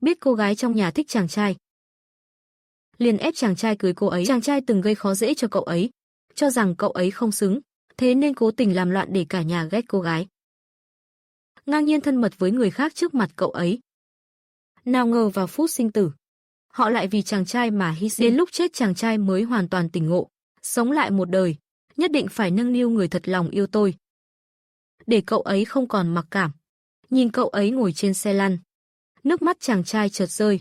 biết cô gái trong nhà thích chàng trai, liền ép chàng trai cưới cô ấy. Chàng trai từng gây khó dễ cho cậu ấy, cho rằng cậu ấy không xứng, thế nên cố tình làm loạn để cả nhà ghét cô gái. Ngang nhiên thân mật với người khác trước mặt cậu ấy. Nào ngờ vào phút sinh tử, họ lại vì chàng trai mà hy sinh. Đến lúc chết chàng trai mới hoàn toàn tỉnh ngộ, sống lại một đời, nhất định phải nâng niu người thật lòng yêu tôi. Để cậu ấy không còn mặc cảm. Nhìn cậu ấy ngồi trên xe lăn, nước mắt chàng trai chợt rơi.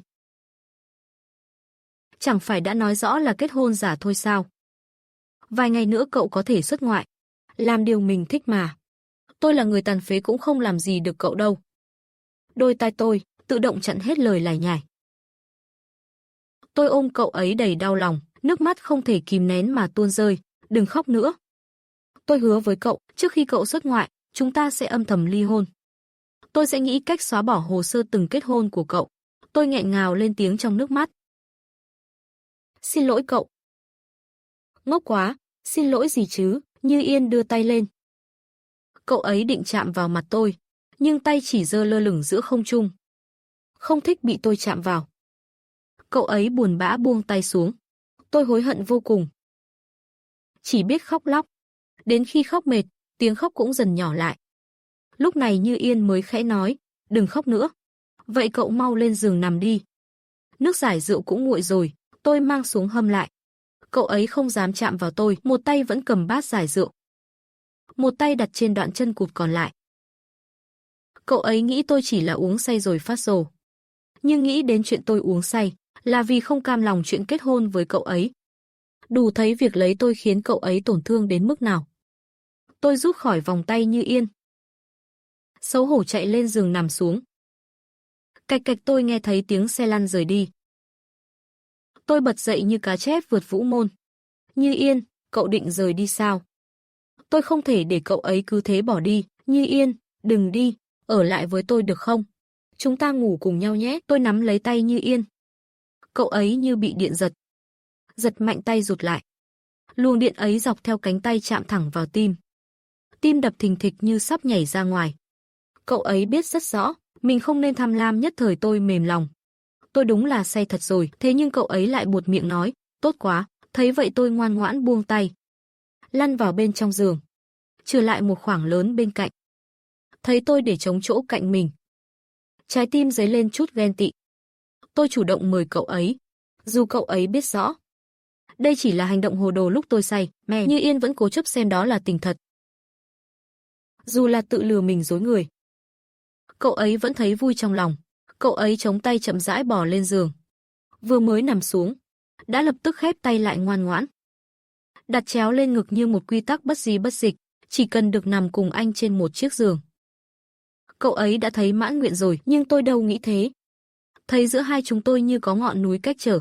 Chẳng phải đã nói rõ là kết hôn giả thôi sao? Vài ngày nữa cậu có thể xuất ngoại, làm điều mình thích mà. Tôi là người tàn phế cũng không làm gì được cậu đâu. Đôi tai tôi tự động chặn hết lời lải nhải. Tôi ôm cậu ấy đầy đau lòng, nước mắt không thể kìm nén mà tuôn rơi. Đừng khóc nữa. Tôi hứa với cậu, trước khi cậu xuất ngoại, chúng ta sẽ âm thầm ly hôn. Tôi sẽ nghĩ cách xóa bỏ hồ sơ từng kết hôn của cậu. Tôi nghẹn ngào lên tiếng trong nước mắt. Xin lỗi cậu. Ngốc quá, xin lỗi gì chứ? Như Yên đưa tay lên. Cậu ấy định chạm vào mặt tôi, nhưng tay chỉ giơ lơ lửng giữa không trung. Không thích bị tôi chạm vào. Cậu ấy buồn bã buông tay xuống. Tôi hối hận vô cùng. Chỉ biết khóc lóc. Đến khi khóc mệt, tiếng khóc cũng dần nhỏ lại. Lúc này Như Yên mới khẽ nói, đừng khóc nữa. Vậy cậu mau lên giường nằm đi. Nước giải rượu cũng nguội rồi, tôi mang xuống hâm lại. Cậu ấy không dám chạm vào tôi, một tay vẫn cầm bát giải rượu. Một tay đặt trên đoạn chân cụt còn lại. Cậu ấy nghĩ tôi chỉ là uống say rồi phát rồ. Nhưng nghĩ đến chuyện tôi uống say, là vì không cam lòng chuyện kết hôn với cậu ấy. Đủ thấy việc lấy tôi khiến cậu ấy tổn thương đến mức nào. Tôi rút khỏi vòng tay Như Yên. Xấu hổ chạy lên giường nằm xuống. Cạch cạch tôi nghe thấy tiếng xe lăn rời đi. Tôi bật dậy như cá chép vượt vũ môn. Như Yên, cậu định rời đi sao? Tôi không thể để cậu ấy cứ thế bỏ đi. Như Yên, đừng đi, ở lại với tôi được không? Chúng ta ngủ cùng nhau nhé. Tôi nắm lấy tay Như Yên. Cậu ấy như bị điện giật. Giật mạnh tay rụt lại. Luồng điện ấy dọc theo cánh tay chạm thẳng vào tim. Tim đập thình thịch như sắp nhảy ra ngoài. Cậu ấy biết rất rõ, mình không nên tham lam, nhất thời tôi mềm lòng. Tôi đúng là say thật rồi, thế nhưng cậu ấy lại buột miệng nói, tốt quá, thấy vậy tôi ngoan ngoãn buông tay. Lăn vào bên trong giường. Trừ lại một khoảng lớn bên cạnh. Thấy tôi để trống chỗ cạnh mình. Trái tim dấy lên chút ghen tị. Tôi chủ động mời cậu ấy, dù cậu ấy biết rõ. Đây chỉ là hành động hồ đồ lúc tôi say, Như Yên vẫn cố chấp xem đó là tình thật. Dù là tự lừa mình dối người. Cậu ấy vẫn thấy vui trong lòng. Cậu ấy chống tay chậm rãi bò lên giường. Vừa mới nằm xuống, đã lập tức khép tay lại ngoan ngoãn. Đặt chéo lên ngực như một quy tắc bất di bất dịch, chỉ cần được nằm cùng anh trên một chiếc giường. Cậu ấy đã thấy mãn nguyện rồi, nhưng tôi đâu nghĩ thế. Thấy giữa hai chúng tôi như có ngọn núi cách trở.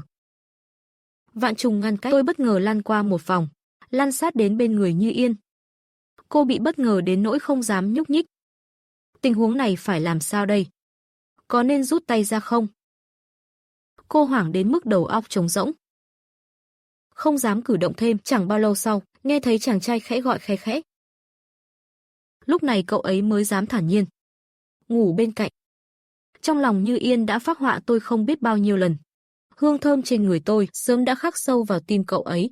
Vạn trùng ngăn cách, tôi bất ngờ lăn qua một vòng, lăn sát đến bên người Như Yên. Cô bị bất ngờ đến nỗi không dám nhúc nhích. Tình huống này phải làm sao đây? Có nên rút tay ra không? Cô hoảng đến mức đầu óc trống rỗng. Không dám cử động thêm. Chẳng bao lâu sau, nghe thấy chàng trai khẽ gọi khe khẽ. Lúc này cậu ấy mới dám thản nhiên ngủ bên cạnh. Trong lòng Như Yên đã phác họa tôi không biết bao nhiêu lần. Hương thơm trên người tôi sớm đã khắc sâu vào tim cậu ấy.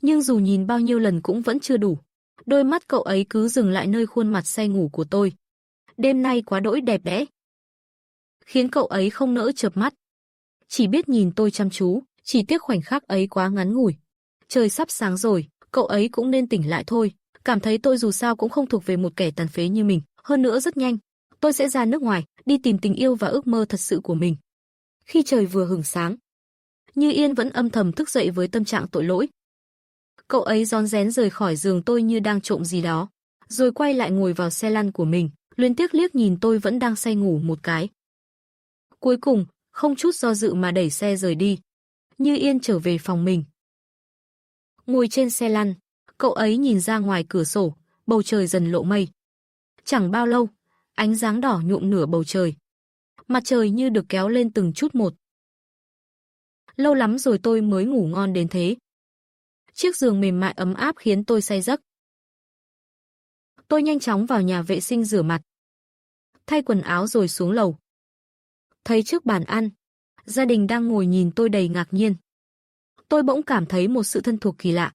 Nhưng dù nhìn bao nhiêu lần cũng vẫn chưa đủ. Đôi mắt cậu ấy cứ dừng lại nơi khuôn mặt say ngủ của tôi. Đêm nay quá đỗi đẹp đẽ, khiến cậu ấy không nỡ chợp mắt. Chỉ biết nhìn tôi chăm chú, chỉ tiếc khoảnh khắc ấy quá ngắn ngủi. Trời sắp sáng rồi, cậu ấy cũng nên tỉnh lại thôi. Cảm thấy tôi dù sao cũng không thuộc về một kẻ tàn phế như mình. Hơn nữa rất nhanh, tôi sẽ ra nước ngoài, đi tìm tình yêu và ước mơ thật sự của mình. Khi trời vừa hửng sáng, Như Yên vẫn âm thầm thức dậy với tâm trạng tội lỗi. Cậu ấy rón rén rời khỏi giường tôi như đang trộm gì đó, rồi quay lại ngồi vào xe lăn của mình, luyến tiếc liếc nhìn tôi vẫn đang say ngủ một cái. Cuối cùng, không chút do dự mà đẩy xe rời đi. Như Yên trở về phòng mình. Ngồi trên xe lăn, cậu ấy nhìn ra ngoài cửa sổ, bầu trời dần lộ mây. Chẳng bao lâu, ánh sáng đỏ nhuộm nửa bầu trời. Mặt trời như được kéo lên từng chút một. Lâu lắm rồi tôi mới ngủ ngon đến thế. Chiếc giường mềm mại ấm áp khiến tôi say giấc. Tôi nhanh chóng vào nhà vệ sinh rửa mặt, thay quần áo rồi xuống lầu. Thấy trước bàn ăn, gia đình đang ngồi nhìn tôi đầy ngạc nhiên. Tôi bỗng cảm thấy một sự thân thuộc kỳ lạ.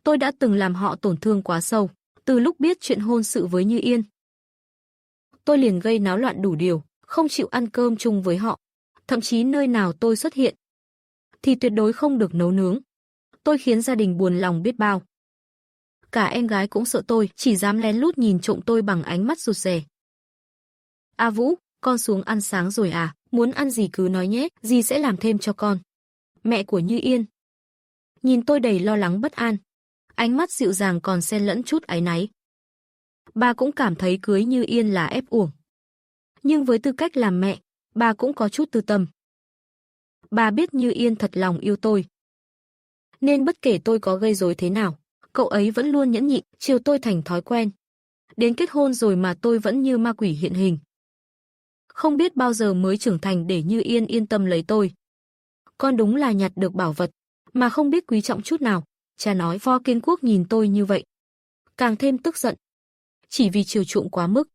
Tôi đã từng làm họ tổn thương quá sâu, từ lúc biết chuyện hôn sự với Như Yên. Tôi liền gây náo loạn đủ điều, không chịu ăn cơm chung với họ. Thậm chí nơi nào tôi xuất hiện, thì tuyệt đối không được nấu nướng. Tôi khiến gia đình buồn lòng biết bao. Cả em gái cũng sợ tôi, chỉ dám lén lút nhìn trộm tôi bằng ánh mắt rụt rè. A Vũ, con xuống ăn sáng rồi à? Muốn ăn gì cứ nói nhé, dì sẽ làm thêm cho con. Mẹ của Như Yên nhìn tôi đầy lo lắng bất an, ánh mắt dịu dàng còn xen lẫn chút áy náy. Bà cũng cảm thấy cưới Như Yên là ép uổng. Nhưng với tư cách làm mẹ, bà cũng có chút tư tâm. Bà biết Như Yên thật lòng yêu tôi, nên bất kể tôi có gây rối thế nào, cậu ấy vẫn luôn nhẫn nhịn, chiều tôi thành thói quen. Đến kết hôn rồi mà tôi vẫn như ma quỷ hiện hình. Không biết bao giờ mới trưởng thành để Như Yên yên tâm lấy tôi. Con đúng là nhặt được bảo vật, mà không biết quý trọng chút nào. Cha nói. Phó Kiến Quốc nhìn tôi như vậy, càng thêm tức giận. Chỉ vì chiều chuộng quá mức,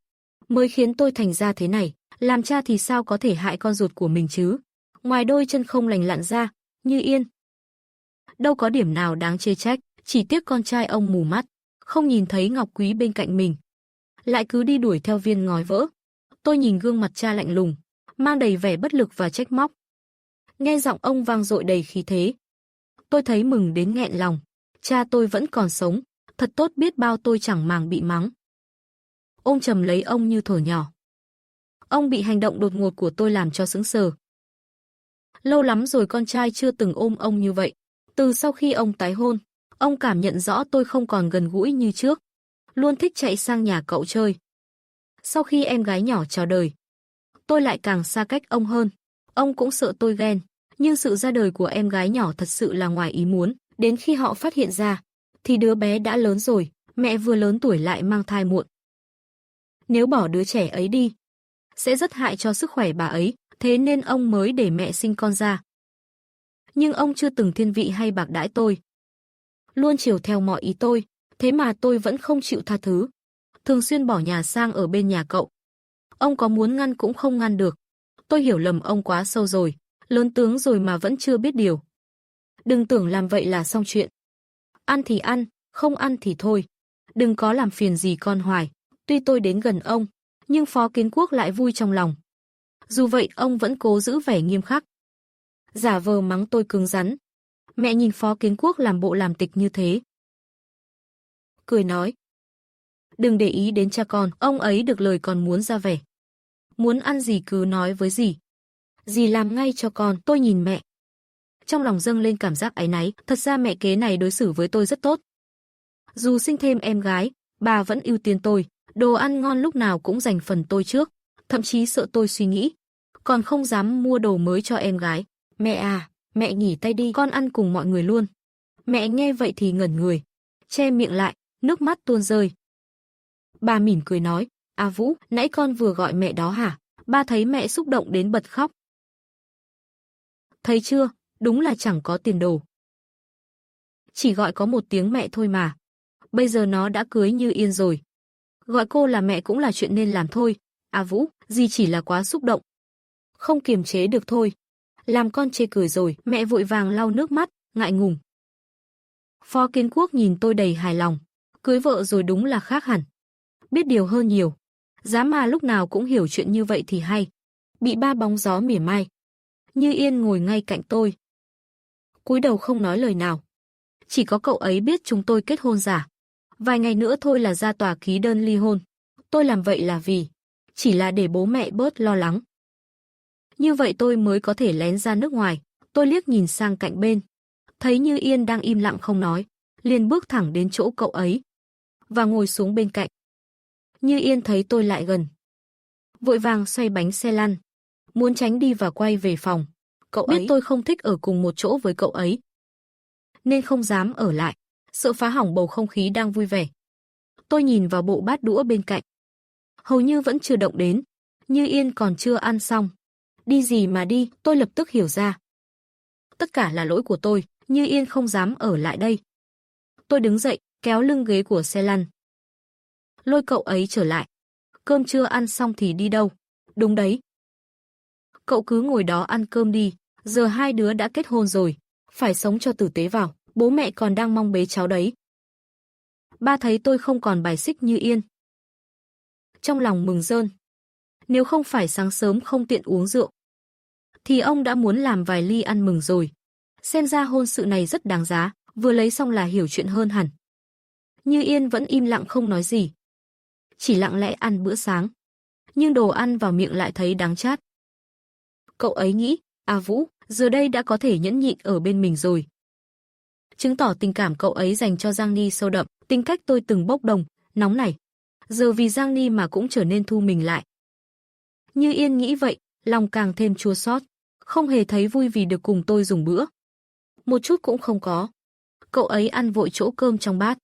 mới khiến tôi thành ra thế này. Làm cha thì sao có thể hại con ruột của mình chứ? Ngoài đôi chân không lành lặn ra, Như Yên đâu có điểm nào đáng chê trách. Chỉ tiếc con trai ông mù mắt, không nhìn thấy ngọc quý bên cạnh mình, lại cứ đi đuổi theo viên ngói vỡ. Tôi nhìn gương mặt cha lạnh lùng, mang đầy vẻ bất lực và trách móc. Nghe giọng ông vang dội đầy khí thế, tôi thấy mừng đến nghẹn lòng. Cha tôi vẫn còn sống, thật tốt biết bao. Tôi chẳng màng bị mắng, ôm chầm lấy ông như thổi nhỏ. Ông bị hành động đột ngột của tôi làm cho sững sờ. Lâu lắm rồi con trai chưa từng ôm ông như vậy. Từ sau khi ông tái hôn, ông cảm nhận rõ tôi không còn gần gũi như trước, luôn thích chạy sang nhà cậu chơi. Sau khi em gái nhỏ chào đời, tôi lại càng xa cách ông hơn. Ông cũng sợ tôi ghen, nhưng sự ra đời của em gái nhỏ thật sự là ngoài ý muốn. Đến khi họ phát hiện ra, thì đứa bé đã lớn rồi, mẹ vừa lớn tuổi lại mang thai muộn. Nếu bỏ đứa trẻ ấy đi, sẽ rất hại cho sức khỏe bà ấy, thế nên ông mới để mẹ sinh con ra. Nhưng ông chưa từng thiên vị hay bạc đãi tôi, luôn chiều theo mọi ý tôi, thế mà tôi vẫn không chịu tha thứ. Thường xuyên bỏ nhà sang ở bên nhà cậu. Ông có muốn ngăn cũng không ngăn được. Tôi hiểu lầm ông quá sâu rồi, lớn tướng rồi mà vẫn chưa biết điều. Đừng tưởng làm vậy là xong chuyện. Ăn thì ăn, không ăn thì thôi. Đừng có làm phiền gì con hoài. Tuy tôi đến gần ông, nhưng Phó Kiến Quốc lại vui trong lòng. Dù vậy ông vẫn cố giữ vẻ nghiêm khắc, giả vờ mắng tôi cứng rắn. Mẹ nhìn Phó Kiến Quốc làm bộ làm tịch như thế, cười nói: đừng để ý đến cha con, ông ấy được lời còn muốn ra vẻ. Muốn ăn gì cứ nói với dì, dì làm ngay cho con. Tôi nhìn mẹ, trong lòng dâng lên cảm giác áy náy. Thật ra mẹ kế này đối xử với tôi rất tốt. Dù sinh thêm em gái, bà vẫn ưu tiên tôi, đồ ăn ngon lúc nào cũng dành phần tôi trước, thậm chí sợ tôi suy nghĩ, còn không dám mua đồ mới cho em gái. Mẹ à, mẹ nghỉ tay đi, con ăn cùng mọi người luôn. Mẹ nghe vậy thì ngẩn người, che miệng lại, nước mắt tuôn rơi. Bà mỉm cười nói: "À Vũ, nãy con vừa gọi mẹ đó hả?" Ba thấy mẹ xúc động đến bật khóc. Thấy chưa, đúng là chẳng có tiền đồ. Chỉ gọi có một tiếng mẹ thôi mà. Bây giờ nó đã cưới Như Yên rồi. Gọi cô là mẹ cũng là chuyện nên làm thôi. À Vũ, dì chỉ là quá xúc động, không kiềm chế được thôi. Làm con chê cười rồi. Mẹ vội vàng lau nước mắt, ngại ngùng. Phó Kiến Quốc nhìn tôi đầy hài lòng. Cưới vợ rồi đúng là khác hẳn. Biết điều hơn nhiều. Giá mà lúc nào cũng hiểu chuyện như vậy thì hay. Bị ba bóng gió mỉa mai. Như Yên ngồi ngay cạnh tôi, cúi đầu không nói lời nào. Chỉ có cậu ấy biết chúng tôi kết hôn giả. Vài ngày nữa thôi là ra tòa ký đơn ly hôn. Tôi làm vậy là chỉ là để bố mẹ bớt lo lắng. Như vậy tôi mới có thể lén ra nước ngoài. Tôi liếc nhìn sang cạnh bên, thấy Như Yên đang im lặng không nói, liền bước thẳng đến chỗ cậu ấy và ngồi xuống bên cạnh. Như Yên thấy tôi lại gần, vội vàng xoay bánh xe lăn, muốn tránh đi và quay về phòng. Cậu biết tôi không thích ở cùng một chỗ với cậu ấy, nên không dám ở lại, sợ phá hỏng bầu không khí đang vui vẻ. Tôi nhìn vào bộ bát đũa bên cạnh, hầu như vẫn chưa động đến. Như Yên còn chưa ăn xong. Đi gì mà đi, tôi lập tức hiểu ra. Tất cả là lỗi của tôi, Như Yên không dám ở lại đây. Tôi đứng dậy, kéo lưng ghế của xe lăn, lôi cậu ấy trở lại. Cơm chưa ăn xong thì đi đâu? Đúng đấy. cậu cứ ngồi đó ăn cơm đi, giờ hai đứa đã kết hôn rồi, phải sống cho tử tế vào, bố mẹ còn đang mong bế cháu đấy. Ba thấy tôi không còn bài xích Như Yên. Trong lòng mừng rơn. Nếu không phải sáng sớm không tiện uống rượu, thì ông đã muốn làm vài ly ăn mừng rồi. Xem ra hôn sự này rất đáng giá, vừa lấy xong là hiểu chuyện hơn hẳn. Như Yên vẫn im lặng không nói gì. Chỉ lặng lẽ ăn bữa sáng. Nhưng đồ ăn vào miệng lại thấy đắng chát. Cậu ấy nghĩ, à Vũ, giờ đây đã có thể nhẫn nhịn ở bên mình rồi. Chứng tỏ tình cảm cậu ấy dành cho Giang Ni sâu đậm, tính cách tôi từng bốc đồng, nóng này. Giờ vì Giang Ni mà cũng trở nên thu mình lại. Như Yên nghĩ vậy, lòng càng thêm chua xót, không hề thấy vui vì được cùng tôi dùng bữa. Một chút cũng không có. Cậu ấy ăn vội chỗ cơm trong bát.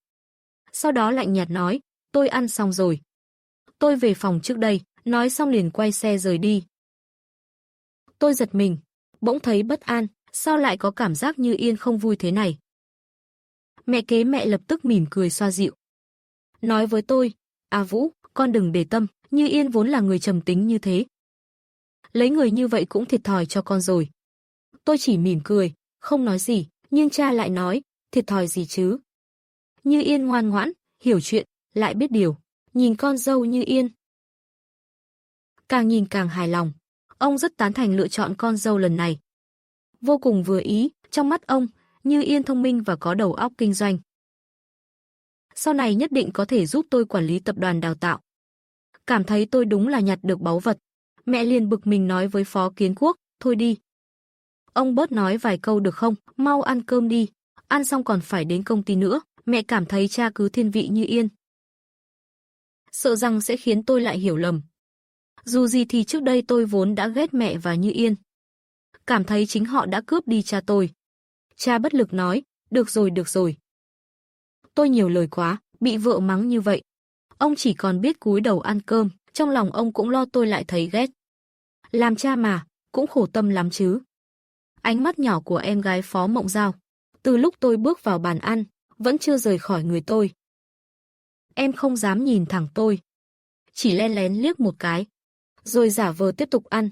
Sau đó lạnh nhạt nói, tôi ăn xong rồi. Tôi về phòng trước đây, nói xong liền quay xe rời đi. Tôi giật mình, bỗng thấy bất an, sao lại có cảm giác Như Yên không vui thế này. Mẹ kế mẹ lập tức mỉm cười xoa dịu. Nói với tôi, à Vũ, con đừng để tâm, Như Yên vốn là người trầm tính như thế. Lấy người như vậy cũng thiệt thòi cho con rồi. Tôi chỉ mỉm cười, không nói gì, nhưng cha lại nói, thiệt thòi gì chứ. Như Yên ngoan ngoãn, hiểu chuyện, lại biết điều, nhìn con dâu Như Yên. Càng nhìn càng hài lòng, ông rất tán thành lựa chọn con dâu lần này. Vô cùng vừa ý, trong mắt ông, Như Yên thông minh và có đầu óc kinh doanh. Sau này nhất định có thể giúp tôi quản lý tập đoàn đào tạo. Cảm thấy tôi đúng là nhặt được báu vật. Mẹ liền bực mình nói với Phó Kiến Quốc, thôi đi. Ông bớt nói vài câu được không, mau ăn cơm đi. Ăn xong còn phải đến công ty nữa, mẹ cảm thấy cha cứ thiên vị Như Yên. Sợ rằng sẽ khiến tôi lại hiểu lầm. Dù gì thì trước đây tôi vốn đã ghét mẹ và Như Yên. Cảm thấy chính họ đã cướp đi cha tôi. Cha bất lực nói, được rồi được rồi. Tôi nhiều lời quá, bị vợ mắng như vậy. Ông chỉ còn biết cúi đầu ăn cơm, trong lòng ông cũng lo tôi lại thấy ghét. Làm cha mà, cũng khổ tâm lắm chứ. Ánh mắt nhỏ của em gái Phó Mộng Giao, từ lúc tôi bước vào bàn ăn, vẫn chưa rời khỏi người tôi. Em không dám nhìn thẳng tôi. Chỉ len lén liếc một cái, rồi giả vờ tiếp tục ăn,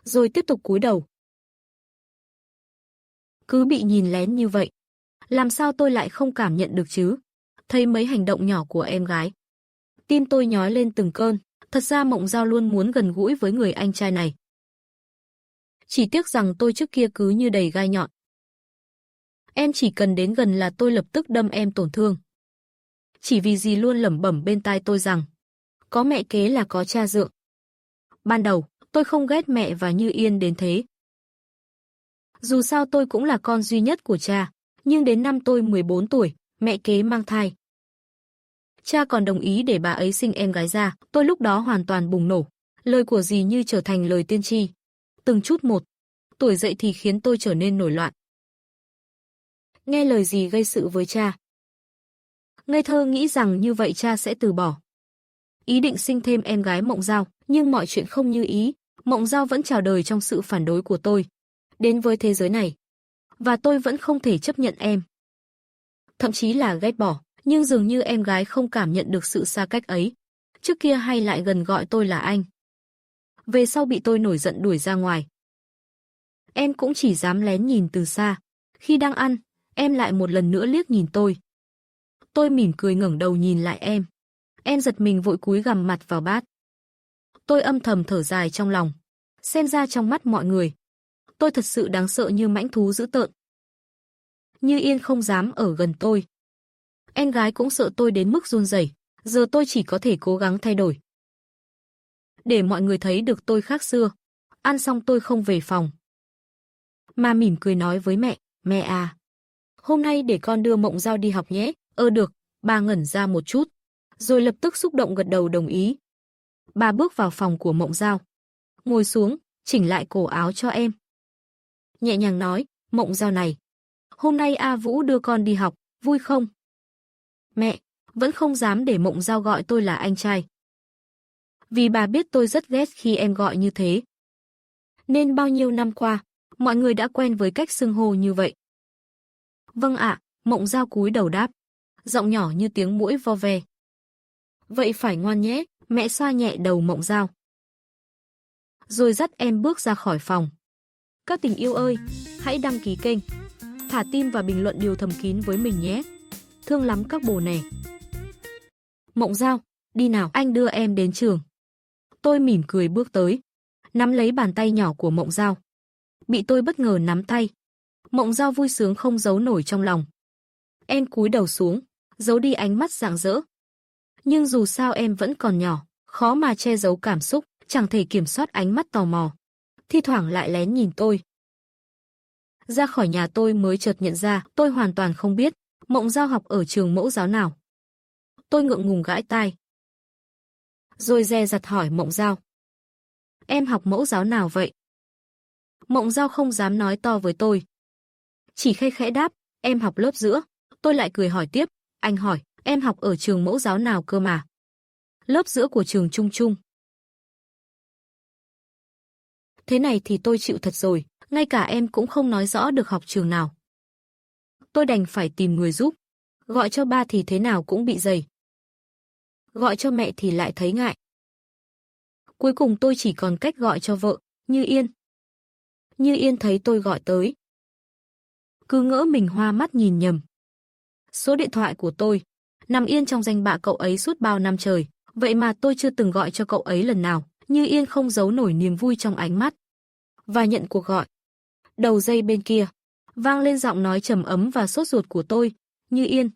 rồi tiếp tục cúi đầu. Cứ bị nhìn lén như vậy, làm sao tôi lại không cảm nhận được chứ? Thấy mấy hành động nhỏ của em gái, tim tôi nhói lên từng cơn. Thật ra Mộng Giao luôn muốn gần gũi với người anh trai này. Chỉ tiếc rằng tôi trước kia cứ như đầy gai nhọn. Em chỉ cần đến gần là tôi lập tức đâm em tổn thương. Chỉ vì gì luôn lẩm bẩm bên tai tôi rằng có mẹ kế là có cha dượng. Ban đầu, tôi không ghét mẹ và Như Yên đến thế. Dù sao tôi cũng là con duy nhất của cha, nhưng đến năm tôi 14 tuổi, mẹ kế mang thai. Cha còn đồng ý để bà ấy sinh em gái ra, tôi lúc đó hoàn toàn bùng nổ. Lời của dì như trở thành lời tiên tri. Từng chút một, tuổi dậy thì khiến tôi trở nên nổi loạn. Nghe lời dì gây sự với cha. Ngây thơ nghĩ rằng như vậy cha sẽ từ bỏ. Ý định sinh thêm em gái Mộng Giao, nhưng mọi chuyện không như ý. Mộng Giao vẫn chào đời trong sự phản đối của tôi. Đến với thế giới này. Và tôi vẫn không thể chấp nhận em. Thậm chí là ghét bỏ. Nhưng dường như em gái không cảm nhận được sự xa cách ấy. Trước kia hay lại gần gọi tôi là anh. Về sau bị tôi nổi giận đuổi ra ngoài. Em cũng chỉ dám lén nhìn từ xa. Khi đang ăn, em lại một lần nữa liếc nhìn tôi. Tôi mỉm cười ngẩng đầu nhìn lại em. Em giật mình vội cúi gằm mặt vào bát. Tôi âm thầm thở dài trong lòng. Xem ra trong mắt mọi người, tôi thật sự đáng sợ như mãnh thú dữ tợn. Như Yên không dám ở gần tôi. Em gái cũng sợ tôi đến mức run rẩy. Giờ tôi chỉ có thể cố gắng thay đổi. Để mọi người thấy được tôi khác xưa. Ăn xong tôi không về phòng, mà mỉm cười nói với mẹ, mẹ à, hôm nay để con đưa Mộng Giao đi học nhé. Được, bà ngẩn ra một chút, rồi lập tức xúc động gật đầu đồng ý. Bà bước vào phòng của Mộng Giao, ngồi xuống, chỉnh lại cổ áo cho em. Nhẹ nhàng nói, Mộng Giao này, hôm nay A Vũ đưa con đi học, vui không? Mẹ, vẫn không dám để Mộng Giao gọi tôi là anh trai. Vì bà biết tôi rất ghét khi em gọi như thế. Nên bao nhiêu năm qua, mọi người đã quen với cách xưng hô như vậy. Vâng ạ, Mộng Giao cúi đầu đáp, giọng nhỏ như tiếng muỗi vo ve. Vậy phải ngoan nhé, mẹ xoa nhẹ đầu Mộng Giao. rồi dắt em bước ra khỏi phòng. Các tình yêu ơi, hãy đăng ký kênh, thả tim và bình luận điều thầm kín với mình nhé. Thương lắm các bồ nè. Mộng Giao, đi nào, anh đưa em đến trường. Tôi mỉm cười bước tới, nắm lấy bàn tay nhỏ của Mộng Giao. Bị tôi bất ngờ nắm tay, Mộng Giao vui sướng không giấu nổi trong lòng. Em cúi đầu xuống, giấu đi ánh mắt rạng rỡ. Nhưng dù sao em vẫn còn nhỏ, khó mà che giấu cảm xúc, chẳng thể kiểm soát ánh mắt tò mò. Thi thoảng lại lén nhìn tôi. Ra khỏi nhà tôi mới chợt nhận ra tôi hoàn toàn không biết Mộng Giao học ở trường mẫu giáo nào. Tôi ngượng ngùng gãi tai. Rồi dè dặt hỏi Mộng Giao. Em học mẫu giáo nào vậy? Mộng Giao không dám nói to với tôi. Chỉ khe khẽ đáp, em học lớp giữa. Tôi lại cười hỏi tiếp, anh hỏi, em học ở trường mẫu giáo nào cơ mà? Lớp giữa của trường Trung Trung. Thế này thì tôi chịu thật rồi, ngay cả em cũng không nói rõ được học trường nào. Tôi đành phải tìm người giúp. Gọi cho ba thì thế nào cũng bị dày. Gọi cho mẹ thì lại thấy ngại. Cuối cùng tôi chỉ còn cách gọi cho vợ, Như Yên. Như Yên thấy tôi gọi tới, cứ ngỡ mình hoa mắt nhìn nhầm. Số điện thoại của tôi nằm yên trong danh bạ cậu ấy suốt bao năm trời, vậy mà tôi chưa từng gọi cho cậu ấy lần nào. Như Yên không giấu nổi niềm vui trong ánh mắt và nhận cuộc gọi. Đầu dây bên kia vang lên giọng nói trầm ấm và sốt ruột của tôi. Như Yên,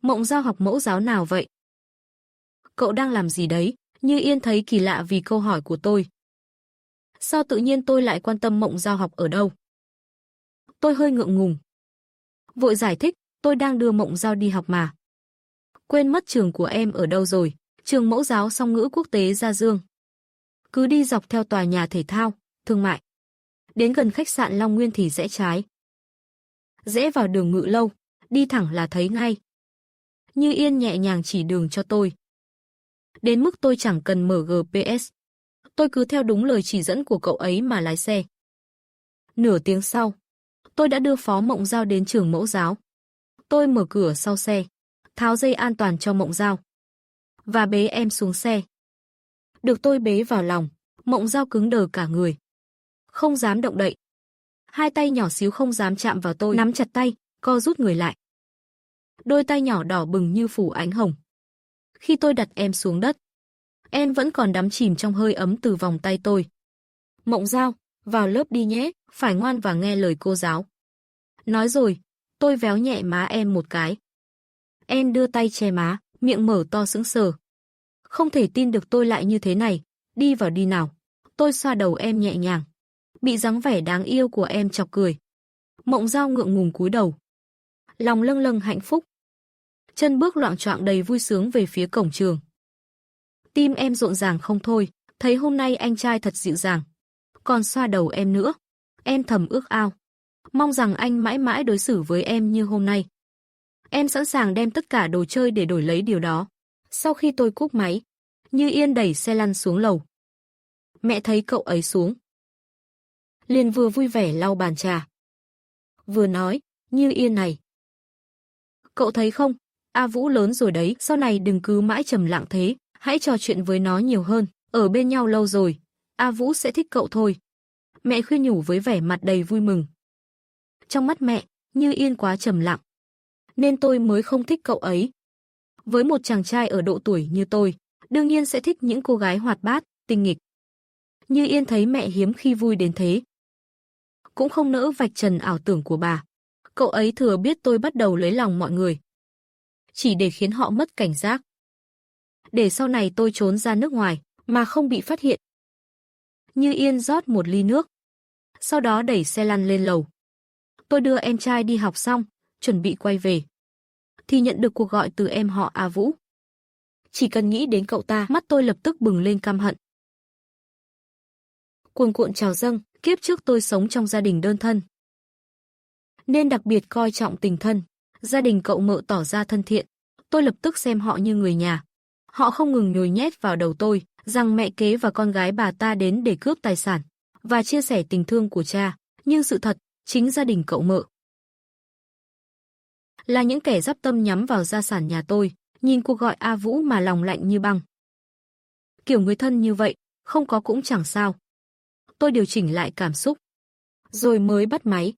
Mộng Giao học mẫu giáo nào vậy? Cậu đang làm gì đấy? Như Yên thấy kỳ lạ vì câu hỏi của tôi. Sao tự nhiên tôi lại quan tâm Mộng Giao học ở đâu? Tôi hơi ngượng ngùng, vội giải thích, tôi đang đưa Mộng Giao đi học mà. Quên mất trường của em ở đâu rồi? Trường mẫu giáo song ngữ quốc tế Gia Dương. Cứ đi dọc theo tòa nhà thể thao, thương mại. Đến gần khách sạn Long Nguyên thì rẽ trái. Rẽ vào đường Ngự Lâu, đi thẳng là thấy ngay. Như Yên nhẹ nhàng chỉ đường cho tôi. Đến mức tôi chẳng cần mở GPS. Tôi cứ theo đúng lời chỉ dẫn của cậu ấy mà lái xe. Nửa tiếng sau, tôi đã đưa Phó Mộng Giao đến trường mẫu giáo. Tôi mở cửa sau xe, tháo dây an toàn cho Mộng Giao và bế em xuống xe. Được tôi bế vào lòng, Mộng Giao cứng đờ cả người, không dám động đậy. Hai tay nhỏ xíu không dám chạm vào tôi, nắm chặt tay, co rút người lại. Đôi tay nhỏ đỏ bừng như phủ ánh hồng. Khi tôi đặt em xuống đất, em vẫn còn đắm chìm trong hơi ấm từ vòng tay tôi. Mộng Giao, vào lớp đi nhé, phải ngoan và nghe lời cô giáo. Nói rồi, tôi véo nhẹ má em một cái. Em đưa tay che má, miệng mở to sững sờ. Không thể tin được tôi lại như thế này, đi vào đi nào. Tôi xoa đầu em nhẹ nhàng, bị dáng vẻ đáng yêu của em chọc cười. Mộng Giao ngượng ngùng cúi đầu, lòng lâng lâng hạnh phúc. Chân bước loạng choạng đầy vui sướng về phía cổng trường. Tim em rộn ràng không thôi, thấy hôm nay anh trai thật dịu dàng. Còn xoa đầu em nữa, em thầm ước ao. Mong rằng anh mãi mãi đối xử với em như hôm nay. Em sẵn sàng đem tất cả đồ chơi để đổi lấy điều đó. Sau khi tôi cúp máy, Như Yên đẩy xe lăn xuống lầu. Mẹ thấy cậu ấy xuống, liền vừa vui vẻ lau bàn trà, vừa nói, Như Yên này, cậu thấy không, A Vũ lớn rồi đấy, sau này đừng cứ mãi trầm lặng thế, hãy trò chuyện với nó nhiều hơn, ở bên nhau lâu rồi, A Vũ sẽ thích cậu thôi. Mẹ khuyên nhủ với vẻ mặt đầy vui mừng. Trong mắt mẹ, Như Yên quá trầm lặng, nên tôi mới không thích cậu ấy. Với một chàng trai ở độ tuổi như tôi, đương nhiên sẽ thích những cô gái hoạt bát, tinh nghịch. Như Yên thấy mẹ hiếm khi vui đến thế, cũng không nỡ vạch trần ảo tưởng của bà. Cậu ấy thừa biết tôi bắt đầu lấy lòng mọi người, chỉ để khiến họ mất cảnh giác, để sau này tôi trốn ra nước ngoài mà không bị phát hiện. Như Yên rót một ly nước, sau đó đẩy xe lăn lên lầu. Tôi đưa em trai đi học xong, chuẩn bị quay về, thì nhận được cuộc gọi từ em họ A Vũ. Chỉ cần nghĩ đến cậu ta, mắt tôi lập tức bừng lên căm hận. Cuồn cuộn trào dâng, kiếp trước tôi sống trong gia đình đơn thân, nên đặc biệt coi trọng tình thân. Gia đình cậu Mợ tỏ ra thân thiện, tôi lập tức xem họ như người nhà. Họ không ngừng nhồi nhét vào đầu tôi rằng mẹ kế và con gái bà ta đến để cướp tài sản và chia sẻ tình thương của cha, nhưng sự thật, chính gia đình cậu Mợ là những kẻ dắp tâm nhắm vào gia sản nhà tôi. Nhìn cuộc gọi A Vũ mà lòng lạnh như băng. Kiểu người thân như vậy, không có cũng chẳng sao. Tôi điều chỉnh lại cảm xúc, rồi mới bắt máy.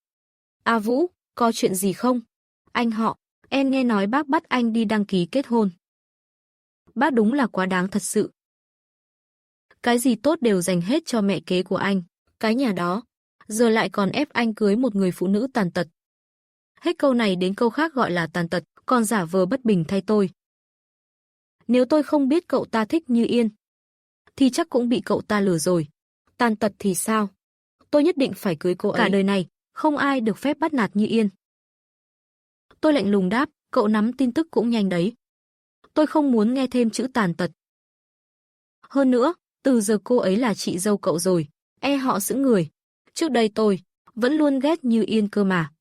A Vũ, có chuyện gì không? Anh họ, em nghe nói bác bắt anh đi đăng ký kết hôn. Bác đúng là quá đáng thật sự. Cái gì tốt đều dành hết cho mẹ kế của anh. Cái nhà đó, giờ lại còn ép anh cưới một người phụ nữ tàn tật. Hết câu này đến câu khác gọi là tàn tật, còn giả vờ bất bình thay tôi. Nếu tôi không biết cậu ta thích Như Yên, thì chắc cũng bị cậu ta lừa rồi. Tàn tật thì sao? Tôi nhất định phải cưới cô ấy. Cả đời này, không ai được phép bắt nạt Như Yên. Tôi lạnh lùng đáp, cậu nắm tin tức cũng nhanh đấy. Tôi không muốn nghe thêm chữ tàn tật. Hơn nữa, từ giờ cô ấy là chị dâu cậu rồi. Họ sững người. Trước đây tôi vẫn luôn ghét Như Yên cơ mà.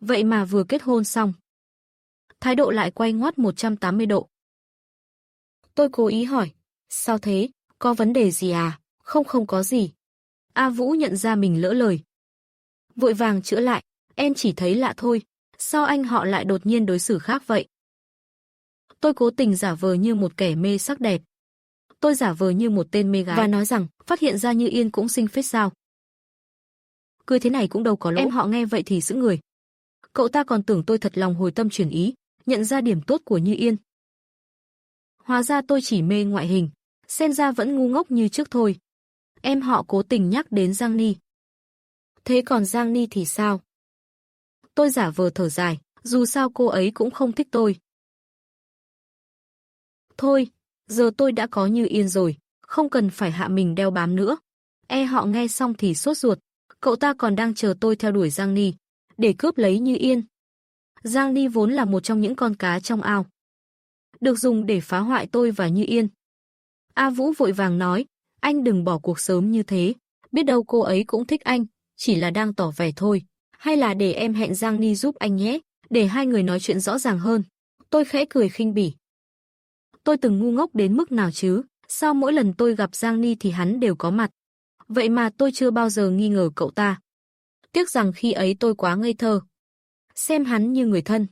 Vậy mà vừa kết hôn xong, thái độ lại quay ngoắt 180 độ. Tôi cố ý hỏi, sao thế, có vấn đề gì à? Không có gì. A Vũ nhận ra mình lỡ lời. Vội vàng chữa lại, em chỉ thấy lạ thôi, sao anh họ lại đột nhiên đối xử khác vậy? Tôi cố tình giả vờ như một kẻ mê sắc đẹp. Tôi giả vờ như một tên mê gái và nói rằng phát hiện ra Như Yên cũng xinh phết sao. Cười thế này cũng đâu có lỗ. Em họ nghe vậy thì sững người. Cậu ta còn tưởng tôi thật lòng hồi tâm chuyển ý, nhận ra điểm tốt của Như Yên. Hóa ra tôi chỉ mê ngoại hình, xem ra vẫn ngu ngốc như trước thôi. Em họ cố tình nhắc đến Giang Ni. Thế còn Giang Ni thì sao? Tôi giả vờ thở dài, dù sao cô ấy cũng không thích tôi. Thôi, giờ tôi đã có Như Yên rồi, không cần phải hạ mình đeo bám nữa. Họ nghe xong thì sốt ruột, cậu ta còn đang chờ tôi theo đuổi Giang Ni, để cướp lấy Như Yên. Giang Ni vốn là một trong những con cá trong ao, được dùng để phá hoại tôi và Như Yên. A Vũ vội vàng nói, anh đừng bỏ cuộc sớm như thế, biết đâu cô ấy cũng thích anh, chỉ là đang tỏ vẻ thôi. Hay là để em hẹn Giang Ni giúp anh nhé, để hai người nói chuyện rõ ràng hơn. Tôi khẽ cười khinh bỉ. Tôi từng ngu ngốc đến mức nào chứ, sao mỗi lần tôi gặp Giang Ni thì hắn đều có mặt. Vậy mà tôi chưa bao giờ nghi ngờ cậu ta. Tiếc rằng khi ấy tôi quá ngây thơ, xem hắn như người thân.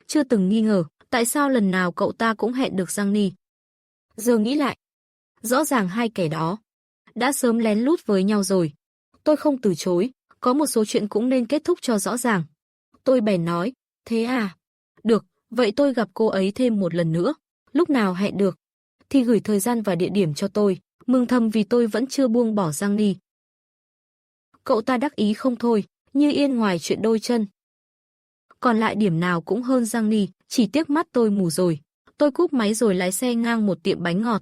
Chưa từng nghi ngờ, tại sao lần nào cậu ta cũng hẹn được Giang Ni. Giờ nghĩ lại, rõ ràng hai kẻ đó đã sớm lén lút với nhau rồi. Tôi không từ chối, có một số chuyện cũng nên kết thúc cho rõ ràng. Tôi bèn nói, thế à? Được, vậy tôi gặp cô ấy thêm một lần nữa. Lúc nào hẹn được, thì gửi thời gian và địa điểm cho tôi. Mừng thầm vì tôi vẫn chưa buông bỏ Giang Ni. Cậu ta đắc ý không thôi, Như Yên ngoài chuyện đôi chân, còn lại điểm nào cũng hơn Giang Ni, chỉ tiếc mắt tôi mù rồi. Tôi cúp máy rồi lái xe ngang một tiệm bánh ngọt.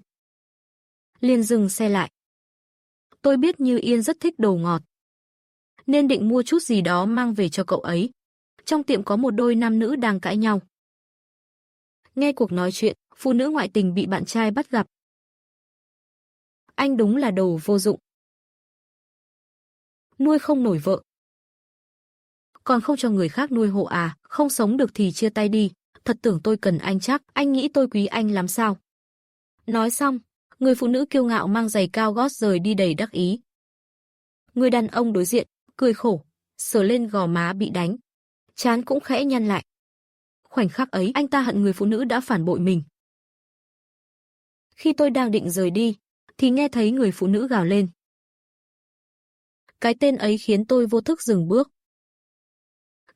Liền dừng xe lại. Tôi biết Như Yên rất thích đồ ngọt, nên định mua chút gì đó mang về cho cậu ấy. Trong tiệm có một đôi nam nữ đang cãi nhau. Nghe cuộc nói chuyện, phụ nữ ngoại tình bị bạn trai bắt gặp. Anh đúng là đồ vô dụng. Nuôi không nổi vợ, còn không cho người khác nuôi hộ à, không sống được thì chia tay đi, thật tưởng tôi cần anh chắc, anh nghĩ tôi quý anh lắm sao? Nói xong, người phụ nữ kiêu ngạo mang giày cao gót rời đi đầy đắc ý. Người đàn ông đối diện, cười khổ, sờ lên gò má bị đánh, trán cũng khẽ nhăn lại. Khoảnh khắc ấy, anh ta hận người phụ nữ đã phản bội mình. Khi tôi đang định rời đi, thì nghe thấy người phụ nữ gào lên. Cái tên ấy khiến tôi vô thức dừng bước.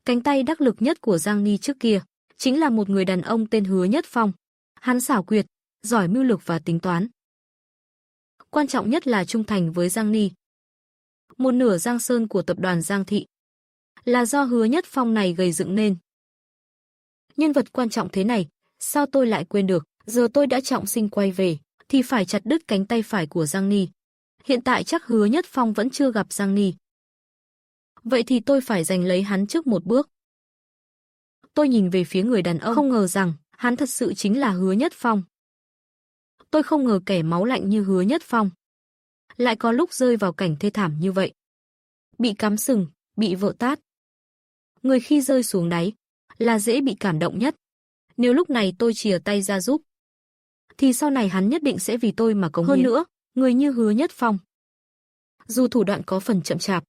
Cánh tay đắc lực nhất của Giang Ni trước kia chính là một người đàn ông tên Hứa Nhất Phong. Hắn xảo quyệt, giỏi mưu lược và tính toán. Quan trọng nhất là trung thành với Giang Ni. Một nửa Giang Sơn của tập đoàn Giang Thị là do Hứa Nhất Phong này gầy dựng nên. Nhân vật quan trọng thế này, sao tôi lại quên được, giờ tôi đã trọng sinh quay về, thì phải chặt đứt cánh tay phải của Giang Ni. Hiện tại chắc Hứa Nhất Phong vẫn chưa gặp Giang Ni. Vậy thì tôi phải giành lấy hắn trước một bước. Tôi nhìn về phía người đàn ông, không ngờ rằng hắn thật sự chính là Hứa Nhất Phong. Tôi không ngờ kẻ máu lạnh như Hứa Nhất Phong lại có lúc rơi vào cảnh thê thảm như vậy. Bị cắm sừng, bị vợ tát. Người khi rơi xuống đáy là dễ bị cảm động nhất. Nếu lúc này tôi chìa tay ra giúp, thì sau này hắn nhất định sẽ vì tôi mà cống hiến. Hơn nữa, người như Hứa Nhất Phong, dù thủ đoạn có phần chậm chạp,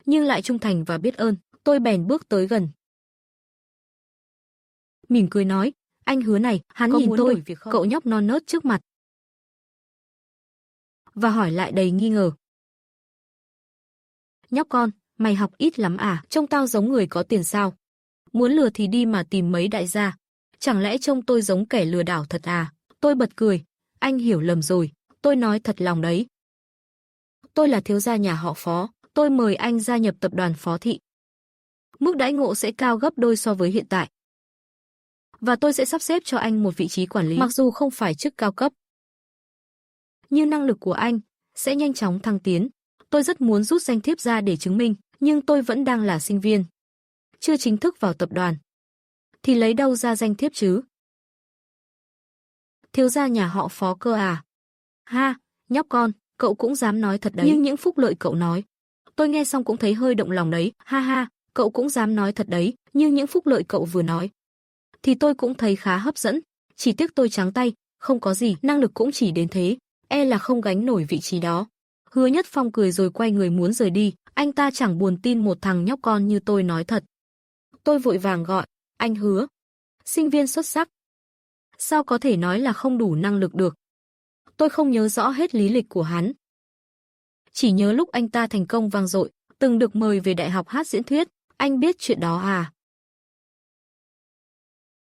nhưng lại trung thành và biết ơn. Tôi bèn bước tới gần, mỉm cười nói, anh Hứa này, hắn nhìn tôi, cậu nhóc non nớt trước mặt, và hỏi lại đầy nghi ngờ. nhóc con, mày học ít lắm à, trông tao giống người có tiền sao? Muốn lừa thì đi mà tìm mấy đại gia. Chẳng lẽ trông tôi giống kẻ lừa đảo thật à? Tôi bật cười, anh hiểu lầm rồi, tôi nói thật lòng đấy. Tôi là thiếu gia nhà họ Phó, tôi mời anh gia nhập tập đoàn Phó Thị. Mức đãi ngộ sẽ cao gấp đôi so với hiện tại. Và tôi sẽ sắp xếp cho anh một vị trí quản lý, mặc dù không phải chức cao cấp. Nhưng năng lực của anh sẽ nhanh chóng thăng tiến. Tôi rất muốn rút danh thiếp ra để chứng minh, nhưng tôi vẫn đang là sinh viên. Chưa chính thức vào tập đoàn. Thì lấy đâu ra danh thiếp chứ? Thiếu gia nhà họ Phó cơ à? Ha, nhóc con, cậu cũng dám nói thật đấy. Nhưng những phúc lợi cậu nói, tôi nghe xong cũng thấy hơi động lòng đấy. Ha ha, cậu cũng dám nói thật đấy, nhưng những phúc lợi cậu vừa nói thì tôi cũng thấy khá hấp dẫn. Chỉ tiếc tôi trắng tay, không có gì, năng lực cũng chỉ đến thế, e là không gánh nổi vị trí đó. Hứa Nhất Phong cười rồi quay người muốn rời đi, anh ta chẳng buồn tin một thằng nhóc con như tôi nói thật. Tôi vội vàng gọi, anh Hứa, sinh viên xuất sắc. Sao có thể nói là không đủ năng lực được? Tôi không nhớ rõ hết lý lịch của hắn. Chỉ nhớ lúc anh ta thành công vang dội, từng được mời về đại học hát diễn thuyết, anh biết chuyện đó à?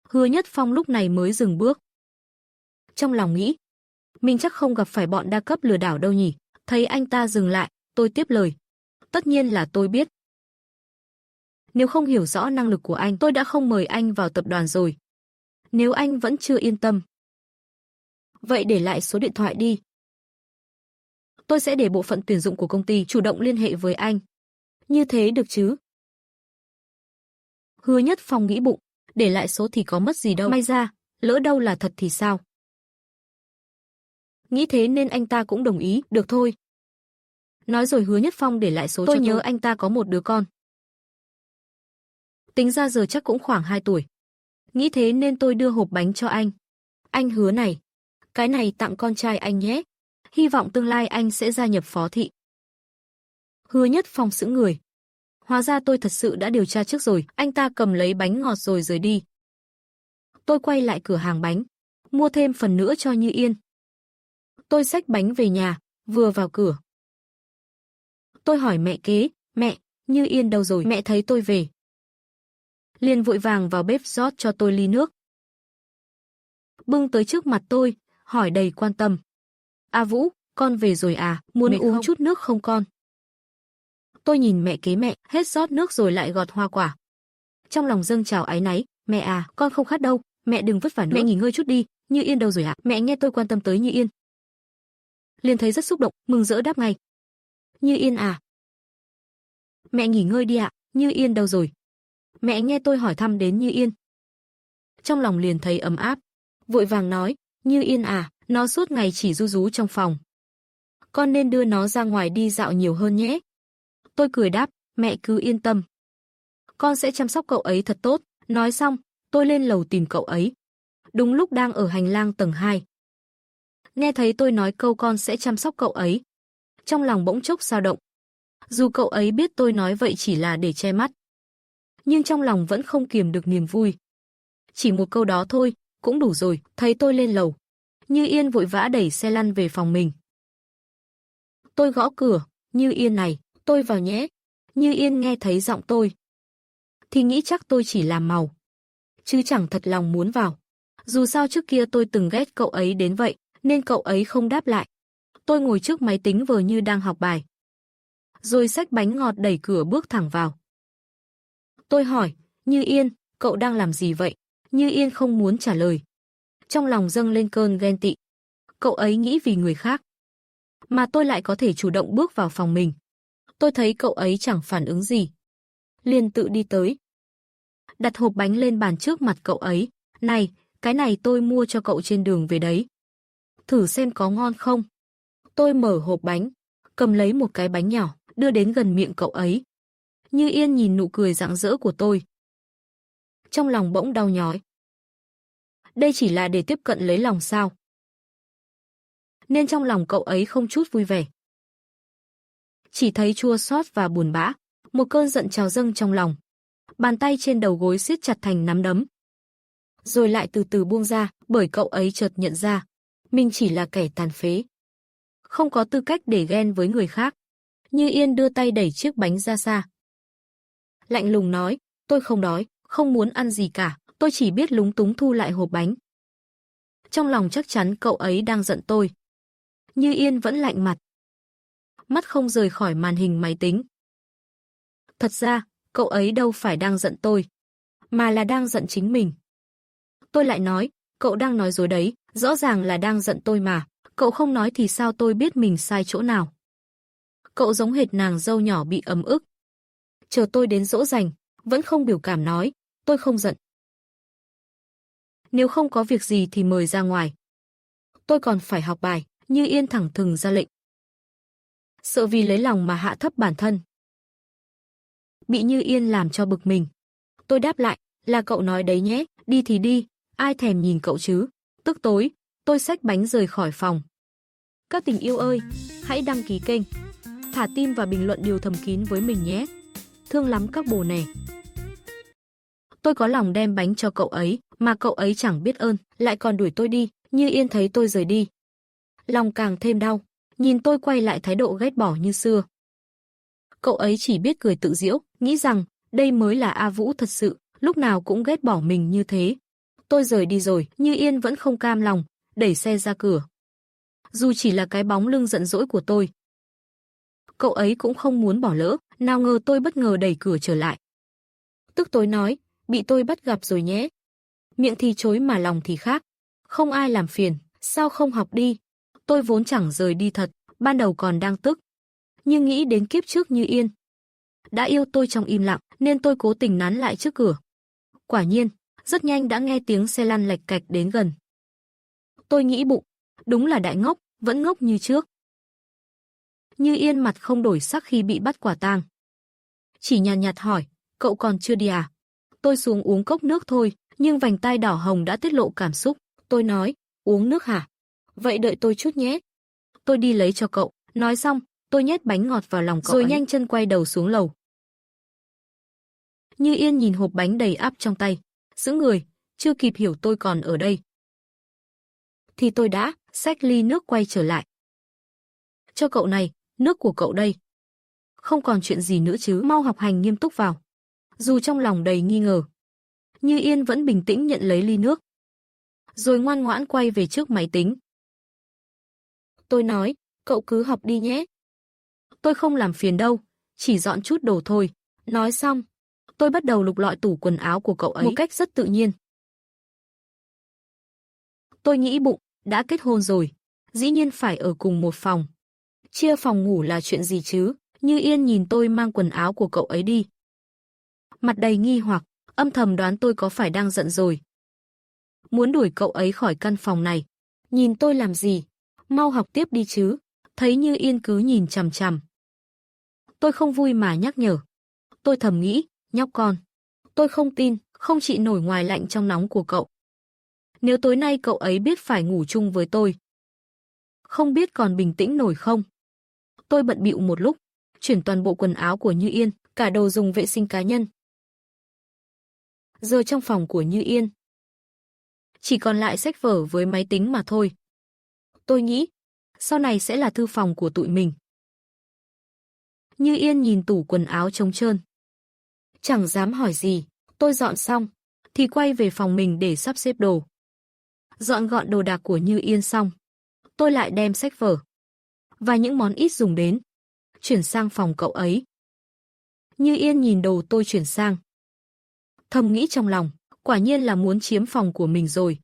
Hứa Nhất Phong lúc này mới dừng bước. Trong lòng nghĩ, mình chắc không gặp phải bọn đa cấp lừa đảo đâu nhỉ. Thấy anh ta dừng lại, tôi tiếp lời. Tất nhiên là tôi biết. Nếu không hiểu rõ năng lực của anh, tôi đã không mời anh vào tập đoàn rồi. Nếu anh vẫn chưa yên tâm, vậy để lại số điện thoại đi. Tôi sẽ để bộ phận tuyển dụng của công ty chủ động liên hệ với anh. Như thế được chứ? Hứa Nhất Phong nghĩ bụng, để lại số thì có mất gì đâu. May ra, lỡ đâu là thật thì sao? Nghĩ thế nên anh ta cũng đồng ý, được thôi. Nói rồi Hứa Nhất Phong để lại số cho tôi. Nhớ anh ta có một đứa con. Tính ra giờ chắc cũng khoảng 2 tuổi. Nghĩ thế nên tôi đưa hộp bánh cho anh. Anh Hứa này, cái này tặng con trai anh nhé. Hy vọng tương lai anh sẽ gia nhập Phó Thị. Hứa Nhất Phong sững người. Hóa ra tôi thật sự đã điều tra trước rồi. Anh ta cầm lấy bánh ngọt rồi rời đi. Tôi quay lại cửa hàng bánh, mua thêm phần nữa cho Như Yên. Tôi xách bánh về nhà, vừa vào cửa. Tôi hỏi mẹ kế, mẹ, Như Yên đâu rồi? Mẹ thấy tôi về, liền vội vàng vào bếp rót cho tôi ly nước. Bưng tới trước mặt tôi, hỏi đầy quan tâm. A Vũ, con về rồi à, muốn mệt uống không? Chút nước không con? Tôi nhìn mẹ kế mẹ, hết rót nước rồi lại gọt hoa quả. Trong lòng dâng trào áy náy, mẹ à, con không khát đâu, mẹ đừng vất vả nữa. Mẹ nghỉ ngơi chút đi, Như Yên đâu rồi ạ? Mẹ nghe tôi quan tâm tới Như Yên, liền thấy rất xúc động, mừng rỡ đáp ngay. Như Yên à? Mẹ nghỉ ngơi đi ạ, Như Yên đâu rồi? Mẹ nghe tôi hỏi thăm đến Như Yên. Trong lòng liền thấy ấm áp, vội vàng nói, Như Yên à, nó suốt ngày chỉ ru rú trong phòng. Con nên đưa nó ra ngoài đi dạo nhiều hơn nhé. Tôi cười đáp, mẹ cứ yên tâm. Con sẽ chăm sóc cậu ấy thật tốt. Nói xong, tôi lên lầu tìm cậu ấy. Đúng lúc đang ở hành lang tầng 2. Nghe thấy tôi nói câu con sẽ chăm sóc cậu ấy. Trong lòng bỗng chốc dao động. Dù cậu ấy biết tôi nói vậy chỉ là để che mắt, nhưng trong lòng vẫn không kiềm được niềm vui. Chỉ một câu đó thôi, cũng đủ rồi. Thấy tôi lên lầu, Như Yên vội vã đẩy xe lăn về phòng mình. Tôi gõ cửa, Như Yên này, tôi vào nhé. Như Yên nghe thấy giọng tôi, thì nghĩ chắc tôi chỉ làm màu, chứ chẳng thật lòng muốn vào. Dù sao trước kia tôi từng ghét cậu ấy đến vậy, nên cậu ấy không đáp lại. Tôi ngồi trước máy tính vờ như đang học bài, rồi xách bánh ngọt đẩy cửa bước thẳng vào. Tôi hỏi, Như Yên, cậu đang làm gì vậy? Như Yên không muốn trả lời. Trong lòng dâng lên cơn ghen tị. Cậu ấy nghĩ vì người khác, mà tôi lại có thể chủ động bước vào phòng mình. Tôi thấy cậu ấy chẳng phản ứng gì, liền tự đi tới, đặt hộp bánh lên bàn trước mặt cậu ấy. Này, cái này tôi mua cho cậu trên đường về đấy. Thử xem có ngon không? Tôi mở hộp bánh, cầm lấy một cái bánh nhỏ, đưa đến gần miệng cậu ấy. Như Yên nhìn nụ cười rạng rỡ của tôi, trong lòng bỗng đau nhói. Đây chỉ là để tiếp cận lấy lòng sao? Nên trong lòng cậu ấy không chút vui vẻ, chỉ thấy chua xót và buồn bã. Một cơn giận trào dâng trong lòng. Bàn tay trên đầu gối siết chặt thành nắm đấm, rồi lại từ từ buông ra, bởi cậu ấy chợt nhận ra mình chỉ là kẻ tàn phế, không có tư cách để ghen với người khác. Như Yên đưa tay đẩy chiếc bánh ra xa. Lạnh lùng nói, tôi không đói, không muốn ăn gì cả, tôi chỉ biết lúng túng thu lại hộp bánh. Trong lòng chắc chắn cậu ấy đang giận tôi. Như Yên vẫn lạnh mặt, mắt không rời khỏi màn hình máy tính. Thật ra, cậu ấy đâu phải đang giận tôi, mà là đang giận chính mình. Tôi lại nói, cậu đang nói dối đấy, rõ ràng là đang giận tôi mà, cậu không nói thì sao tôi biết mình sai chỗ nào. Cậu giống hệt nàng dâu nhỏ bị ấm ức. Chờ tôi đến dỗ dành, vẫn không biểu cảm nói, tôi không giận. Nếu không có việc gì thì mời ra ngoài. Tôi còn phải học bài, Như Yên thẳng thừng ra lệnh. Sợ vì lấy lòng mà hạ thấp bản thân. Bị Như Yên làm cho bực mình. Tôi đáp lại, là cậu nói đấy nhé, đi thì đi, ai thèm nhìn cậu chứ. Tức tối, tôi xách bánh rời khỏi phòng. Các tình yêu ơi, hãy đăng ký kênh, thả tim và bình luận điều thầm kín với mình nhé. Thương lắm các bồ nè. Tôi có lòng đem bánh cho cậu ấy, mà cậu ấy chẳng biết ơn, lại còn đuổi tôi đi. Như Yên thấy tôi rời đi, lòng càng thêm đau, nhìn tôi quay lại thái độ ghét bỏ như xưa. Cậu ấy chỉ biết cười tự giễu, nghĩ rằng đây mới là A Vũ thật sự, lúc nào cũng ghét bỏ mình như thế. Tôi rời đi rồi, Như Yên vẫn không cam lòng, đẩy xe ra cửa. Dù chỉ là cái bóng lưng giận dỗi của tôi, cậu ấy cũng không muốn bỏ lỡ, nào ngờ tôi bất ngờ đẩy cửa trở lại. Tức tối nói, bị tôi bắt gặp rồi nhé. Miệng thì chối mà lòng thì khác. Không ai làm phiền, sao không học đi? Tôi vốn chẳng rời đi thật, ban đầu còn đang tức. Nhưng nghĩ đến kiếp trước Như Yên đã yêu tôi trong im lặng, nên tôi cố tình nán lại trước cửa. Quả nhiên, rất nhanh đã nghe tiếng xe lăn lạch cạch đến gần. Tôi nghĩ bụng, đúng là đại ngốc, vẫn ngốc như trước. Như Yên mặt không đổi sắc khi bị bắt quả tang. Chỉ nhàn nhạt hỏi, cậu còn chưa đi à? Tôi xuống uống cốc nước thôi, nhưng vành tai đỏ hồng đã tiết lộ cảm xúc. Tôi nói, uống nước hả? Vậy đợi tôi chút nhé. Tôi đi lấy cho cậu. Nói xong, tôi nhét bánh ngọt vào lòng cậu rồi nhanh chân quay đầu xuống lầu. Như Yên nhìn hộp bánh đầy ắp trong tay, sững người, chưa kịp hiểu tôi còn ở đây. Thì tôi đã xách ly nước quay trở lại. Cho cậu này, nước của cậu đây. Không còn chuyện gì nữa chứ, mau học hành nghiêm túc vào. Dù trong lòng đầy nghi ngờ, Như Yên vẫn bình tĩnh nhận lấy ly nước, rồi ngoan ngoãn quay về trước máy tính. Tôi nói, cậu cứ học đi nhé. Tôi không làm phiền đâu, chỉ dọn chút đồ thôi. Nói xong, tôi bắt đầu lục lọi tủ quần áo của cậu ấy một cách rất tự nhiên. Tôi nghĩ bụng, đã kết hôn rồi, dĩ nhiên phải ở cùng một phòng. Chia phòng ngủ là chuyện gì chứ? Như Yên nhìn tôi mang quần áo của cậu ấy đi, mặt đầy nghi hoặc, âm thầm đoán tôi có phải đang giận rồi, muốn đuổi cậu ấy khỏi căn phòng này. Nhìn tôi làm gì? Mau học tiếp đi chứ. Thấy Như Yên cứ nhìn chằm chằm, tôi không vui mà nhắc nhở. Tôi thầm nghĩ, nhóc con, tôi không tin, không chịu nổi ngoài lạnh trong nóng của cậu. Nếu tối nay cậu ấy biết phải ngủ chung với tôi, không biết còn bình tĩnh nổi không? Tôi bận bịu một lúc, chuyển toàn bộ quần áo của Như Yên, cả đồ dùng vệ sinh cá nhân. Giờ trong phòng của Như Yên chỉ còn lại sách vở với máy tính mà thôi. Tôi nghĩ, sau này sẽ là thư phòng của tụi mình. Như Yên nhìn tủ quần áo trống trơn, chẳng dám hỏi gì. Tôi dọn xong, thì quay về phòng mình để sắp xếp đồ. Dọn gọn đồ đạc của Như Yên xong, tôi lại đem sách vở và những món ít dùng đến, chuyển sang phòng cậu ấy. Như Yên nhìn đồ tôi chuyển sang, thầm nghĩ trong lòng, quả nhiên là muốn chiếm phòng của mình rồi.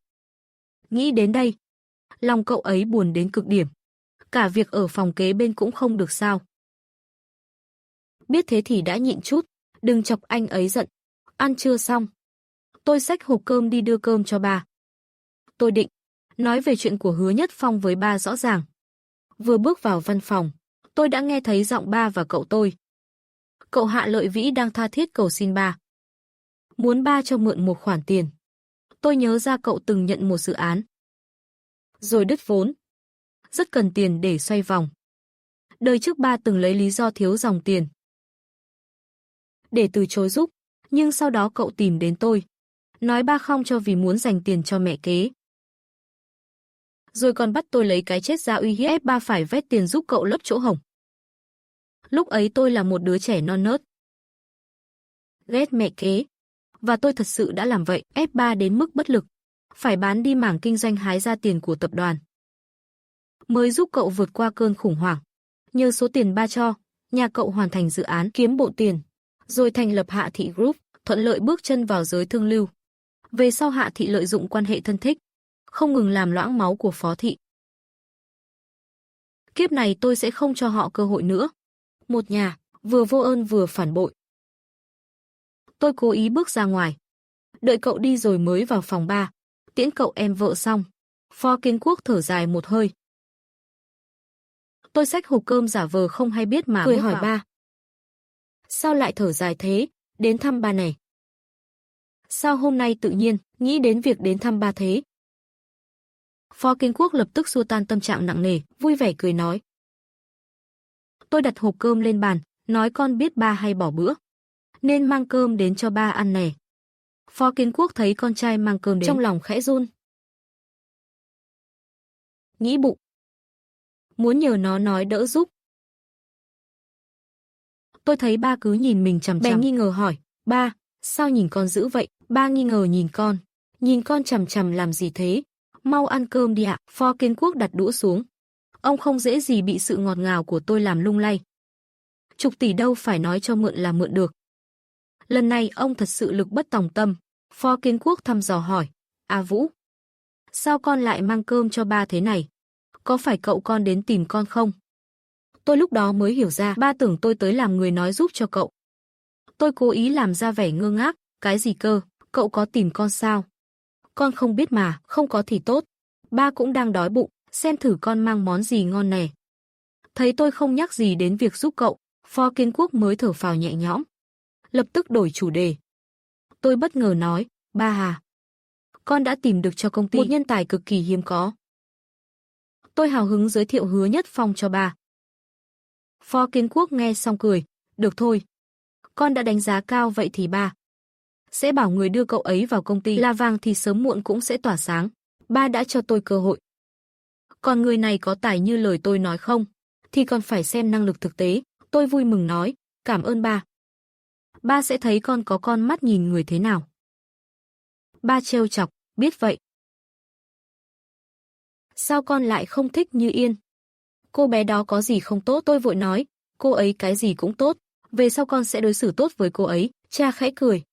Nghĩ đến đây, lòng cậu ấy buồn đến cực điểm. Cả việc ở phòng kế bên cũng không được sao? Biết thế thì đã nhịn chút, đừng chọc anh ấy giận. Ăn trưa xong, tôi xách hộp cơm đi đưa cơm cho ba. Tôi định nói về chuyện của Hứa Nhất Phong với ba rõ ràng. Vừa bước vào văn phòng, tôi đã nghe thấy giọng ba và cậu tôi. Cậu Hạ Lợi Vĩ đang tha thiết cầu xin ba, muốn ba cho mượn một khoản tiền. Tôi nhớ ra cậu từng nhận một dự án, rồi đứt vốn, rất cần tiền để xoay vòng. Đời trước ba từng lấy lý do thiếu dòng tiền để từ chối giúp, nhưng sau đó cậu tìm đến tôi, nói ba không cho vì muốn dành tiền cho mẹ kế. Rồi còn bắt tôi lấy cái chết ra uy hiếp ba phải vét tiền giúp cậu lấp chỗ hổng. Lúc ấy tôi là một đứa trẻ non nớt. Ghét mẹ kế. Và tôi thật sự đã làm vậy, ép ba đến mức bất lực. Phải bán đi mảng kinh doanh hái ra tiền của tập đoàn. Mới giúp cậu vượt qua cơn khủng hoảng. Nhờ số tiền ba cho, nhà cậu hoàn thành dự án kiếm bộ tiền. Rồi thành lập Hạ Thị Group, thuận lợi bước chân vào giới thương lưu. Về sau Hạ Thị lợi dụng quan hệ thân thích, không ngừng làm loãng máu của Phó Thị. Kiếp này tôi sẽ không cho họ cơ hội nữa. Một nhà, vừa vô ơn vừa phản bội. Tôi cố ý bước ra ngoài. Đợi cậu đi rồi mới vào phòng ba. Tiễn cậu em vợ xong. Phó Kiến Quốc thở dài một hơi. Tôi xách hộp cơm giả vờ không hay biết mà cười hỏi ba. Sao lại thở dài thế, đến thăm ba này? Sao hôm nay tự nhiên, nghĩ đến việc đến thăm ba thế? Phó Kiến Quốc lập tức xua tan tâm trạng nặng nề, vui vẻ cười nói. Tôi đặt hộp cơm lên bàn, nói con biết ba hay bỏ bữa, nên mang cơm đến cho ba ăn nè. Phó Kiến Quốc thấy con trai mang cơm đến, trong lòng khẽ run. Nghĩ bụng. Muốn nhờ nó nói đỡ giúp. Tôi thấy ba cứ nhìn mình chằm chằm, bèn nghi ngờ hỏi, ba, sao nhìn con dữ vậy? Ba nghi ngờ nhìn con chằm chằm làm gì thế? Mau ăn cơm đi ạ. Phó Kiến Quốc đặt đũa xuống. Ông không dễ gì bị sự ngọt ngào của tôi làm lung lay. Chục tỷ đâu phải nói cho mượn là mượn được. Lần này ông thật sự lực bất tòng tâm. Phó Kiến Quốc thăm dò hỏi, A Vũ, sao con lại mang cơm cho ba thế này? Có phải cậu con đến tìm con không? Tôi lúc đó mới hiểu ra, ba tưởng tôi tới làm người nói giúp cho cậu. Tôi cố ý làm ra vẻ ngơ ngác, cái gì cơ, cậu có tìm con sao? Con không biết mà, không có thì tốt. Ba cũng đang đói bụng, xem thử con mang món gì ngon nè. Thấy tôi không nhắc gì đến việc giúp cậu, Phó Kiến Quốc mới thở phào nhẹ nhõm. Lập tức đổi chủ đề. Tôi bất ngờ nói, ba à, con đã tìm được cho công ty một nhân tài cực kỳ hiếm có. Tôi hào hứng giới thiệu Hứa Nhất Phong cho ba. Phó Kiến Quốc nghe xong cười, được thôi. Con đã đánh giá cao vậy thì ba sẽ bảo người đưa cậu ấy vào công ty là vàng thì sớm muộn cũng sẽ tỏa sáng. Ba đã cho tôi cơ hội. Còn người này có tài như lời tôi nói không? Thì còn phải xem năng lực thực tế. Tôi vui mừng nói, cảm ơn ba. Ba sẽ thấy con có con mắt nhìn người thế nào. Ba trêu chọc, biết vậy. Sao con lại không thích Như Yên? Cô bé đó có gì không tốt? Tôi vội nói, cô ấy cái gì cũng tốt. Về sau con sẽ đối xử tốt với cô ấy. Cha khẽ cười.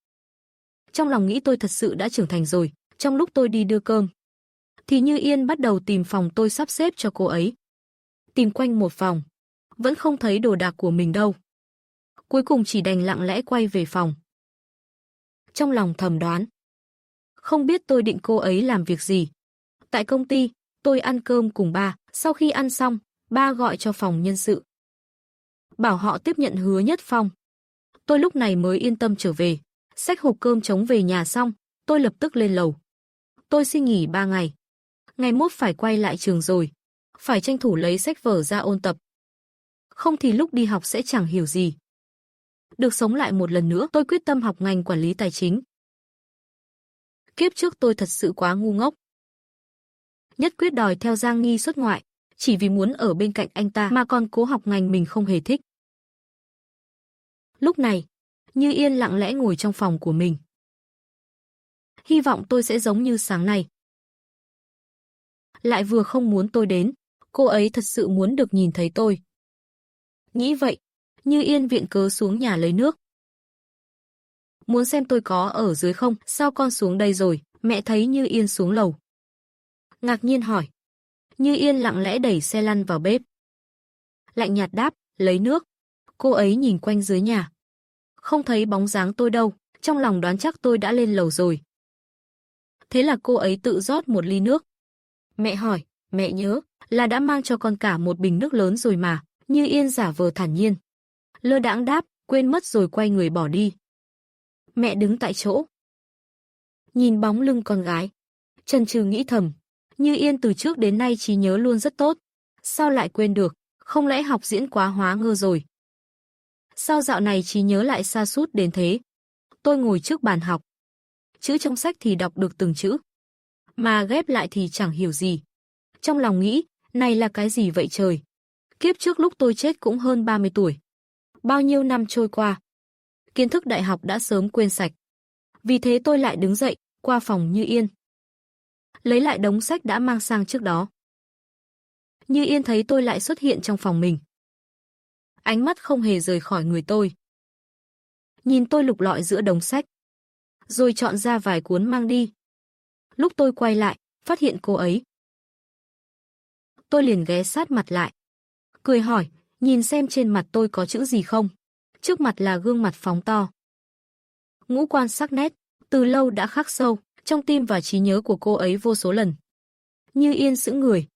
Trong lòng nghĩ tôi thật sự đã trưởng thành rồi. Trong lúc tôi đi đưa cơm, thì Như Yên bắt đầu tìm phòng tôi sắp xếp cho cô ấy. Tìm quanh một phòng, vẫn không thấy đồ đạc của mình đâu. Cuối cùng chỉ đành lặng lẽ quay về phòng. Trong lòng thầm đoán, không biết tôi định cô ấy làm việc gì. Tại công ty, tôi ăn cơm cùng ba. Sau khi ăn xong, ba gọi cho phòng nhân sự, bảo họ tiếp nhận Hứa Nhất Phong. Tôi lúc này mới yên tâm trở về. Xách hộp cơm trống về nhà xong, tôi lập tức lên lầu. Tôi xin nghỉ 3 ngày. Ngày mốt phải quay lại trường rồi. Phải tranh thủ lấy sách vở ra ôn tập. Không thì lúc đi học sẽ chẳng hiểu gì. Được sống lại một lần nữa, tôi quyết tâm học ngành quản lý tài chính. Kiếp trước tôi thật sự quá ngu ngốc. Nhất quyết đòi theo Giang Nghi xuất ngoại, chỉ vì muốn ở bên cạnh anh ta mà còn cố học ngành mình không hề thích. Lúc này, Như Yên lặng lẽ ngồi trong phòng của mình. Hy vọng tôi sẽ giống như sáng nay. Lại vừa không muốn tôi đến, cô ấy thật sự muốn được nhìn thấy tôi. Nghĩ vậy, Như Yên viện cớ xuống nhà lấy nước. Muốn xem tôi có ở dưới không? Sao con xuống đây rồi? Mẹ thấy Như Yên xuống lầu. Ngạc nhiên hỏi. Như Yên lặng lẽ đẩy xe lăn vào bếp. Lạnh nhạt đáp, lấy nước. Cô ấy nhìn quanh dưới nhà. Không thấy bóng dáng tôi đâu, trong lòng đoán chắc tôi đã lên lầu rồi. Thế là cô ấy tự rót một ly nước. Mẹ hỏi, mẹ nhớ là đã mang cho con cả một bình nước lớn rồi mà. Như Yên giả vờ thản nhiên. Lơ đãng đáp, quên mất rồi quay người bỏ đi. Mẹ đứng tại chỗ, nhìn bóng lưng con gái, chần chừ nghĩ thầm, Như Yên từ trước đến nay trí nhớ luôn rất tốt, sao lại quên được, không lẽ học diễn quá hóa ngơ rồi. Sao dạo này trí nhớ lại sa sút đến thế? Tôi ngồi trước bàn học, chữ trong sách thì đọc được từng chữ, mà ghép lại thì chẳng hiểu gì. Trong lòng nghĩ, này là cái gì vậy trời? Kiếp trước lúc tôi chết cũng hơn 30 tuổi, Bao nhiêu năm trôi qua, kiến thức đại học đã sớm quên sạch. Vì thế tôi lại đứng dậy, qua phòng Như Yên. Lấy lại đống sách đã mang sang trước đó. Như Yên thấy tôi lại xuất hiện trong phòng mình. Ánh mắt không hề rời khỏi người tôi. Nhìn tôi lục lọi giữa đống sách, rồi chọn ra vài cuốn mang đi. Lúc tôi quay lại, phát hiện cô ấy. Tôi liền ghé sát mặt lại. Cười hỏi, nhìn xem trên mặt tôi có chữ gì không. Trước mặt là gương mặt phóng to. Ngũ quan sắc nét, từ lâu đã khắc sâu, trong tim và trí nhớ của cô ấy vô số lần. Như Yên sững người.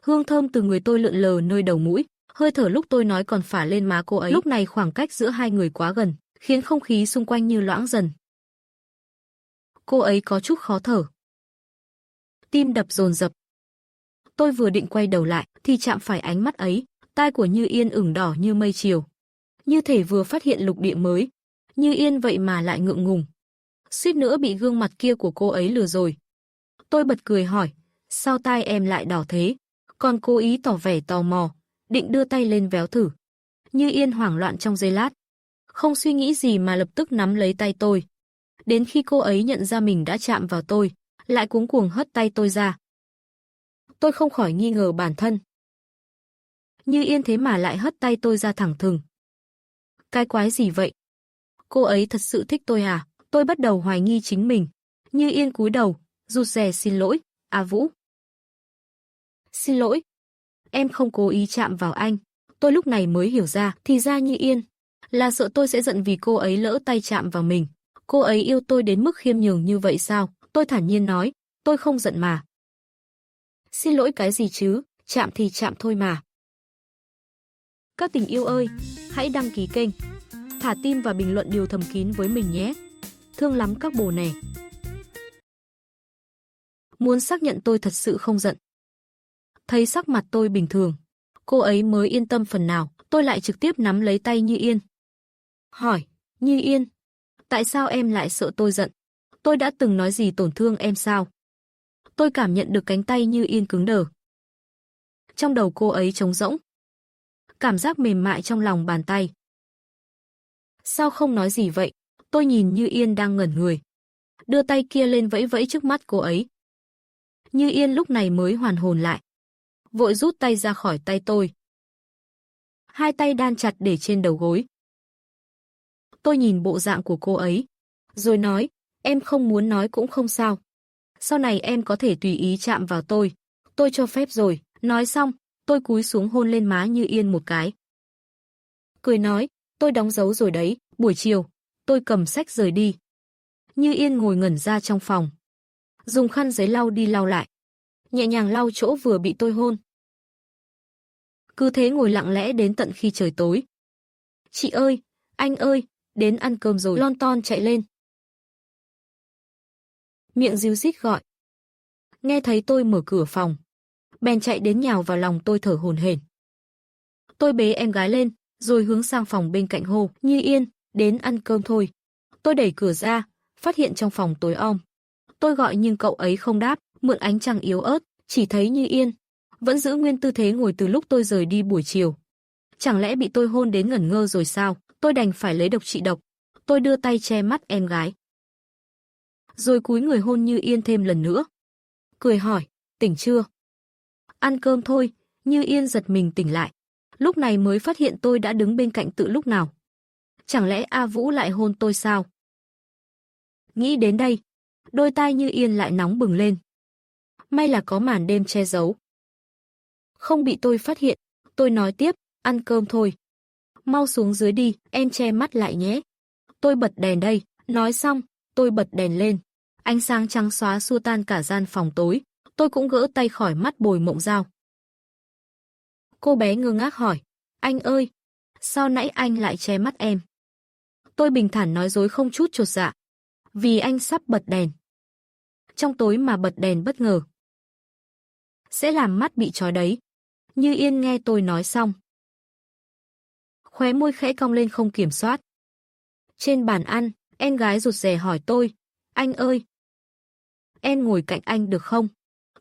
Hương thơm từ người tôi lượn lờ nơi đầu mũi, hơi thở lúc tôi nói còn phả lên má cô ấy. Lúc này khoảng cách giữa hai người quá gần, khiến không khí xung quanh như loãng dần. Cô ấy có chút khó thở. Tim đập dồn dập. Tôi vừa định quay đầu lại thì chạm phải ánh mắt ấy, tai của Như Yên ửng đỏ như mây chiều. Như thể vừa phát hiện lục địa mới. Như Yên vậy mà lại ngượng ngùng. Suýt nữa bị gương mặt kia của cô ấy lừa rồi. Tôi bật cười hỏi, sao tai em lại đỏ thế? Còn cố ý tỏ vẻ tò mò, định đưa tay lên véo thử. Như Yên hoảng loạn trong giây lát. Không suy nghĩ gì mà lập tức nắm lấy tay tôi. Đến khi cô ấy nhận ra mình đã chạm vào tôi, lại cuống cuồng hất tay tôi ra. Tôi không khỏi nghi ngờ bản thân. Như Yên thế mà lại hất tay tôi ra thẳng thừng. Cái quái gì vậy? Cô ấy thật sự thích tôi à? Tôi bắt đầu hoài nghi chính mình. Như Yên cúi đầu, rụt rè xin lỗi, A Vũ. Xin lỗi. Em không cố ý chạm vào anh. Tôi lúc này mới hiểu ra, thì ra Như Yên là sợ tôi sẽ giận vì cô ấy lỡ tay chạm vào mình. Cô ấy yêu tôi đến mức khiêm nhường như vậy sao? Tôi thản nhiên nói, tôi không giận mà. Xin lỗi cái gì chứ, chạm thì chạm thôi mà. Các tình yêu ơi, hãy đăng ký kênh, thả tim và bình luận điều thầm kín với mình nhé. Thương lắm các bồ nè. Muốn xác nhận tôi thật sự không giận. Thấy sắc mặt tôi bình thường, cô ấy mới yên tâm phần nào. Tôi lại trực tiếp nắm lấy tay Như Yên. Hỏi, Như Yên, tại sao em lại sợ tôi giận? Tôi đã từng nói gì tổn thương em sao? Tôi cảm nhận được cánh tay Như Yên cứng đờ. Trong đầu cô ấy trống rỗng. Cảm giác mềm mại trong lòng bàn tay. Sao không nói gì vậy? Tôi nhìn Như Yên đang ngẩn người. Đưa tay kia lên vẫy vẫy trước mắt cô ấy. Như Yên lúc này mới hoàn hồn lại. Vội rút tay ra khỏi tay tôi. Hai tay đan chặt để trên đầu gối. Tôi nhìn bộ dạng của cô ấy. Rồi nói, em không muốn nói cũng không sao. Sau này em có thể tùy ý chạm vào tôi. Tôi cho phép rồi. Nói xong, tôi cúi xuống hôn lên má Như Yên một cái. Cười nói, tôi đóng dấu rồi đấy. Buổi chiều, tôi cầm sách rời đi. Như Yên ngồi ngẩn ra trong phòng. Dùng khăn giấy lau đi lau lại. Nhẹ nhàng lau chỗ vừa bị tôi hôn. Cứ thế ngồi lặng lẽ đến tận khi trời tối. Chị ơi, anh ơi, đến ăn cơm rồi. Lon ton chạy lên. Miệng ríu rít gọi. Nghe thấy tôi mở cửa phòng, bèn chạy đến nhào vào lòng tôi thở hổn hển. Tôi bế em gái lên, rồi hướng sang phòng bên cạnh hô, Như Yên, đến ăn cơm thôi. Tôi đẩy cửa ra, phát hiện trong phòng tối om. Tôi gọi nhưng cậu ấy không đáp, mượn ánh trăng yếu ớt, chỉ thấy Như Yên vẫn giữ nguyên tư thế ngồi từ lúc tôi rời đi buổi chiều. Chẳng lẽ bị tôi hôn đến ngẩn ngơ rồi sao? Tôi đành phải lấy độc trị độc. Tôi đưa tay che mắt em gái. Rồi cúi người hôn Như Yên thêm lần nữa. Cười hỏi, tỉnh chưa? Ăn cơm thôi. Như Yên giật mình tỉnh lại. Lúc này mới phát hiện tôi đã đứng bên cạnh từ lúc nào. Chẳng lẽ A Vũ lại hôn tôi sao? Nghĩ đến đây, đôi tai Như Yên lại nóng bừng lên. May là có màn đêm che giấu. Không bị tôi phát hiện, tôi nói tiếp, ăn cơm thôi. Mau xuống dưới đi, em che mắt lại nhé. Tôi bật đèn đây, nói xong, tôi bật đèn lên. Ánh sáng trắng xóa xua tan cả gian phòng tối, tôi cũng gỡ tay khỏi mắt Bồi Mộng Dao. Cô bé ngơ ngác hỏi, anh ơi, sao nãy anh lại che mắt em? Tôi bình thản nói dối không chút chột dạ, vì anh sắp bật đèn. Trong tối mà bật đèn bất ngờ sẽ làm mắt bị chói đấy. Như Yên nghe tôi nói xong, khóe môi khẽ cong lên không kiểm soát. Trên bàn ăn, em gái rụt rè hỏi tôi, anh ơi, em ngồi cạnh anh được không?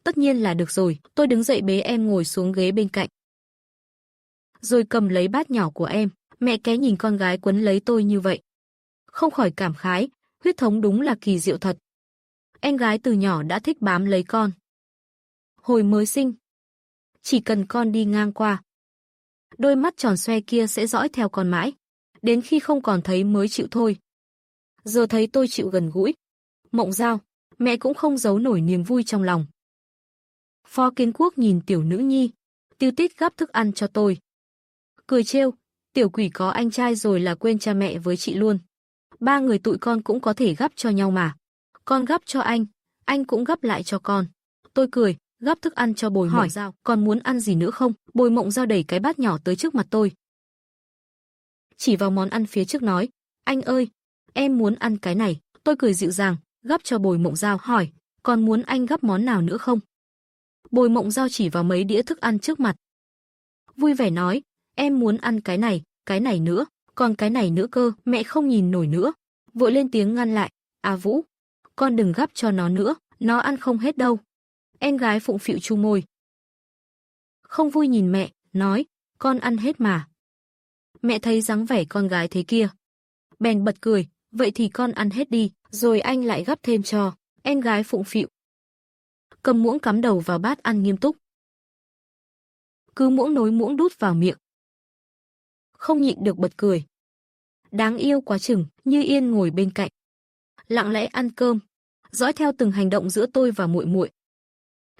Tất nhiên là được rồi, tôi đứng dậy bế em ngồi xuống ghế bên cạnh. Rồi cầm lấy bát nhỏ của em, Mẹ ké nhìn con gái quấn lấy tôi như vậy, không khỏi cảm khái, huyết thống đúng là kỳ diệu thật. Em gái từ nhỏ đã thích bám lấy con. Hồi mới sinh, chỉ cần con đi ngang qua, đôi mắt tròn xoe kia sẽ dõi theo con mãi, đến khi không còn thấy mới chịu thôi. Giờ thấy tôi chịu gần gũi, Mộng Dao, mẹ cũng không giấu nổi niềm vui trong lòng. Phó Kiến Quốc nhìn tiểu nữ nhi, tiêu tít gắp thức ăn cho tôi. Cười trêu, tiểu quỷ có anh trai rồi là quên cha mẹ với chị luôn. Ba người tụi con cũng có thể gắp cho nhau mà. Con gắp cho anh cũng gắp lại cho con. Tôi cười, gắp thức ăn cho Bồi Mộng Dao. Còn muốn ăn gì nữa không? Bồi Mộng Dao đẩy cái bát nhỏ tới trước mặt tôi, chỉ vào món ăn phía trước nói, anh ơi, em muốn ăn cái này. Tôi cười dịu dàng, gắp cho Bồi Mộng Dao, hỏi, còn muốn anh gắp món nào nữa không? Bồi Mộng Dao chỉ vào mấy đĩa thức ăn trước mặt, vui vẻ nói, em muốn ăn cái này nữa, còn cái này nữa cơ. Mẹ không nhìn nổi nữa, vội lên tiếng ngăn lại, à Vũ, con đừng gắp cho nó nữa, nó ăn không hết đâu. Em gái phụng phịu chu môi, không vui nhìn mẹ, nói, con ăn hết mà. Mẹ thấy dáng vẻ con gái thế kia, bèn bật cười, vậy thì con ăn hết đi, rồi anh lại gắp thêm cho. Em gái phụng phịu, cầm muỗng cắm đầu vào bát ăn nghiêm túc, cứ muỗng nối muỗng đút vào miệng. Không nhịn được bật cười. Đáng yêu quá chừng. Như Yên ngồi bên cạnh, lặng lẽ ăn cơm, dõi theo từng hành động giữa tôi và muội muội.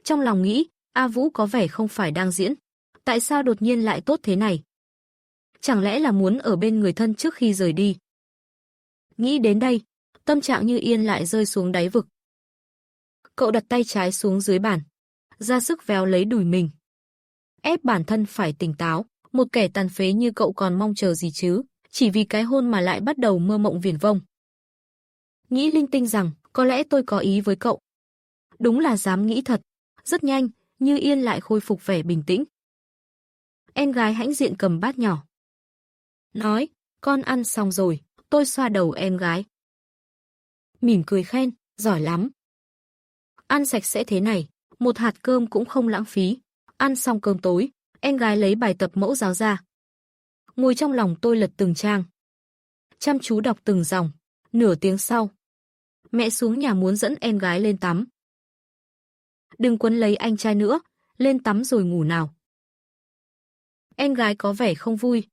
Trong lòng nghĩ, A Vũ có vẻ không phải đang diễn, tại sao đột nhiên lại tốt thế này? Chẳng lẽ là muốn ở bên người thân trước khi rời đi? Nghĩ đến đây, tâm trạng Như Yên lại rơi xuống đáy vực. Cậu đặt tay trái xuống dưới bàn, ra sức véo lấy đùi mình, ép bản thân phải tỉnh táo. Một kẻ tàn phế như cậu còn mong chờ gì chứ? Chỉ vì cái hôn mà lại bắt đầu mơ mộng viển vông. Nghĩ linh tinh rằng có lẽ tôi có ý với cậu. Đúng là dám nghĩ thật. Rất nhanh, Như Yên lại khôi phục vẻ bình tĩnh. Em gái hãnh diện cầm bát nhỏ, nói, con ăn xong rồi. Tôi xoa đầu em gái, mỉm cười khen, giỏi lắm. Ăn sạch sẽ thế này, một hạt cơm cũng không lãng phí. Ăn xong cơm tối, em gái lấy bài tập mẫu giáo ra. Ngồi trong lòng tôi lật từng trang, chăm chú đọc từng dòng. Nửa tiếng sau, mẹ xuống nhà muốn dẫn em gái lên tắm. Đừng quấn lấy anh trai nữa, lên tắm rồi ngủ nào. Em gái có vẻ không vui.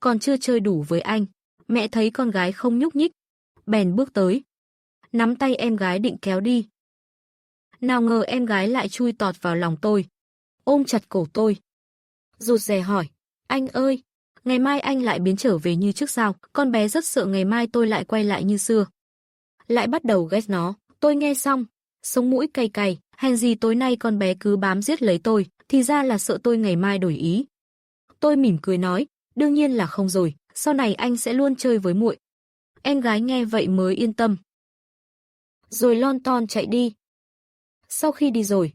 Còn chưa chơi đủ với anh, mẹ thấy con gái không nhúc nhích, bèn bước tới, nắm tay em gái định kéo đi. Nào ngờ em gái lại chui tọt vào lòng tôi, ôm chặt cổ tôi, rụt rè hỏi, anh ơi, ngày mai anh lại biến trở về như trước sao? Con bé rất sợ ngày mai tôi lại quay lại như xưa, lại bắt đầu ghét nó. Tôi nghe xong, sống mũi cay cay, hèn gì tối nay con bé cứ bám giết lấy tôi, thì ra là sợ tôi ngày mai đổi ý. Tôi mỉm cười nói, đương nhiên là không rồi, sau này anh sẽ luôn chơi với muội. Em gái nghe vậy mới yên tâm, rồi lon ton chạy đi. Sau khi đi rồi,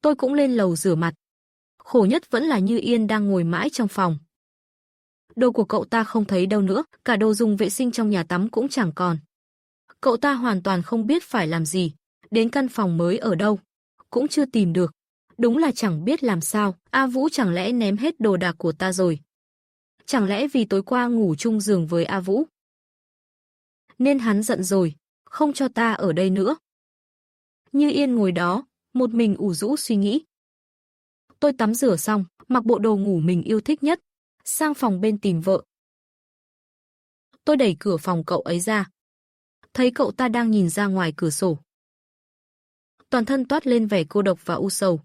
tôi cũng lên lầu rửa mặt. Khổ nhất vẫn là Như Yên đang ngồi mãi trong phòng. Đồ của cậu ta không thấy đâu nữa, cả đồ dùng vệ sinh trong nhà tắm cũng chẳng còn. Cậu ta hoàn toàn không biết phải làm gì, đến căn phòng mới ở đâu cũng chưa tìm được. Đúng là chẳng biết làm sao. A Vũ chẳng lẽ ném hết đồ đạc của ta rồi? Chẳng lẽ vì tối qua ngủ chung giường với A Vũ nên hắn giận rồi, không cho ta ở đây nữa? Như Yên ngồi đó, một mình ủ rũ suy nghĩ. Tôi tắm rửa xong, mặc bộ đồ ngủ mình yêu thích nhất, sang phòng bên tìm vợ. Tôi đẩy cửa phòng cậu ấy ra, thấy cậu ta đang nhìn ra ngoài cửa sổ. Toàn thân toát lên vẻ cô độc và u sầu.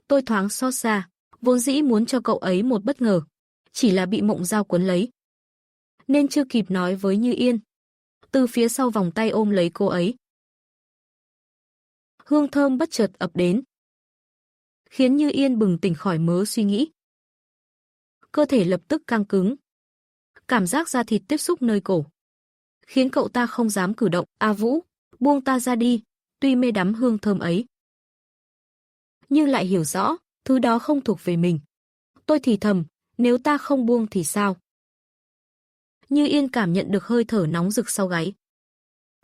Tôi thoáng xót xa, vốn dĩ muốn cho cậu ấy một bất ngờ, chỉ là bị Mộng Dao quấn lấy, nên chưa kịp nói với Như Yên. Từ phía sau vòng tay ôm lấy cô ấy. Hương thơm bất chợt ập đến, khiến Như Yên bừng tỉnh khỏi mớ suy nghĩ. Cơ thể lập tức căng cứng. Cảm giác da thịt tiếp xúc nơi cổ khiến cậu ta không dám cử động. A Vũ, buông ta ra đi. Tuy mê đắm hương thơm ấy, nhưng lại hiểu rõ, thứ đó không thuộc về mình. Tôi thì thầm, nếu ta không buông thì sao? Như Yên cảm nhận được hơi thở nóng rực sau gáy.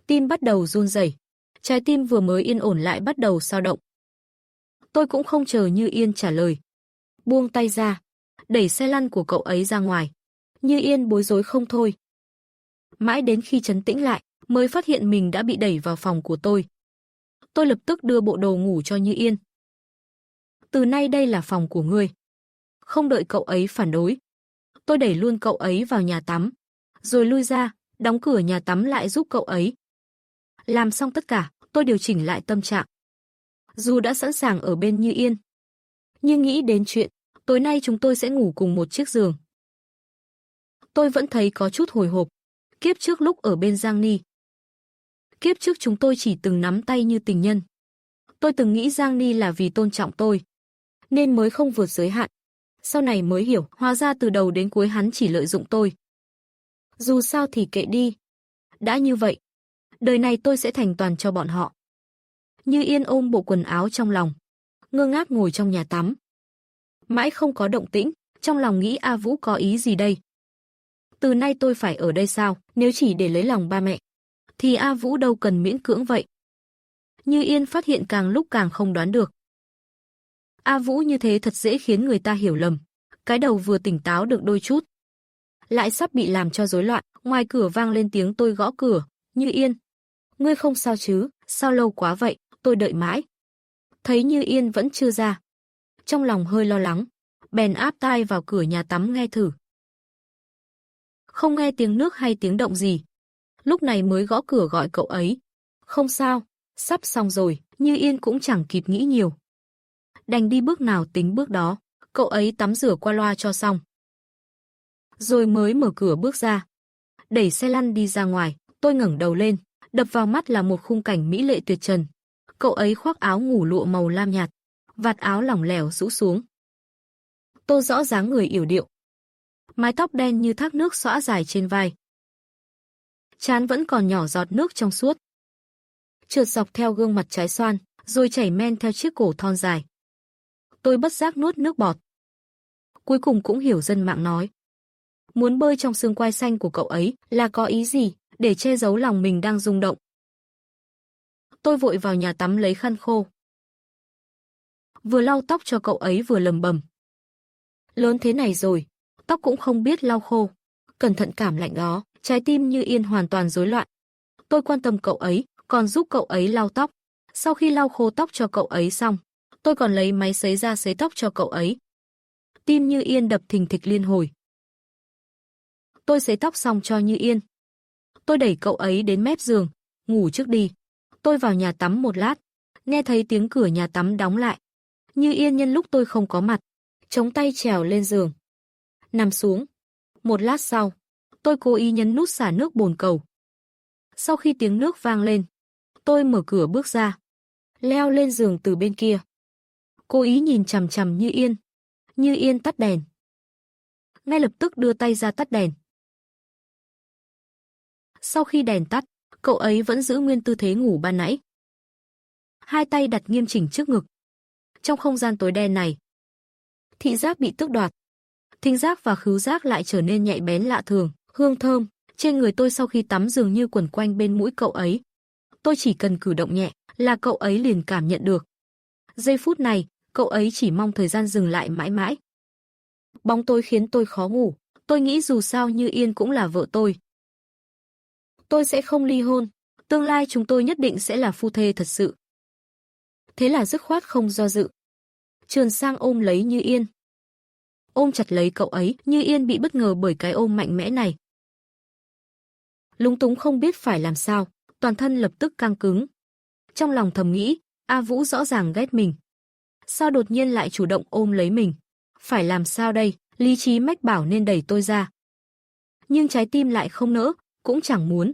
Tim bắt đầu run rẩy, trái tim vừa mới yên ổn lại bắt đầu dao động. Tôi cũng không chờ Như Yên trả lời, buông tay ra, đẩy xe lăn của cậu ấy ra ngoài. Như Yên bối rối không thôi. Mãi đến khi trấn tĩnh lại, mới phát hiện mình đã bị đẩy vào phòng của tôi. Tôi lập tức đưa bộ đồ ngủ cho Như Yên. Từ nay đây là phòng của ngươi. Không đợi cậu ấy phản đối, tôi đẩy luôn cậu ấy vào nhà tắm, rồi lui ra, đóng cửa nhà tắm lại giúp cậu ấy. Làm xong tất cả, tôi điều chỉnh lại tâm trạng. Dù đã sẵn sàng ở bên Như Yên, nhưng nghĩ đến chuyện tối nay chúng tôi sẽ ngủ cùng một chiếc giường, tôi vẫn thấy có chút hồi hộp. Kiếp trước lúc ở bên Giang Ni, kiếp trước chúng tôi chỉ từng nắm tay như tình nhân. Tôi từng nghĩ Giang Ni là vì tôn trọng tôi, nên mới không vượt giới hạn. Sau này mới hiểu, hóa ra từ đầu đến cuối hắn chỉ lợi dụng tôi. Dù sao thì kệ đi. Đã như vậy, đời này tôi sẽ thành toàn cho bọn họ. Như Yên ôm bộ quần áo trong lòng, ngơ ngác ngồi trong nhà tắm. Mãi không có động tĩnh, trong lòng nghĩ A Vũ có ý gì đây? Từ nay tôi phải ở đây sao? Nếu chỉ để lấy lòng ba mẹ, thì A Vũ đâu cần miễn cưỡng vậy. Như Yên phát hiện càng lúc càng không đoán được. A Vũ như thế thật dễ khiến người ta hiểu lầm. Cái đầu vừa tỉnh táo được đôi chút, lại sắp bị làm cho rối loạn. Ngoài cửa vang lên tiếng tôi gõ cửa. Như Yên, ngươi không sao chứ? Sao lâu quá vậy? Tôi đợi mãi. Thấy Như Yên vẫn chưa ra, trong lòng hơi lo lắng, bèn áp tai vào cửa nhà tắm nghe thử. Không nghe tiếng nước hay tiếng động gì. Lúc này mới gõ cửa gọi cậu ấy. Không sao, sắp xong rồi. Như Yên cũng chẳng kịp nghĩ nhiều, đành đi bước nào tính bước đó. Cậu ấy tắm rửa qua loa cho xong, rồi mới mở cửa bước ra, đẩy xe lăn đi ra ngoài. Tôi ngẩng đầu lên, đập vào mắt là một khung cảnh mỹ lệ tuyệt trần. Cậu ấy khoác áo ngủ lụa màu lam nhạt, vạt áo lỏng lẻo rũ xuống. Tô rõ dáng người yểu điệu, mái tóc đen như thác nước xõa dài trên vai. Trán vẫn còn nhỏ giọt nước trong suốt, trượt dọc theo gương mặt trái xoan, rồi chảy men theo chiếc cổ thon dài. Tôi bất giác nuốt nước bọt. Cuối cùng cũng hiểu dân mạng nói, muốn bơi trong xương quai xanh của cậu ấy là có ý gì, để che giấu lòng mình đang rung động. Tôi vội vào nhà tắm lấy khăn khô, vừa lau tóc cho cậu ấy vừa lầm bầm. Lớn thế này rồi, tóc cũng không biết lau khô. Cẩn thận cảm lạnh đó. Trái tim Như Yên hoàn toàn rối loạn. Tôi quan tâm cậu ấy, còn giúp cậu ấy lau tóc. Sau khi lau khô tóc cho cậu ấy xong, tôi còn lấy máy sấy ra sấy tóc cho cậu ấy. Tim Như Yên đập thình thịch liên hồi. Tôi sấy tóc xong cho Như Yên, tôi đẩy cậu ấy đến mép giường. Ngủ trước đi. Tôi vào nhà tắm một lát, nghe thấy tiếng cửa nhà tắm đóng lại. Như Yên nhân lúc tôi không có mặt, chống tay trèo lên giường, nằm xuống. Một lát sau, tôi cố ý nhấn nút xả nước bồn cầu. Sau khi tiếng nước vang lên, tôi mở cửa bước ra, leo lên giường từ bên kia. Cố ý nhìn chằm chằm Như Yên. Như Yên tắt đèn. Ngay lập tức đưa tay ra tắt đèn. Sau khi đèn tắt, cậu ấy vẫn giữ nguyên tư thế ngủ ban nãy, hai tay đặt nghiêm chỉnh trước ngực. Trong không gian tối đen này, thị giác bị tước đoạt, thính giác và khứu giác lại trở nên nhạy bén lạ thường. Hương thơm trên người tôi sau khi tắm dường như quẩn quanh bên mũi cậu ấy. Tôi chỉ cần cử động nhẹ là cậu ấy liền cảm nhận được. Giây phút này, cậu ấy chỉ mong thời gian dừng lại mãi mãi. Bóng tối khiến tôi khó ngủ. Tôi nghĩ dù sao Như Yên cũng là vợ tôi. Tôi sẽ không ly hôn. Tương lai chúng tôi nhất định sẽ là phu thê thật sự. Thế là dứt khoát không do dự, trườn sang ôm lấy Như Yên. Ôm chặt lấy cậu ấy. Như Yên bị bất ngờ bởi cái ôm mạnh mẽ này, lúng túng không biết phải làm sao, toàn thân lập tức căng cứng. Trong lòng thầm nghĩ, A Vũ rõ ràng ghét mình, sao đột nhiên lại chủ động ôm lấy mình? Phải làm sao đây? Lý trí mách bảo nên đẩy tôi ra, nhưng trái tim lại không nỡ, cũng chẳng muốn.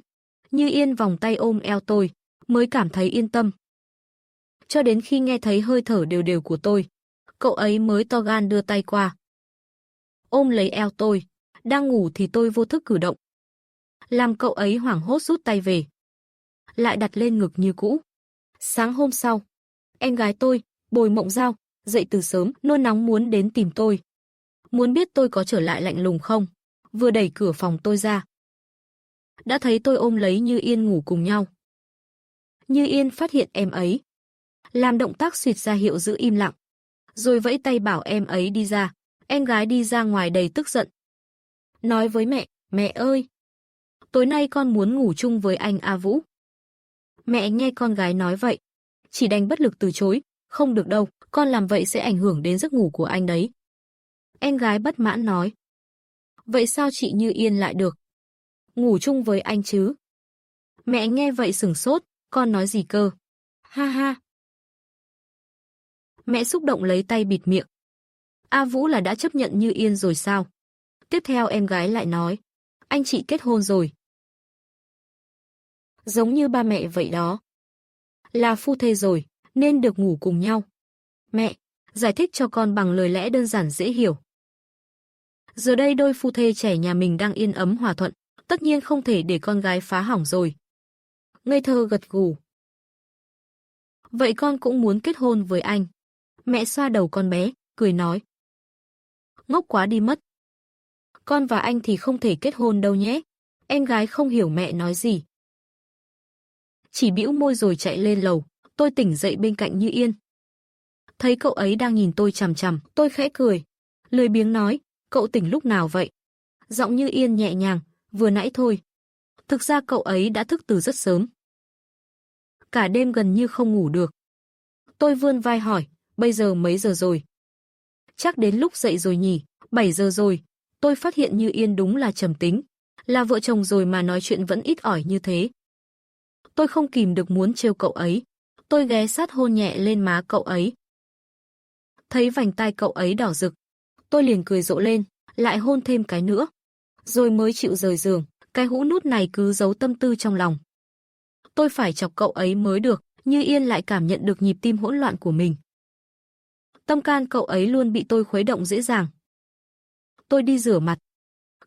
Như Yên vòng tay ôm eo tôi, mới cảm thấy yên tâm. Cho đến khi nghe thấy hơi thở đều đều của tôi, cậu ấy mới to gan đưa tay qua, ôm lấy eo tôi. Đang ngủ thì tôi vô thức cử động, làm cậu ấy hoảng hốt rút tay về, lại đặt lên ngực như cũ. Sáng hôm sau, em gái tôi, Bồi Mộng Giao, dậy từ sớm, nôn nóng muốn đến tìm tôi. Muốn biết tôi có trở lại lạnh lùng không? Vừa đẩy cửa phòng tôi ra, đã thấy tôi ôm lấy Như Yên ngủ cùng nhau. Như Yên phát hiện em ấy, làm động tác xuyệt ra hiệu giữ im lặng, rồi vẫy tay bảo em ấy đi ra. Em gái đi ra ngoài đầy tức giận. nói với mẹ, mẹ ơi, tối nay con muốn ngủ chung với anh A Vũ. Mẹ nghe con gái nói vậy, chỉ đành bất lực từ chối, không được đâu, con làm vậy sẽ ảnh hưởng đến giấc ngủ của anh đấy. Em gái bất mãn nói, vậy sao chị Như Yên lại được? Ngủ chung với anh chứ? Mẹ nghe vậy sửng sốt, con nói gì cơ? Ha ha. Mẹ xúc động lấy tay bịt miệng. A Vũ là đã chấp nhận Như Yên rồi sao? Tiếp theo em gái lại nói, anh chị kết hôn rồi. Giống như ba mẹ vậy đó. Là phu thê rồi, nên được ngủ cùng nhau. Mẹ, giải thích cho con bằng lời lẽ đơn giản dễ hiểu. Giờ đây đôi phu thê trẻ nhà mình đang yên ấm hòa thuận, tất nhiên không thể để con gái phá hỏng rồi. Ngây thơ gật gù. Vậy con cũng muốn kết hôn với anh. Mẹ xoa đầu con bé, cười nói. Ngốc quá đi mất. Con và anh thì không thể kết hôn đâu nhé. Em gái không hiểu mẹ nói gì. Chỉ bĩu môi rồi chạy lên lầu, tôi tỉnh dậy bên cạnh Như Yên. Thấy cậu ấy đang nhìn tôi chằm chằm, tôi khẽ cười. Lười biếng nói, cậu tỉnh lúc nào vậy? Giọng Như Yên nhẹ nhàng, vừa nãy thôi. Thực ra cậu ấy đã thức từ rất sớm. Cả đêm gần như không ngủ được. Tôi vươn vai hỏi, bây giờ mấy giờ rồi? Chắc đến lúc dậy rồi nhỉ, 7 giờ rồi. Tôi phát hiện Như Yên đúng là trầm tính. Là vợ chồng rồi mà nói chuyện vẫn ít ỏi như thế. Tôi không kìm được muốn trêu cậu ấy. Tôi ghé sát hôn nhẹ lên má cậu ấy. Thấy vành tai cậu ấy đỏ rực. Tôi liền cười rộ lên, lại hôn thêm cái nữa. Rồi mới chịu rời giường, cái hũ nút này cứ giấu tâm tư trong lòng. Tôi phải chọc cậu ấy mới được, Như Yên lại cảm nhận được nhịp tim hỗn loạn của mình. Tâm can cậu ấy luôn bị tôi khuấy động dễ dàng. Tôi đi rửa mặt.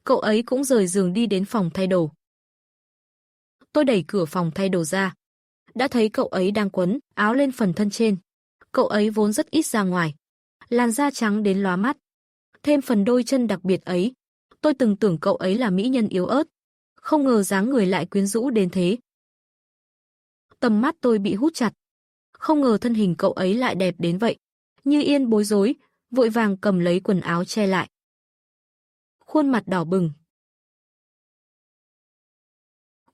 Cậu ấy cũng rời giường đi đến phòng thay đồ. Tôi đẩy cửa phòng thay đồ ra. Đã thấy cậu ấy đang quấn áo lên phần thân trên. Cậu ấy vốn rất ít ra ngoài. Làn da trắng đến lóa mắt. Thêm phần đôi chân đặc biệt ấy. Tôi từng tưởng cậu ấy là mỹ nhân yếu ớt. Không ngờ dáng người lại quyến rũ đến thế. Tầm mắt tôi bị hút chặt. Không ngờ thân hình cậu ấy lại đẹp đến vậy. Như Yên bối rối, vội vàng cầm lấy quần áo che lại. Khuôn mặt đỏ bừng.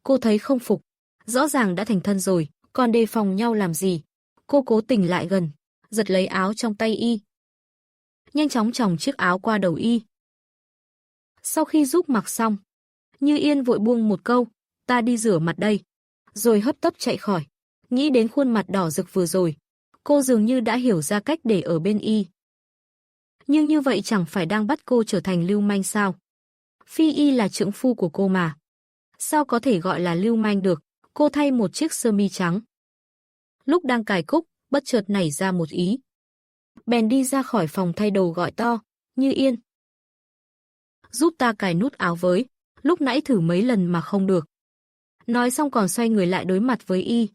Cô thấy không phục. Rõ ràng đã thành thân rồi, còn đề phòng nhau làm gì. Cô cố tình lại gần, giật lấy áo trong tay y. Nhanh chóng chồng chiếc áo qua đầu y. Sau khi giúp mặc xong, Như Yên vội buông một câu, ta đi rửa mặt đây. Rồi hấp tấp chạy khỏi. Nghĩ đến khuôn mặt đỏ rực vừa rồi, cô dường như đã hiểu ra cách để ở bên y. Nhưng như vậy chẳng phải đang bắt cô trở thành lưu manh sao? Phi y là trượng phu của cô mà. Sao có thể gọi là lưu manh được? Cô thay một chiếc sơ mi trắng. Lúc đang cài cúc, bất chợt nảy ra một ý. Bèn đi ra khỏi phòng thay đồ gọi to, Như Yên. Giúp ta cài nút áo với, lúc nãy thử mấy lần mà không được. Nói xong còn xoay người lại đối mặt với y.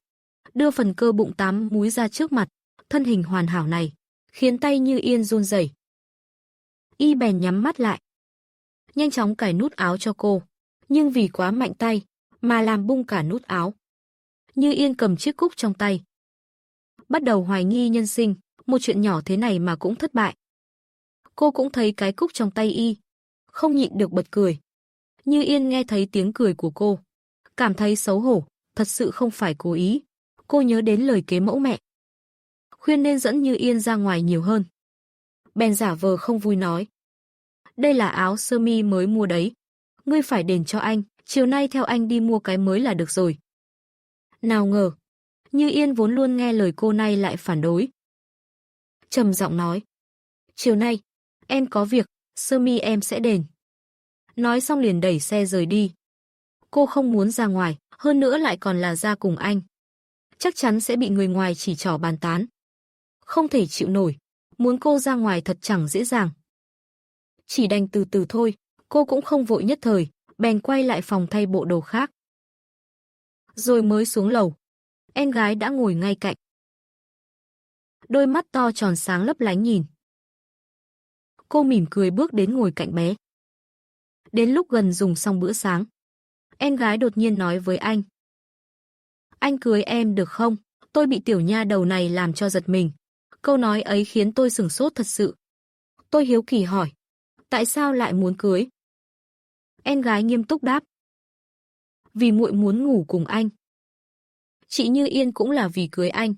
Đưa phần cơ bụng 8 múi ra trước mặt, thân hình hoàn hảo này, khiến tay Như Yên run rẩy. Y bèn nhắm mắt lại. Nhanh chóng cài nút áo cho cô, nhưng vì quá mạnh tay, mà làm bung cả nút áo. Như Yên cầm chiếc cúc trong tay. Bắt đầu hoài nghi nhân sinh, một chuyện nhỏ thế này mà cũng thất bại. Cô cũng thấy cái cúc trong tay y, không nhịn được bật cười. Như Yên nghe thấy tiếng cười của cô, cảm thấy xấu hổ, thật sự không phải cố ý. Cô nhớ đến lời kế mẫu mẹ, khuyên nên dẫn Như Yên ra ngoài nhiều hơn. Bèn giả vờ không vui nói. Đây là áo sơ mi mới mua đấy. Ngươi phải đền cho anh, chiều nay theo anh đi mua cái mới là được rồi. Nào ngờ, Như Yên vốn luôn nghe lời cô nay lại phản đối. Trầm giọng nói. Chiều nay, em có việc, sơ mi em sẽ đền. Nói xong liền đẩy xe rời đi. Cô không muốn ra ngoài, hơn nữa lại còn là ra cùng anh. Chắc chắn sẽ bị người ngoài chỉ trỏ bàn tán. Không thể chịu nổi, muốn cô ra ngoài thật chẳng dễ dàng. Chỉ đành từ từ thôi, cô cũng không vội nhất thời, bèn quay lại phòng thay bộ đồ khác. Rồi mới xuống lầu, em gái đã ngồi ngay cạnh. Đôi mắt to tròn sáng lấp lánh nhìn. Cô mỉm cười bước đến ngồi cạnh bé. Đến lúc gần dùng xong bữa sáng, em gái đột nhiên nói với anh. Anh cưới em được không? Tôi bị tiểu nha đầu này làm cho giật mình. Câu nói ấy khiến tôi sửng sốt thật sự. Tôi hiếu kỳ hỏi. Tại sao lại muốn cưới? Em gái nghiêm túc đáp. Vì muội muốn ngủ cùng anh. Chị Như Yên cũng là vì cưới anh,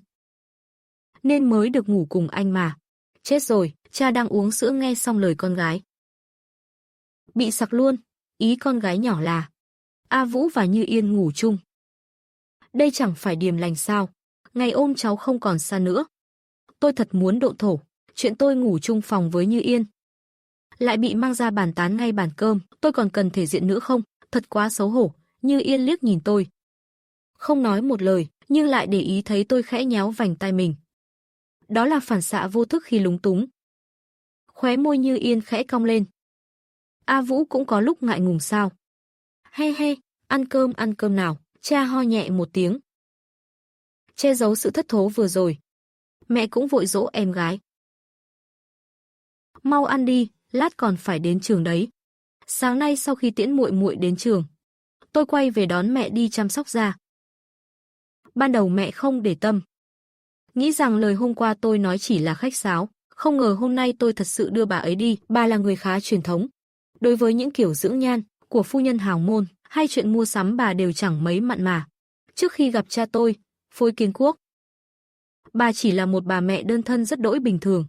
nên mới được ngủ cùng anh mà. Chết rồi, cha đang uống sữa nghe xong lời con gái. Bị sặc luôn, ý con gái nhỏ là A Vũ và Như Yên ngủ chung. Đây chẳng phải điềm lành sao, ngày ôm cháu không còn xa nữa. Tôi thật muốn độn thổ, chuyện tôi ngủ chung phòng với Như Yên lại bị mang ra bàn tán ngay bàn cơm, tôi còn cần thể diện nữa không? Thật quá xấu hổ. Như Yên liếc nhìn tôi, không nói một lời, nhưng lại để ý thấy tôi khẽ nhéo vành tai mình. Đó là phản xạ vô thức khi lúng túng. Khóe môi Như Yên khẽ cong lên. A Vũ cũng có lúc ngại ngùng sao? He he, ăn cơm nào, cha ho nhẹ một tiếng. Che giấu sự thất thố vừa rồi. Mẹ cũng vội dỗ em gái. Mau ăn đi, lát còn phải đến trường đấy. Sáng nay sau khi tiễn muội muội đến trường, tôi quay về đón mẹ đi chăm sóc da. Ban đầu mẹ không để tâm, nghĩ rằng lời hôm qua tôi nói chỉ là khách sáo, không ngờ hôm nay tôi thật sự đưa bà ấy đi. Bà là người khá truyền thống. Đối với những kiểu dưỡng nhan của phu nhân hào môn hay chuyện mua sắm bà đều chẳng mấy mặn mà. Trước khi gặp cha tôi, Phối Kiến Quốc, bà chỉ là một bà mẹ đơn thân rất đỗi bình thường.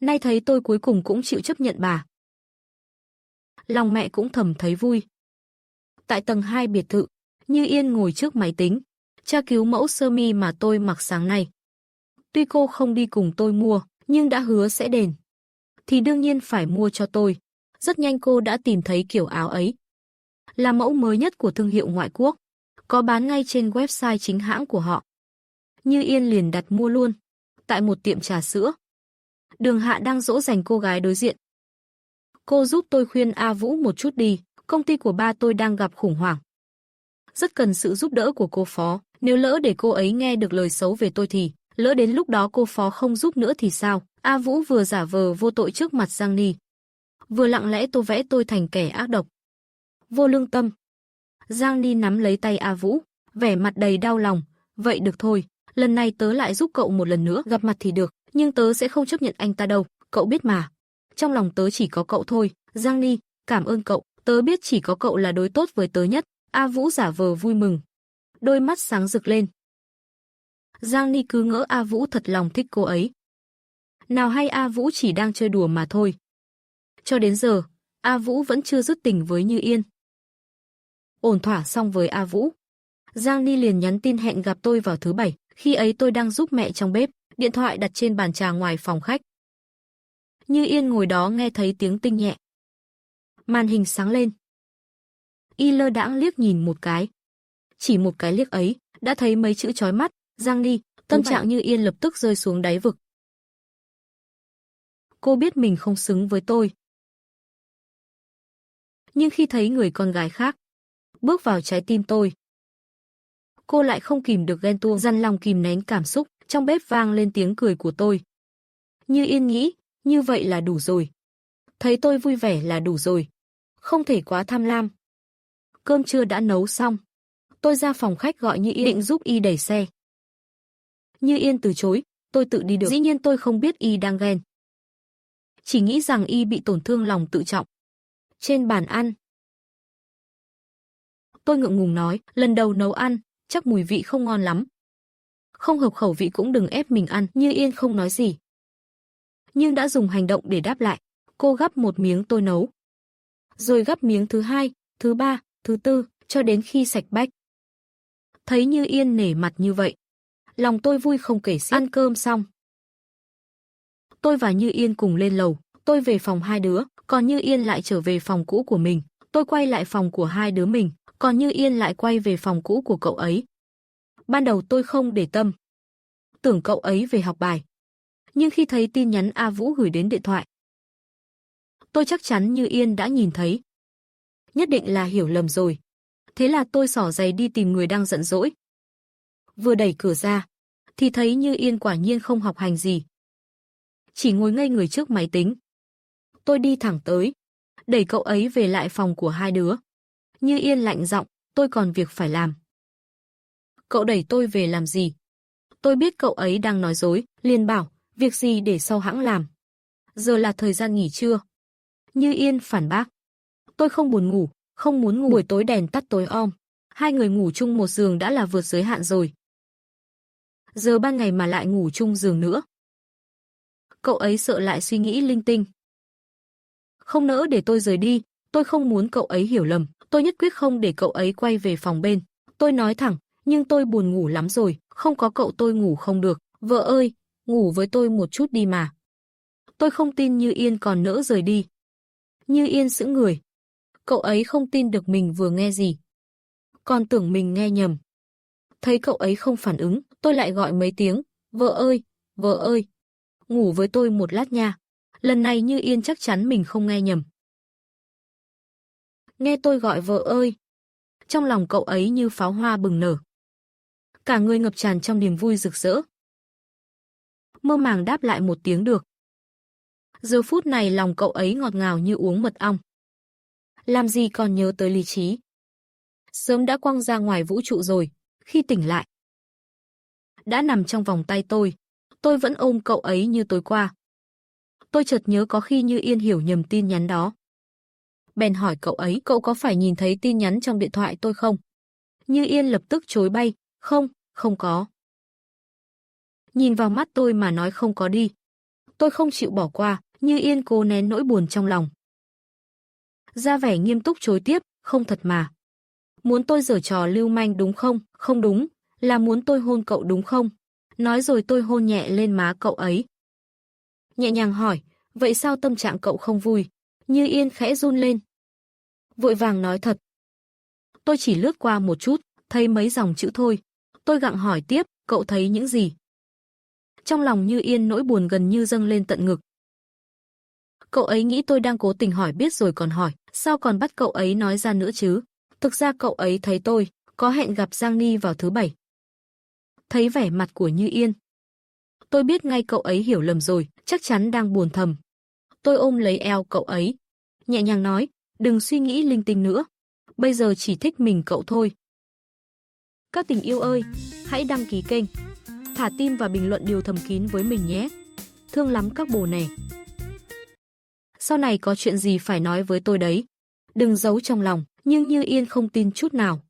Nay thấy tôi cuối cùng cũng chịu chấp nhận bà. Lòng mẹ cũng thầm thấy vui. Tại tầng 2 biệt thự, Như Yên ngồi trước máy tính, tra cứu mẫu sơ mi mà tôi mặc sáng nay. Tuy cô không đi cùng tôi mua, nhưng đã hứa sẽ đền, thì đương nhiên phải mua cho tôi. Rất nhanh cô đã tìm thấy kiểu áo ấy. Là mẫu mới nhất của thương hiệu ngoại quốc, có bán ngay trên website chính hãng của họ. Như Yên liền đặt mua luôn, tại một tiệm trà sữa. Đường Hạ đang dỗ dành cô gái đối diện. Cô giúp tôi khuyên A Vũ một chút đi, công ty của ba tôi đang gặp khủng hoảng. Rất cần sự giúp đỡ của cô Phó, nếu lỡ để cô ấy nghe được lời xấu về tôi thì, lỡ đến lúc đó cô Phó không giúp nữa thì sao? A Vũ vừa giả vờ vô tội trước mặt Giang Ni, vừa lặng lẽ tô vẽ tôi thành kẻ ác độc, vô lương tâm. Giang Ni nắm lấy tay A Vũ, vẻ mặt đầy đau lòng. Vậy được thôi, lần này tớ lại giúp cậu một lần nữa, gặp mặt thì được, nhưng tớ sẽ không chấp nhận anh ta đâu, cậu biết mà. Trong lòng tớ chỉ có cậu thôi. Giang Ni, cảm ơn cậu, tớ biết chỉ có cậu là đối tốt với tớ nhất. A Vũ giả vờ vui mừng, đôi mắt sáng rực lên. Giang Ni cứ ngỡ A Vũ thật lòng thích cô ấy. Nào hay A Vũ chỉ đang chơi đùa mà thôi. Cho đến giờ, A Vũ vẫn chưa dứt tình với Như Yên. Ổn thỏa xong với A Vũ, Giang Ni liền nhắn tin hẹn gặp tôi vào thứ Bảy. Khi ấy tôi đang giúp mẹ trong bếp, điện thoại đặt trên bàn trà ngoài phòng khách. Như Yên ngồi đó nghe thấy tiếng tinh nhẹ. Màn hình sáng lên. Y lơ đãng liếc nhìn một cái. Chỉ một cái liếc ấy, đã thấy mấy chữ chói mắt. Giang Ni, tâm trạng Như Yên lập tức rơi xuống đáy vực. Cô biết mình không xứng với tôi. Nhưng khi thấy người con gái khác bước vào trái tim tôi, cô lại không kìm được ghen tuông, dằn lòng kìm nén cảm xúc. Trong bếp vang lên tiếng cười của tôi. Như Yên nghĩ, như vậy là đủ rồi. Thấy tôi vui vẻ là đủ rồi. Không thể quá tham lam. Cơm trưa đã nấu xong. Tôi ra phòng khách gọi Như Yên định giúp y đẩy xe. Như Yên từ chối, tôi tự đi được. Dĩ nhiên tôi không biết y đang ghen. Chỉ nghĩ rằng y bị tổn thương lòng tự trọng. Trên bàn ăn, tôi ngượng ngùng nói, lần đầu nấu ăn, chắc mùi vị không ngon lắm. Không hợp khẩu vị cũng đừng ép mình ăn. Như Yên không nói gì, nhưng đã dùng hành động để đáp lại. Cô gắp một miếng tôi nấu, rồi gắp miếng thứ hai, thứ ba, thứ tư, cho đến khi sạch bách. Thấy Như Yên nể mặt như vậy, lòng tôi vui không kể xiết. Ăn cơm xong, tôi và Như Yên cùng lên lầu. Tôi về phòng hai đứa, còn Như Yên lại trở về phòng cũ của mình. Tôi quay lại phòng của hai đứa mình, còn Như Yên lại quay về phòng cũ của cậu ấy. Ban đầu tôi không để tâm, tưởng cậu ấy về học bài. Nhưng khi thấy tin nhắn A Vũ gửi đến điện thoại, tôi chắc chắn Như Yên đã nhìn thấy. Nhất định là hiểu lầm rồi. Thế là tôi xỏ giày đi tìm người đang giận dỗi. Vừa đẩy cửa ra, thì thấy Như Yên quả nhiên không học hành gì, chỉ ngồi ngây người trước máy tính. Tôi đi thẳng tới, đẩy cậu ấy về lại phòng của hai đứa. Như Yên lạnh giọng, tôi còn việc phải làm. Cậu đẩy tôi về làm gì? Tôi biết cậu ấy đang nói dối, liền bảo, việc gì để sau hãng làm. Giờ là thời gian nghỉ trưa. Như Yên phản bác. Tôi không buồn ngủ, không muốn ngủ. Buổi tối đèn tắt tối om, hai người ngủ chung một giường đã là vượt giới hạn rồi. Giờ ban ngày mà lại ngủ chung giường nữa. Cậu ấy sợ lại suy nghĩ linh tinh. Không nỡ để tôi rời đi, tôi không muốn cậu ấy hiểu lầm, tôi nhất quyết không để cậu ấy quay về phòng bên. Tôi nói thẳng, nhưng tôi buồn ngủ lắm rồi, không có cậu tôi ngủ không được, vợ ơi, ngủ với tôi một chút đi mà. Tôi không tin Như Yên còn nỡ rời đi. Như Yên sững người. Cậu ấy không tin được mình vừa nghe gì. Còn tưởng mình nghe nhầm. Thấy cậu ấy không phản ứng, tôi lại gọi mấy tiếng, vợ ơi, ngủ với tôi một lát nha. Lần này Như Yên chắc chắn mình không nghe nhầm. Nghe tôi gọi vợ ơi, trong lòng cậu ấy như pháo hoa bừng nở. Cả người ngập tràn trong niềm vui rực rỡ. Mơ màng đáp lại một tiếng được. Giờ phút này lòng cậu ấy ngọt ngào như uống mật ong. Làm gì còn nhớ tới lý trí. Sớm đã quăng ra ngoài vũ trụ rồi, khi tỉnh lại. Đã nằm trong vòng tay tôi vẫn ôm cậu ấy như tối qua. Tôi chợt nhớ có khi Như Yên hiểu nhầm tin nhắn đó. Bèn hỏi cậu ấy, cậu có phải nhìn thấy tin nhắn trong điện thoại tôi không? Như Yên lập tức chối bay, không có. Nhìn vào mắt tôi mà nói không có đi. Tôi không chịu bỏ qua, Như Yên cố nén nỗi buồn trong lòng. Ra vẻ nghiêm túc chối tiếp, không thật mà. Muốn tôi giở trò lưu manh đúng không? Không đúng, là muốn tôi hôn cậu đúng không? Nói rồi tôi hôn nhẹ lên má cậu ấy. Nhẹ nhàng hỏi, vậy sao tâm trạng cậu không vui? Như Yên khẽ run lên. Vội vàng nói thật. Tôi chỉ lướt qua một chút, thấy mấy dòng chữ thôi. Tôi gặng hỏi tiếp, cậu thấy những gì? Trong lòng Như Yên nỗi buồn gần như dâng lên tận ngực. Cậu ấy nghĩ tôi đang cố tình hỏi biết rồi còn hỏi, sao còn bắt cậu ấy nói ra nữa chứ? Thực ra cậu ấy thấy tôi có hẹn gặp Giang Ni vào thứ Bảy. Thấy vẻ mặt của Như Yên, tôi biết ngay cậu ấy hiểu lầm rồi, chắc chắn đang buồn thầm. Tôi ôm lấy eo cậu ấy, nhẹ nhàng nói, đừng suy nghĩ linh tinh nữa. Bây giờ chỉ thích mình cậu thôi. Các tình yêu ơi, hãy đăng ký kênh, thả tim và bình luận điều thầm kín với mình nhé. Thương lắm các bồ nè. Sau này có chuyện gì phải nói với tôi đấy. Đừng giấu trong lòng, nhưng Như Yên không tin chút nào.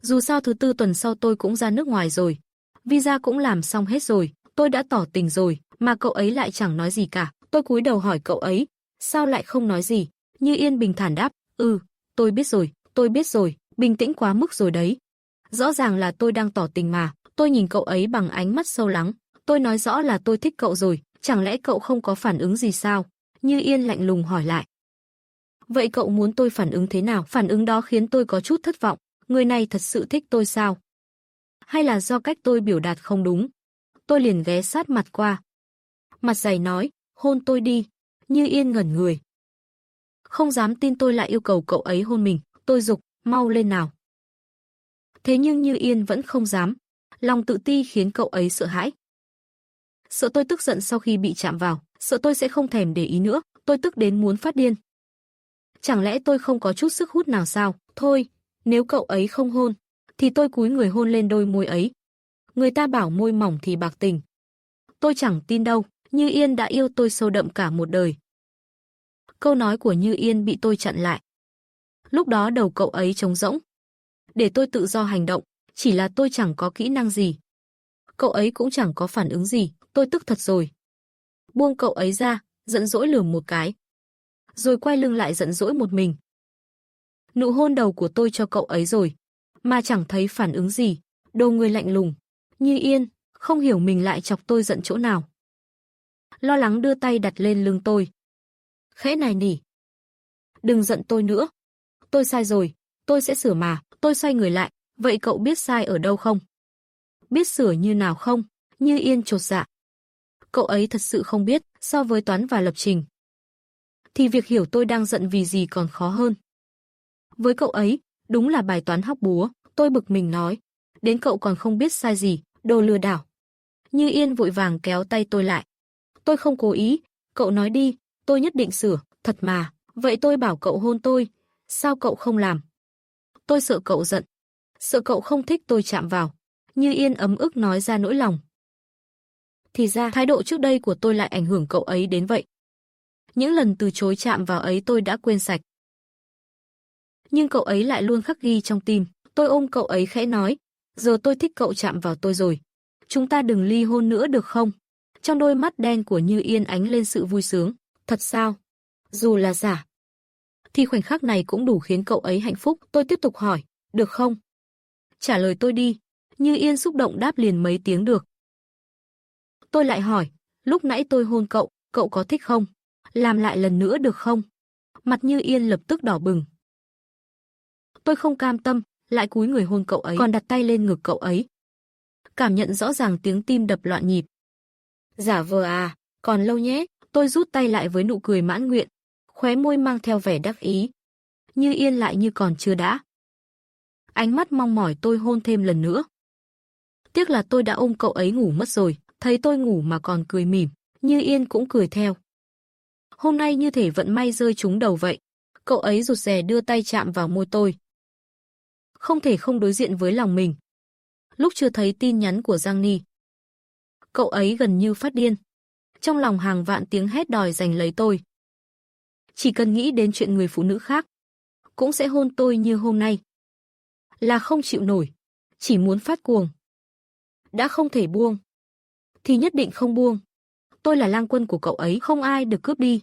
Dù sao thứ tư tuần sau tôi cũng ra nước ngoài rồi. Visa cũng làm xong hết rồi, tôi đã tỏ tình rồi, mà cậu ấy lại chẳng nói gì cả. Tôi cúi đầu hỏi cậu ấy, sao lại không nói gì? Như Yên bình thản đáp, tôi biết rồi, bình tĩnh quá mức rồi đấy. Rõ ràng là tôi đang tỏ tình mà. Tôi nhìn cậu ấy bằng ánh mắt sâu lắng. Tôi nói rõ là tôi thích cậu rồi, chẳng lẽ cậu không có phản ứng gì sao? Như Yên lạnh lùng hỏi lại. Vậy cậu muốn tôi phản ứng thế nào? Phản ứng đó khiến tôi có chút thất vọng. Người này thật sự thích tôi sao? Hay là do cách tôi biểu đạt không đúng? Tôi liền ghé sát mặt qua. Mặt dày nói, hôn tôi đi. Như Yên ngẩn người. Không dám tin tôi lại yêu cầu cậu ấy hôn mình. Tôi giục, mau lên nào. Thế nhưng Như Yên vẫn không dám. Lòng tự ti khiến cậu ấy sợ hãi. Sợ tôi tức giận sau khi bị chạm vào. Sợ tôi sẽ không thèm để ý nữa. Tôi tức đến muốn phát điên. Chẳng lẽ tôi không có chút sức hút nào sao? Thôi, nếu cậu ấy không hôn, thì tôi cúi người hôn lên đôi môi ấy. Người ta bảo môi mỏng thì bạc tình. Tôi chẳng tin đâu, Như Yên đã yêu tôi sâu đậm cả một đời. Câu nói của Như Yên bị tôi chặn lại. Lúc đó đầu cậu ấy trống rỗng. Để tôi tự do hành động, chỉ là tôi chẳng có kỹ năng gì. Cậu ấy cũng chẳng có phản ứng gì, tôi tức thật rồi. Buông cậu ấy ra, giận dỗi lườm một cái. Rồi quay lưng lại giận dỗi một mình. Nụ hôn đầu của tôi cho cậu ấy rồi, mà chẳng thấy phản ứng gì, đồ người lạnh lùng. Như Yên, không hiểu mình lại chọc tôi giận chỗ nào. Lo lắng đưa tay đặt lên lưng tôi. Khẽ nài nỉ. Đừng giận tôi nữa. Tôi sai rồi, tôi sẽ sửa mà. Tôi xoay người lại, vậy cậu biết sai ở đâu không? Biết sửa như nào không? Như Yên chột dạ. Cậu ấy thật sự không biết, so với toán và lập trình, thì việc hiểu tôi đang giận vì gì còn khó hơn. Với cậu ấy, đúng là bài toán hóc búa, tôi bực mình nói. Đến cậu còn không biết sai gì, đồ lừa đảo. Như Yên vội vàng kéo tay tôi lại. Tôi không cố ý, cậu nói đi, tôi nhất định sửa, thật mà. Vậy tôi bảo cậu hôn tôi, sao cậu không làm? Tôi sợ cậu giận, sợ cậu không thích tôi chạm vào. Như Yên ấm ức nói ra nỗi lòng. Thì ra, thái độ trước đây của tôi lại ảnh hưởng cậu ấy đến vậy. Những lần từ chối chạm vào ấy tôi đã quên sạch. nhưng cậu ấy lại luôn khắc ghi trong tim. Tôi ôm cậu ấy khẽ nói, giờ tôi thích cậu chạm vào tôi rồi. Chúng ta đừng ly hôn nữa được không? Trong đôi mắt đen của Như Yên ánh lên sự vui sướng. Thật sao? Dù là giả, thì khoảnh khắc này cũng đủ khiến cậu ấy hạnh phúc. Tôi tiếp tục hỏi, được không? Trả lời tôi đi. Như Yên xúc động đáp liền mấy tiếng được. Tôi lại hỏi, lúc nãy tôi hôn cậu, cậu có thích không? Làm lại lần nữa được không? Mặt Như Yên lập tức đỏ bừng. Tôi không cam tâm, lại cúi người hôn cậu ấy, còn đặt tay lên ngực cậu ấy. Cảm nhận rõ ràng tiếng tim đập loạn nhịp. Giả vờ à, còn lâu nhé. Tôi rút tay lại với nụ cười mãn nguyện, khóe môi mang theo vẻ đắc ý. Như Yên lại như còn chưa đã. Ánh mắt mong mỏi tôi hôn thêm lần nữa. Tiếc là tôi đã ôm cậu ấy ngủ mất rồi, thấy tôi ngủ mà còn cười mỉm, Như Yên cũng cười theo. Hôm nay như thể vận may rơi trúng đầu vậy. Cậu ấy rụt rè đưa tay chạm vào môi tôi. Không thể không đối diện với lòng mình. Lúc chưa thấy tin nhắn của Giang Ni, cậu ấy gần như phát điên. Trong lòng hàng vạn tiếng hét đòi giành lấy tôi. Chỉ cần nghĩ đến chuyện người phụ nữ khác, cũng sẽ hôn tôi như hôm nay. Là không chịu nổi, chỉ muốn phát cuồng. Đã không thể buông, thì nhất định không buông. Tôi là lang quân của cậu ấy, không ai được cướp đi.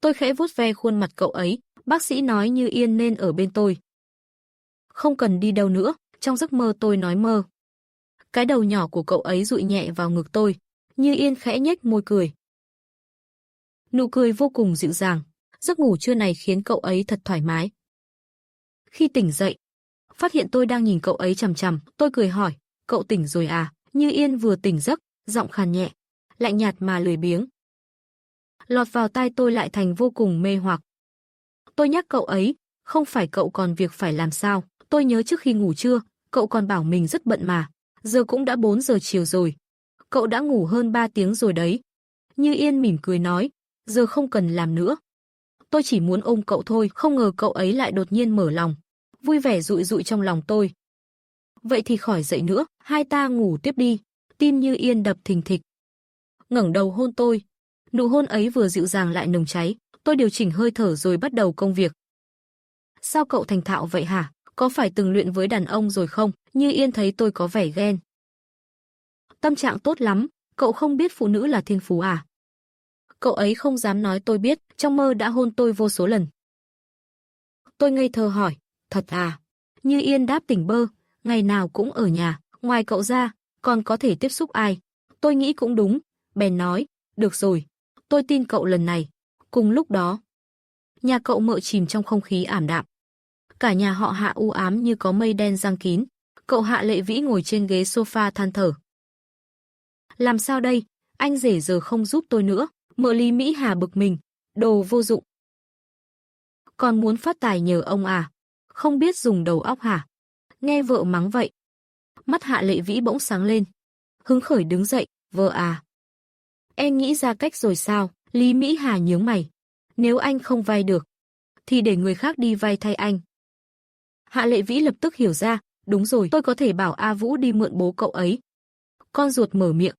Tôi khẽ vuốt ve khuôn mặt cậu ấy, bác sĩ nói Như Yên nên ở bên tôi. Không cần đi đâu nữa, trong giấc mơ tôi nói mơ. Cái đầu nhỏ của cậu ấy dụi nhẹ vào ngực tôi, Như Yên khẽ nhếch môi cười. Nụ cười vô cùng dịu dàng, giấc ngủ trưa này khiến cậu ấy thật thoải mái. Khi tỉnh dậy, phát hiện tôi đang nhìn cậu ấy chằm chằm, tôi cười hỏi, cậu tỉnh rồi à? Như Yên vừa tỉnh giấc, giọng khàn nhẹ, lạnh nhạt mà lười biếng. Lọt vào tai tôi lại thành vô cùng mê hoặc. Tôi nhắc cậu ấy, không phải cậu còn việc phải làm sao? Tôi nhớ trước khi ngủ trưa, cậu còn bảo mình rất bận mà. Giờ cũng đã 4 giờ chiều rồi. Cậu đã ngủ hơn 3 tiếng rồi đấy. Như Yên mỉm cười nói, giờ không cần làm nữa. Tôi chỉ muốn ôm cậu thôi, không ngờ cậu ấy lại đột nhiên mở lòng. Vui vẻ rụi rụi trong lòng tôi. Vậy thì khỏi dậy nữa, hai ta ngủ tiếp đi. Tim Như Yên đập thình thịch. Ngẩng đầu hôn tôi. Nụ hôn ấy vừa dịu dàng lại nồng cháy. Tôi điều chỉnh hơi thở rồi bắt đầu công việc. Sao cậu thành thạo vậy hả? Có phải từng luyện với đàn ông rồi không? Như Yên thấy tôi có vẻ ghen. Tâm trạng tốt lắm, cậu không biết phụ nữ là thiên phú à? Cậu ấy không dám nói tôi biết, trong mơ đã hôn tôi vô số lần. Tôi ngây thơ hỏi, thật à? Như Yên đáp tỉnh bơ, ngày nào cũng ở nhà, ngoài cậu ra, còn có thể tiếp xúc ai? Tôi nghĩ cũng đúng, bèn nói, được rồi, tôi tin cậu lần này. Cùng lúc đó, nhà cậu Mợ chìm trong không khí ảm đạm. Cả nhà họ Hạ u ám như có mây đen giăng kín. Cậu Hạ Lệ Vĩ ngồi trên ghế sofa than thở. Làm sao đây, anh rể giờ không giúp tôi nữa. Mợ Lý Mỹ Hà bực mình, đồ vô dụng. Còn muốn phát tài nhờ ông à? Không biết dùng đầu óc hả? Nghe vợ mắng vậy, mắt Hạ Lệ Vĩ bỗng sáng lên. Hứng khởi đứng dậy, vợ à? Em nghĩ ra cách rồi sao? Lý Mỹ Hà nhướng mày. Nếu anh không vay được, thì để người khác đi vay thay anh. Hạ Lệ Vĩ lập tức hiểu ra, đúng rồi, tôi có thể bảo A Vũ đi mượn bố cậu ấy. Con ruột mở miệng.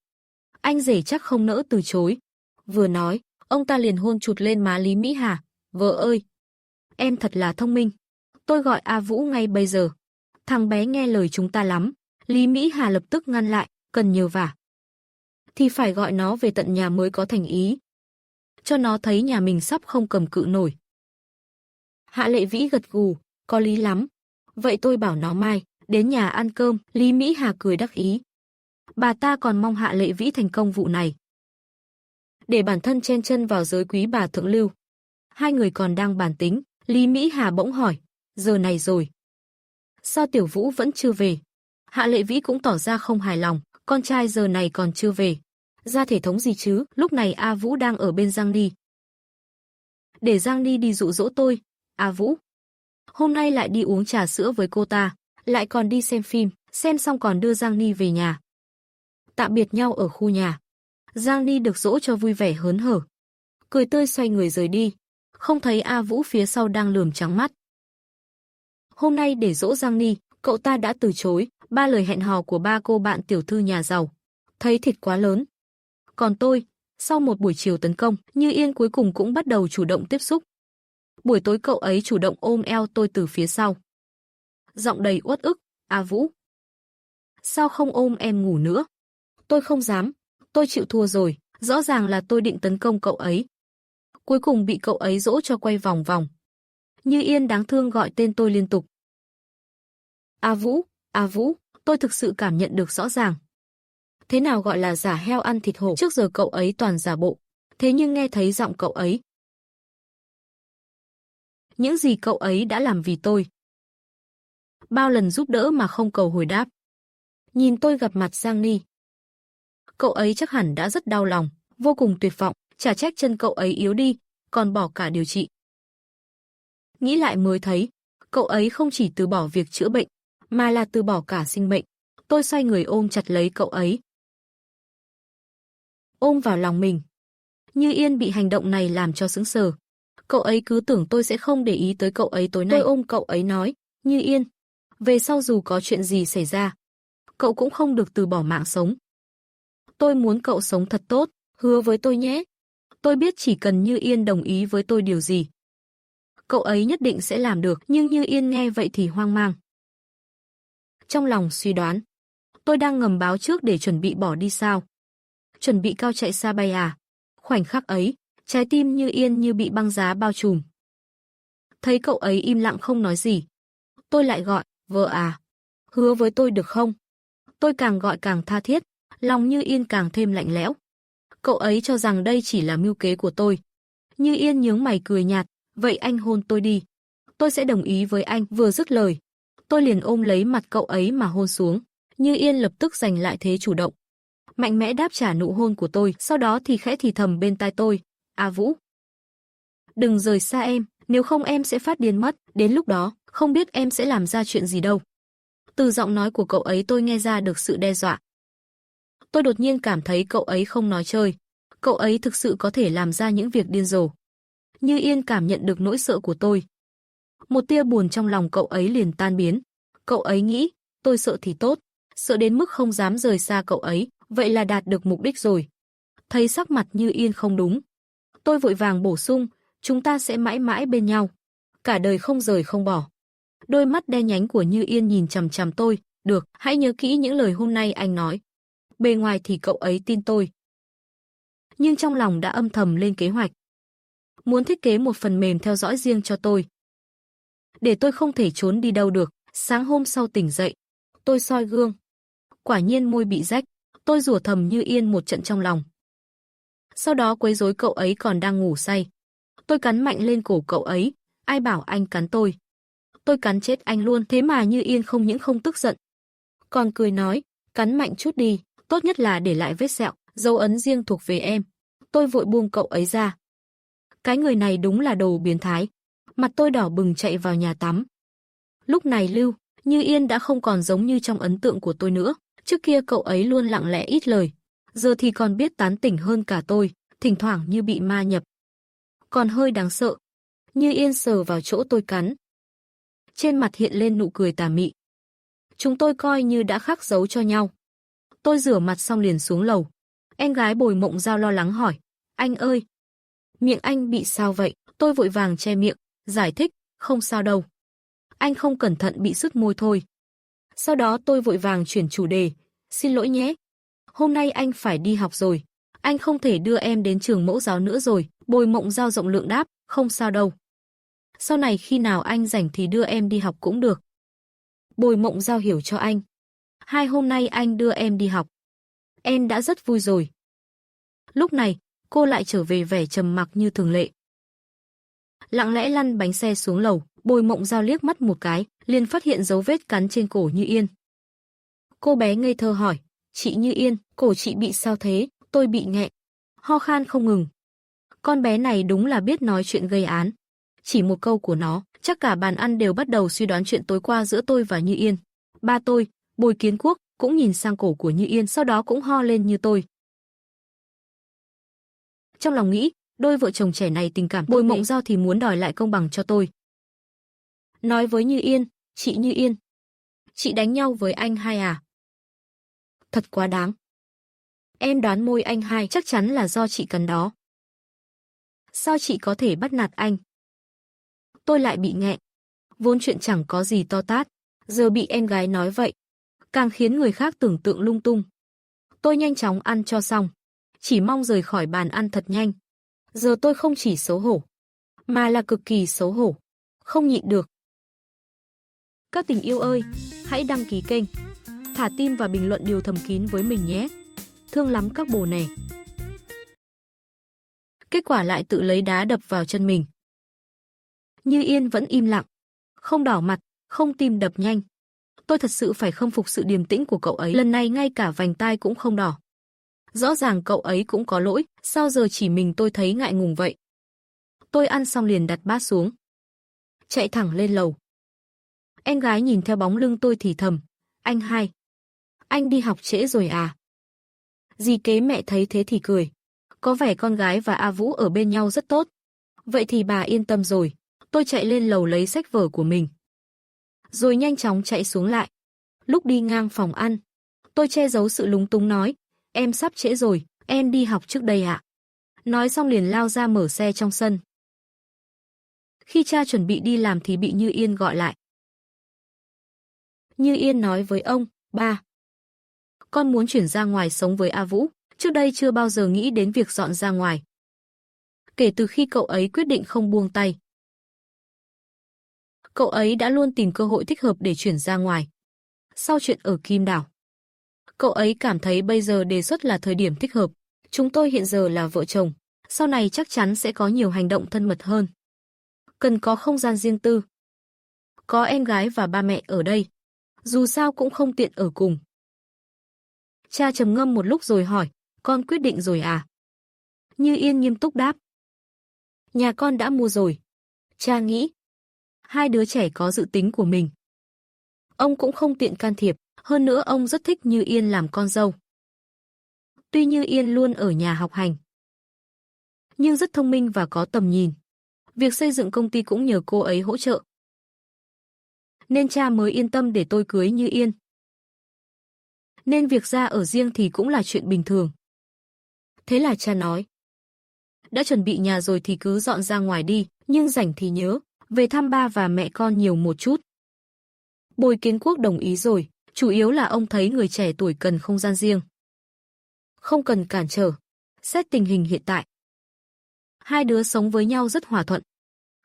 Anh rể chắc không nỡ từ chối. Vừa nói, ông ta liền hôn chụt lên má Lý Mỹ Hà. Vợ ơi, em thật là thông minh. Tôi gọi A Vũ ngay bây giờ. Thằng bé nghe lời chúng ta lắm. Lý Mỹ Hà lập tức ngăn lại, cần nhờ vả. Thì phải gọi nó về tận nhà mới có thành ý. Cho nó thấy nhà mình sắp không cầm cự nổi. Hạ Lệ Vĩ gật gù, có lý lắm. Vậy tôi bảo nó mai, đến nhà ăn cơm. Lý Mỹ Hà cười đắc ý. Bà ta còn mong Hạ Lệ Vĩ thành công vụ này, để bản thân chen chân vào giới quý bà thượng lưu. Hai người còn đang bàn tính, Lý Mỹ Hà bỗng hỏi, giờ này rồi, sao Tiểu Vũ vẫn chưa về? Hạ Lệ Vĩ cũng tỏ ra không hài lòng, con trai giờ này còn chưa về. Ra thể thống gì chứ, lúc này A Vũ đang ở bên Giang Ni. Để Giang Ni đi dụ dỗ tôi. A Vũ hôm nay lại đi uống trà sữa với cô ta, lại còn đi xem phim, xem xong còn đưa Giang Ni về nhà. Tạm biệt nhau ở khu nhà. Giang Ni được dỗ cho vui vẻ hớn hở, cười tươi xoay người rời đi, không thấy A Vũ phía sau đang lườm trắng mắt. Hôm nay để dỗ Giang Ni, cậu ta đã từ chối 3 lời hẹn hò của 3 cô bạn tiểu thư nhà giàu. Thấy thịt quá lớn. Còn tôi, sau một buổi chiều tấn công, Như Yên cuối cùng cũng bắt đầu chủ động tiếp xúc. Buổi tối cậu ấy chủ động ôm eo tôi từ phía sau. Giọng đầy uất ức, "A Vũ, sao không ôm em ngủ nữa?" Tôi không dám, tôi chịu thua rồi, rõ ràng là tôi định tấn công cậu ấy. Cuối cùng bị cậu ấy dỗ cho quay vòng vòng. Như Yên đáng thương gọi tên tôi liên tục. A Vũ, tôi thực sự cảm nhận được rõ ràng. Thế nào gọi là giả heo ăn thịt hổ, trước giờ cậu ấy toàn giả bộ. Thế nhưng nghe thấy giọng cậu ấy. Những gì cậu ấy đã làm vì tôi. Bao lần giúp đỡ mà không cầu hồi đáp. Nhìn tôi gặp mặt Giang Ni. Cậu ấy chắc hẳn đã rất đau lòng, vô cùng tuyệt vọng, chả trách chân cậu ấy yếu đi, còn bỏ cả điều trị. Nghĩ lại mới thấy, cậu ấy không chỉ từ bỏ việc chữa bệnh, mà là từ bỏ cả sinh mệnh. Tôi xoay người ôm chặt lấy cậu ấy. Ôm vào lòng mình. Như Yên bị hành động này làm cho sững sờ. Cậu ấy cứ tưởng tôi sẽ không để ý tới cậu ấy tối nay. Tôi ôm cậu ấy nói, Như Yên, về sau dù có chuyện gì xảy ra, cậu cũng không được từ bỏ mạng sống. Tôi muốn cậu sống thật tốt, hứa với tôi nhé. Tôi biết chỉ cần Như Yên đồng ý với tôi điều gì, cậu ấy nhất định sẽ làm được, nhưng Như Yên nghe vậy thì hoang mang. Trong lòng suy đoán, tôi đang ngầm báo trước để chuẩn bị bỏ đi sao? Chuẩn bị cao chạy xa bay à? Khoảnh khắc ấy, trái tim Như Yên như bị băng giá bao trùm. Thấy cậu ấy im lặng không nói gì, tôi lại gọi, vợ à, hứa với tôi được không? Tôi càng gọi càng tha thiết, lòng Như Yên càng thêm lạnh lẽo. Cậu ấy cho rằng đây chỉ là mưu kế của tôi. Như Yên nhướng mày cười nhạt, vậy anh hôn tôi đi. Tôi sẽ đồng ý với anh. Vừa dứt lời, tôi liền ôm lấy mặt cậu ấy mà hôn xuống. Như Yên lập tức giành lại thế chủ động, mạnh mẽ đáp trả nụ hôn của tôi, sau đó thì khẽ thì thầm bên tai tôi, A Vũ, đừng rời xa em, nếu không em sẽ phát điên mất, đến lúc đó, không biết em sẽ làm ra chuyện gì đâu. Từ giọng nói của cậu ấy tôi nghe ra được sự đe dọa. Tôi đột nhiên cảm thấy cậu ấy không nói chơi, cậu ấy thực sự có thể làm ra những việc điên rồ. Như Yên cảm nhận được nỗi sợ của tôi. Một tia buồn trong lòng cậu ấy liền tan biến. Cậu ấy nghĩ, tôi sợ thì tốt, sợ đến mức không dám rời xa cậu ấy, vậy là đạt được mục đích rồi. Thấy sắc mặt Như Yên không đúng, tôi vội vàng bổ sung, chúng ta sẽ mãi mãi bên nhau, cả đời không rời không bỏ. Đôi mắt đen nhánh của Như Yên nhìn chằm chằm tôi, được, hãy nhớ kỹ những lời hôm nay anh nói. Bề ngoài thì cậu ấy tin tôi, nhưng trong lòng đã âm thầm lên kế hoạch. Muốn thiết kế một phần mềm theo dõi riêng cho tôi, để tôi không thể trốn đi đâu được. Sáng hôm sau tỉnh dậy, tôi soi gương. Quả nhiên môi bị rách, tôi rủa thầm Như Yên một trận trong lòng. Sau đó quấy rối cậu ấy còn đang ngủ say. Tôi cắn mạnh lên cổ cậu ấy, ai bảo anh cắn tôi. Tôi cắn chết anh luôn, thế mà Như Yên không những không tức giận, còn cười nói, cắn mạnh chút đi, tốt nhất là để lại vết sẹo, dấu ấn riêng thuộc về em. Tôi vội buông cậu ấy ra. Cái người này đúng là đồ biến thái. Mặt tôi đỏ bừng chạy vào nhà tắm. Lúc này Như Yên đã không còn giống như trong ấn tượng của tôi nữa. Trước kia cậu ấy luôn lặng lẽ ít lời, giờ thì còn biết tán tỉnh hơn cả tôi, thỉnh thoảng như bị ma nhập. Còn hơi đáng sợ. Như Yên sờ vào chỗ tôi cắn. Trên mặt hiện lên nụ cười tà mị. Chúng tôi coi như đã khắc dấu cho nhau. Tôi rửa mặt xong liền xuống lầu. Em gái Bồi Mộng Giao lo lắng hỏi, anh ơi, miệng anh bị sao vậy? Tôi vội vàng che miệng, giải thích, không sao đâu. Anh không cẩn thận bị sứt môi thôi. Sau đó tôi vội vàng chuyển chủ đề, xin lỗi nhé. Hôm nay anh phải đi học rồi. Anh không thể đưa em đến trường mẫu giáo nữa rồi. Bồi Mộng Giao rộng lượng đáp, không sao đâu. Sau này khi nào anh rảnh thì đưa em đi học cũng được. Bồi Mộng Giao hiểu cho anh. Hai hôm nay anh đưa em đi học. Em đã rất vui rồi. Lúc này, cô lại trở về vẻ trầm mặc như thường lệ. Lặng lẽ lăn bánh xe xuống lầu, Bồi Mộng Giao liếc mắt một cái, liền phát hiện dấu vết cắn trên cổ Như Yên. Cô bé ngây thơ hỏi, chị Như Yên, cổ chị bị sao thế? Tôi bị nghẹn, ho khan không ngừng. Con bé này đúng là biết nói chuyện gây án. Chỉ một câu của nó, chắc cả bàn ăn đều bắt đầu suy đoán chuyện tối qua giữa tôi và Như Yên. Ba tôi, Bồi Kiến Quốc, cũng nhìn sang cổ của Như Yên, sau đó cũng ho lên như tôi. Trong lòng nghĩ, đôi vợ chồng trẻ này tình cảm. Bồi Mộng Giao thì muốn đòi lại công bằng cho tôi. Nói với Như Yên, chị Như Yên, chị đánh nhau với anh hai à? Thật quá đáng. Em đoán môi anh hai chắc chắn là do chị cắn đó. Sao chị có thể bắt nạt anh? tôi lại bị nghẹn. Vốn chuyện chẳng có gì to tát, giờ bị em gái nói vậy, càng khiến người khác tưởng tượng lung tung. Tôi nhanh chóng ăn cho xong, chỉ mong rời khỏi bàn ăn thật nhanh. Giờ tôi không chỉ xấu hổ, mà là cực kỳ xấu hổ, không nhịn được. Các tình yêu ơi, hãy đăng ký kênh, thả tim và bình luận điều thầm kín với mình nhé. Thương lắm các bồ nè. Kết quả lại tự lấy đá đập vào chân mình. Như Yên vẫn im lặng, không đỏ mặt, không tim đập nhanh. Tôi thật sự phải khâm phục sự điềm tĩnh của cậu ấy, lần này ngay cả vành tai cũng không đỏ. Rõ ràng cậu ấy cũng có lỗi, sao giờ chỉ mình tôi thấy ngại ngùng vậy? Tôi ăn xong liền đặt bát xuống, chạy thẳng lên lầu. Em gái nhìn theo bóng lưng tôi thì thầm, anh hai, anh đi học trễ rồi à? Dì kế mẹ thấy thế thì cười, có vẻ con gái và A Vũ ở bên nhau rất tốt. Vậy thì bà yên tâm rồi. Tôi chạy lên lầu lấy sách vở của mình, rồi nhanh chóng chạy xuống lại. Lúc đi ngang phòng ăn, tôi che giấu sự lúng túng nói, em sắp trễ rồi, em đi học trước đây ạ. Nói xong liền lao ra mở xe trong sân. Khi cha chuẩn bị đi làm thì bị Như Yên gọi lại. Như Yên nói với ông, ba, con muốn chuyển ra ngoài sống với A Vũ, trước đây chưa bao giờ nghĩ đến việc dọn ra ngoài. Kể từ khi cậu ấy quyết định không buông tay, cậu ấy đã luôn tìm cơ hội thích hợp để chuyển ra ngoài. Sau chuyện ở Kim Đảo, cậu ấy cảm thấy bây giờ đề xuất là thời điểm thích hợp. Chúng tôi hiện giờ là vợ chồng, sau này chắc chắn sẽ có nhiều hành động thân mật hơn. Cần có không gian riêng tư. Có em gái và ba mẹ ở đây, dù sao cũng không tiện ở cùng. Cha trầm ngâm một lúc rồi hỏi, con quyết định rồi à? Như Yên nghiêm túc đáp, nhà con đã mua rồi. Cha nghĩ, hai đứa trẻ có dự tính của mình, ông cũng không tiện can thiệp, hơn nữa ông rất thích Như Yên làm con dâu. Tuy Như Yên luôn ở nhà học hành, nhưng rất thông minh và có tầm nhìn. Việc xây dựng công ty cũng nhờ cô ấy hỗ trợ. Nên cha mới yên tâm để tôi cưới Như Yên. Nên việc ra ở riêng thì cũng là chuyện bình thường. Thế là cha nói, đã chuẩn bị nhà rồi thì cứ dọn ra ngoài đi, nhưng rảnh thì nhớ về thăm ba và mẹ con nhiều một chút. Bồi Kiến Quốc đồng ý rồi, chủ yếu là ông thấy người trẻ tuổi cần không gian riêng, không cần cản trở. Xét tình hình hiện tại, hai đứa sống với nhau rất hòa thuận.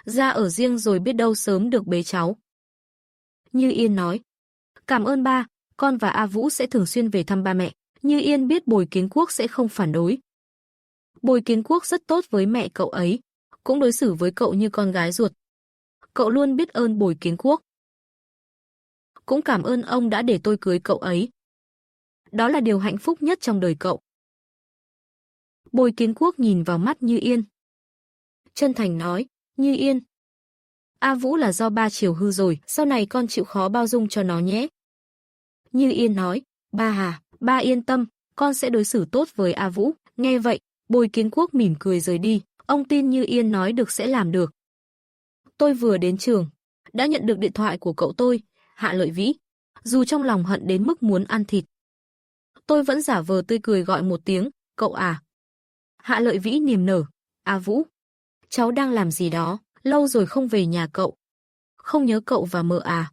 Ra ở riêng rồi biết đâu sớm được bế cháu. Như Yên nói, cảm ơn ba, con và A Vũ sẽ thường xuyên về thăm ba mẹ. Như Yên biết Bồi Kiến Quốc sẽ không phản đối. Bồi Kiến Quốc rất tốt với mẹ cậu ấy, cũng đối xử với cậu như con gái ruột. Cậu luôn biết ơn Bồi Kiến Quốc. Cũng cảm ơn ông đã để tôi cưới cậu ấy. Đó là điều hạnh phúc nhất trong đời cậu. Bồi Kiến Quốc nhìn vào mắt Như Yên, chân thành nói, Như Yên, A Vũ là do ba chiều hư rồi, sau này con chịu khó bao dung cho nó nhé. Như Yên nói, ba à, ba yên tâm, con sẽ đối xử tốt với A Vũ. Nghe vậy, Bồi Kiến Quốc mỉm cười rời đi, ông tin Như Yên nói được sẽ làm được. Tôi vừa đến trường, đã nhận được điện thoại của cậu tôi, Hạ Lợi Vĩ. Dù trong lòng hận đến mức muốn ăn thịt, tôi vẫn giả vờ tươi cười gọi một tiếng, cậu à. Hạ Lợi Vĩ niềm nở, A Vũ, cháu đang làm gì đó, lâu rồi không về nhà cậu. Không nhớ cậu và mợ à?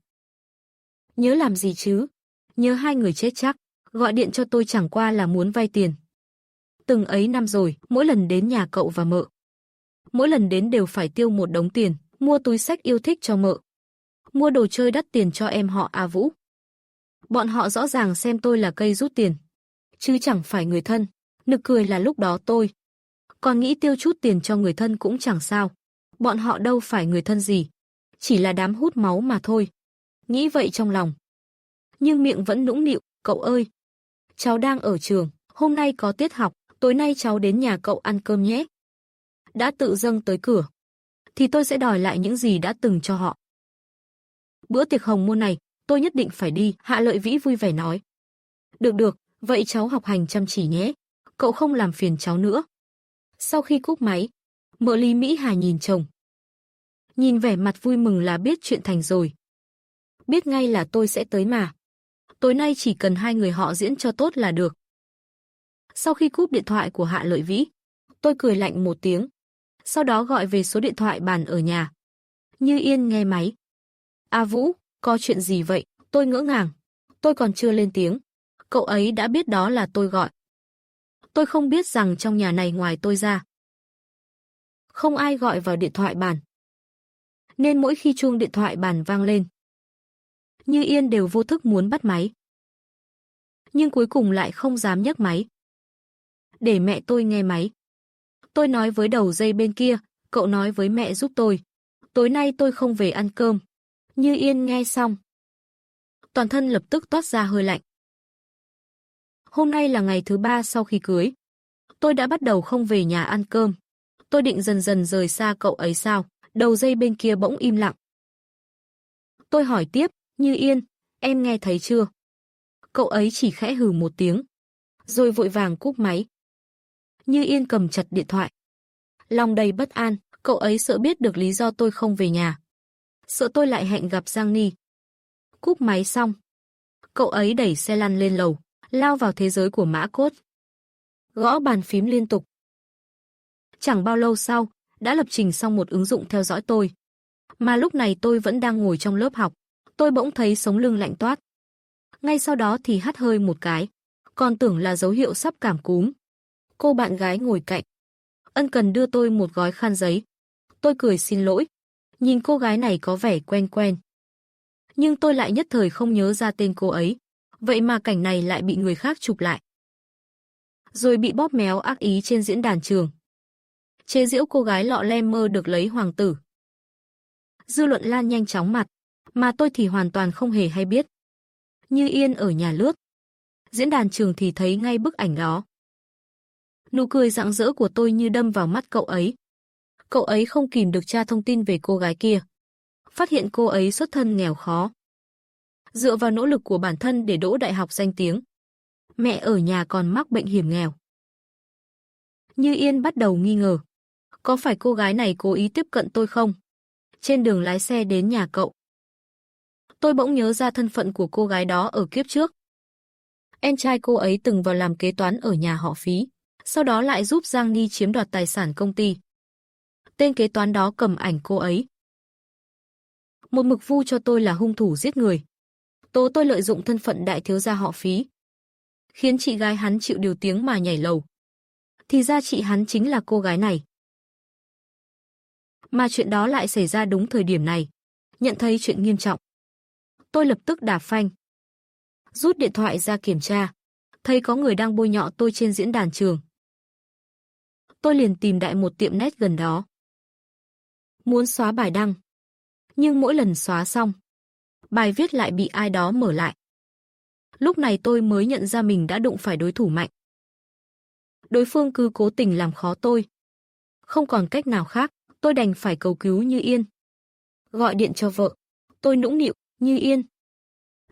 Nhớ làm gì chứ? Nhớ hai người chết chắc, gọi điện cho tôi chẳng qua là muốn vay tiền. Từng ấy năm rồi, mỗi lần đến nhà cậu và mợ, mỗi lần đến đều phải tiêu một đống tiền, mua túi xách yêu thích cho mợ, mua đồ chơi đắt tiền cho em họ A Vũ. Bọn họ rõ ràng xem tôi là cây rút tiền, chứ chẳng phải người thân. Nực cười là lúc đó tôi còn nghĩ tiêu chút tiền cho người thân cũng chẳng sao. Bọn họ đâu phải người thân gì, chỉ là đám hút máu mà thôi. Nghĩ vậy trong lòng, nhưng miệng vẫn nũng nịu, cậu ơi, cháu đang ở trường, hôm nay có tiết học, tối nay cháu đến nhà cậu ăn cơm nhé. Đã tự dâng tới cửa, thì tôi sẽ đòi lại những gì đã từng cho họ. Bữa tiệc hồng môn này, tôi nhất định phải đi, Hạ Lợi Vĩ vui vẻ nói. Được được, vậy cháu học hành chăm chỉ nhé, cậu không làm phiền cháu nữa. Sau khi cúp máy, mợ Lý Mỹ Hà nhìn chồng. Nhìn vẻ mặt vui mừng là biết chuyện thành rồi. Biết ngay là tôi sẽ tới mà. Tối nay chỉ cần hai người họ diễn cho tốt là được. Sau khi cúp điện thoại của Hạ Lợi Vĩ, tôi cười lạnh một tiếng. Sau đó gọi về số điện thoại bàn ở nhà. Như Yên nghe máy. A Vũ, có chuyện gì vậy? Tôi ngỡ ngàng. Tôi còn chưa lên tiếng. Cậu ấy đã biết đó là tôi gọi. Tôi không biết rằng trong nhà này ngoài tôi ra, không ai gọi vào điện thoại bàn. Nên mỗi khi chuông điện thoại bàn vang lên, Như Yên đều vô thức muốn bắt máy. Nhưng cuối cùng lại không dám nhấc máy. Để mẹ tôi nghe máy. Tôi nói với đầu dây bên kia, cậu nói với mẹ giúp tôi. Tối nay tôi không về ăn cơm. Như Yên nghe xong, toàn thân lập tức toát ra hơi lạnh. Hôm nay là ngày thứ 3 sau khi cưới. Tôi đã bắt đầu không về nhà ăn cơm. Tôi định dần dần rời xa cậu ấy sao? Đầu dây bên kia bỗng im lặng. Tôi hỏi tiếp, Như Yên, em nghe thấy chưa? Cậu ấy chỉ khẽ hừ một tiếng, rồi vội vàng cúp máy. Như Yên cầm chặt điện thoại. Lòng đầy bất an, cậu ấy sợ biết được lý do tôi không về nhà. Sợ tôi lại hẹn gặp Giang Ni. Cúp máy xong, cậu ấy đẩy xe lăn lên lầu, lao vào thế giới của mã cốt. Gõ bàn phím liên tục. Chẳng bao lâu sau, đã lập trình xong một ứng dụng theo dõi tôi. Mà lúc này tôi vẫn đang ngồi trong lớp học. Tôi bỗng thấy sống lưng lạnh toát. Ngay sau đó thì hắt hơi một cái. Còn tưởng là dấu hiệu sắp cảm cúm. Cô bạn gái ngồi cạnh ân cần đưa tôi một gói khăn giấy. Tôi cười xin lỗi. Nhìn cô gái này có vẻ quen quen. Nhưng tôi lại nhất thời không nhớ ra tên cô ấy. Vậy mà cảnh này lại bị người khác chụp lại. Rồi bị bóp méo ác ý trên diễn đàn trường. Chế giễu cô gái lọ lem mơ được lấy hoàng tử. Dư luận lan nhanh chóng mặt. Mà tôi thì hoàn toàn không hề hay biết. Như Yên ở nhà lướt. Diễn đàn trường thì thấy ngay bức ảnh đó. Nụ cười rạng rỡ của tôi như đâm vào mắt cậu ấy. Cậu ấy không kìm được tra thông tin về cô gái kia. Phát hiện cô ấy xuất thân nghèo khó. Dựa vào nỗ lực của bản thân để đỗ đại học danh tiếng. Mẹ ở nhà còn mắc bệnh hiểm nghèo. Như Yên bắt đầu nghi ngờ. Có phải cô gái này cố ý tiếp cận tôi không? Trên đường lái xe đến nhà cậu, tôi bỗng nhớ ra thân phận của cô gái đó ở kiếp trước. Em trai cô ấy từng vào làm kế toán ở nhà họ Phí, sau đó lại giúp Giang Ni chiếm đoạt tài sản công ty. Tên kế toán đó cầm ảnh cô ấy. Một mực vu cho tôi là hung thủ giết người. Tố tôi lợi dụng thân phận đại thiếu gia họ Phí, khiến chị gái hắn chịu điều tiếng mà nhảy lầu. Thì ra chị hắn chính là cô gái này. Mà chuyện đó lại xảy ra đúng thời điểm này. Nhận thấy chuyện nghiêm trọng, tôi lập tức đạp phanh. Rút điện thoại ra kiểm tra. Thấy có người đang bôi nhọ tôi trên diễn đàn trường. Tôi liền tìm đại một tiệm net gần đó. Muốn xóa bài đăng. Nhưng mỗi lần xóa xong, bài viết lại bị ai đó mở lại. Lúc này tôi mới nhận ra mình đã đụng phải đối thủ mạnh. Đối phương cứ cố tình làm khó tôi. Không còn cách nào khác, tôi đành phải cầu cứu Như Yên. Gọi điện cho vợ. Tôi nũng nịu, Như Yên.